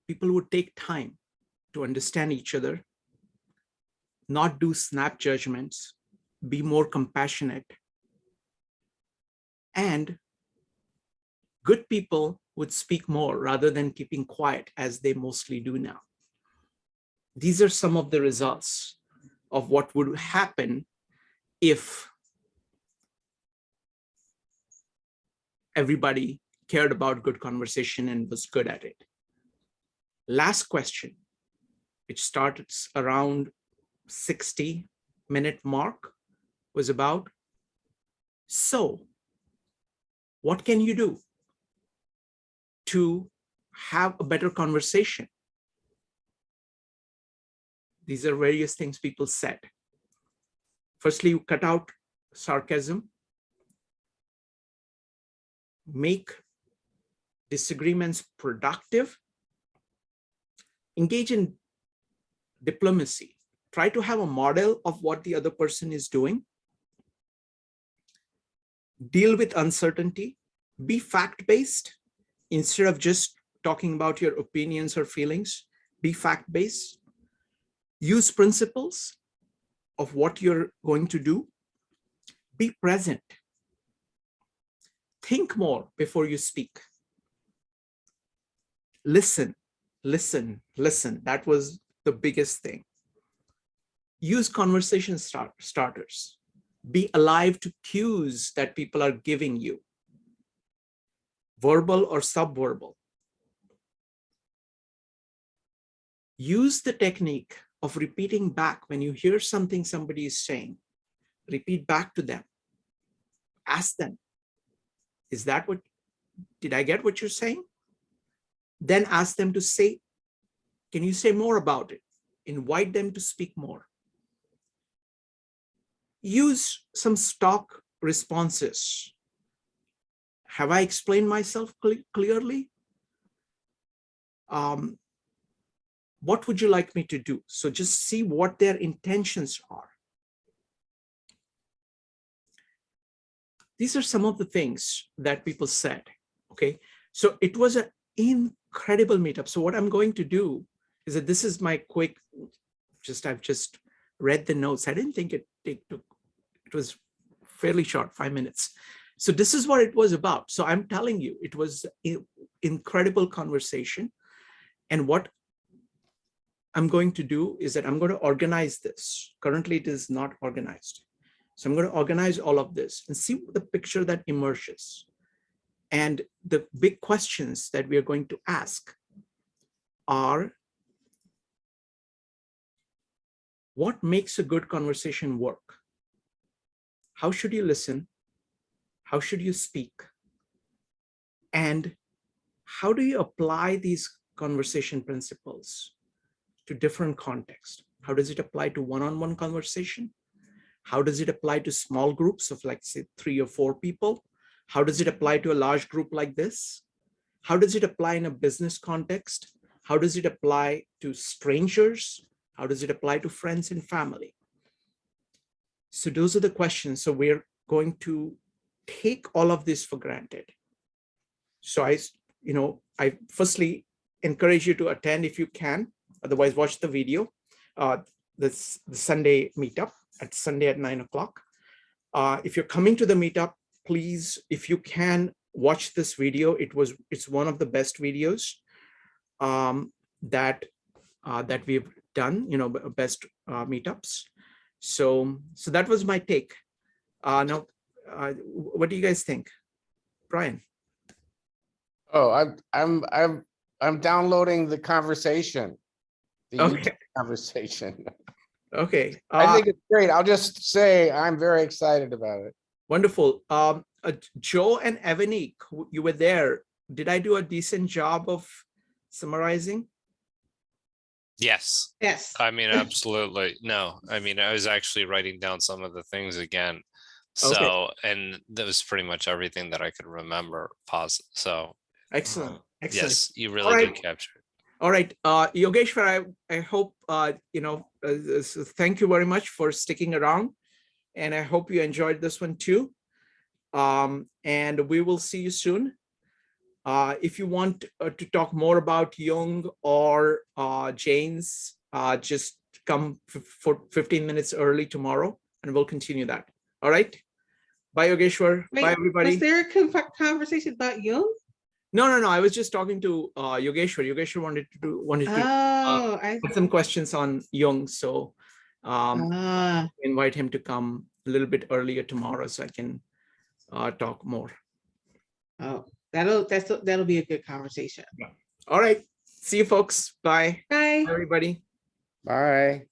People would take time to understand each other, not do snap judgments, be more compassionate. And good people would speak more rather than keeping quiet as they mostly do now. These are some of the results of what would happen if everybody cared about good conversation and was good at it. Last question, which starts around 60-minute mark, was about, so what can you do to have a better conversation? These are various things people said. Firstly, you cut out sarcasm, make disagreements productive, engage in diplomacy, try to have a model of what the other person is doing, deal with uncertainty, be fact-based instead of just talking about your opinions or feelings, be fact-based, use principles of what you're going to do, be present, think more before you speak, listen, listen, listen. That was the biggest thing. Use conversation starters. Be alive to cues that people are giving you, verbal or subverbal. Use the technique of repeating back when you hear something somebody is saying. Repeat back to them. Ask them, is that what, did I get what you're saying? Then ask them to say, can you say more about it? Invite them to speak more. Use some stock responses. Have I explained myself clearly? What would you like me to do? So just see what their intentions are. These are some of the things that people said, okay? So it was an incredible meetup. So what I'm going to do is that this is my quick, I've just read the notes. I didn't think it was fairly short, 5 minutes. So this is what it was about. So I'm telling you, it was an incredible conversation. And what I'm going to do is that I'm going to organize this. Currently, it is not organized. So I'm going to organize all of this and see the picture that emerges. And the big questions that we are going to ask are, what makes a good conversation work? How should you listen? How should you speak? And how do you apply these conversation principles to different contexts? How does it apply to one-on-one conversation? How does it apply to small groups of, like, say, 3 or 4 people? How does it apply to a large group like this? How does it apply in a business context? How does it apply to strangers? How does it apply to friends and family? So those are the questions. So we're going to take all of this for granted. So I firstly encourage you to attend if you can. Otherwise, watch the video. The Sunday meetup at Sunday at 9 o'clock. If you're coming to the meetup, please, if you can, watch this video. It's one of the best videos that we've done. Best meetups. So that was my take. Now, what do you guys think, Brian? Oh, I'm downloading the conversation. The Okay. YouTube conversation. Okay. I think it's great. I'll just say I'm very excited about it. Wonderful. Joe and Evanique, you were there. Did I do a decent job of summarizing? Yes. Yes. I mean, absolutely. No, I mean, I was actually writing down some of the things again. So, and that was pretty much everything that I could remember. So, Excellent. Excellent. yes, you really do capture it. All right, Yogeshwar, I hope, so thank you very much for sticking around. And I hope you enjoyed this one too. And we will see you soon. If you want to talk more about Jung or James, just come for 15 minutes early tomorrow and we'll continue that. All right. Bye, Yogeshwar. Wait, bye, everybody. Was there a conversation about Jung? No. I was just talking to Yogeshwar. Yogeshwar wanted to put some questions on Jung. So invite him to come a little bit earlier tomorrow so I can talk more. Oh, that'll be a good conversation. All right. See you folks. Bye. Bye. Bye, everybody. Bye.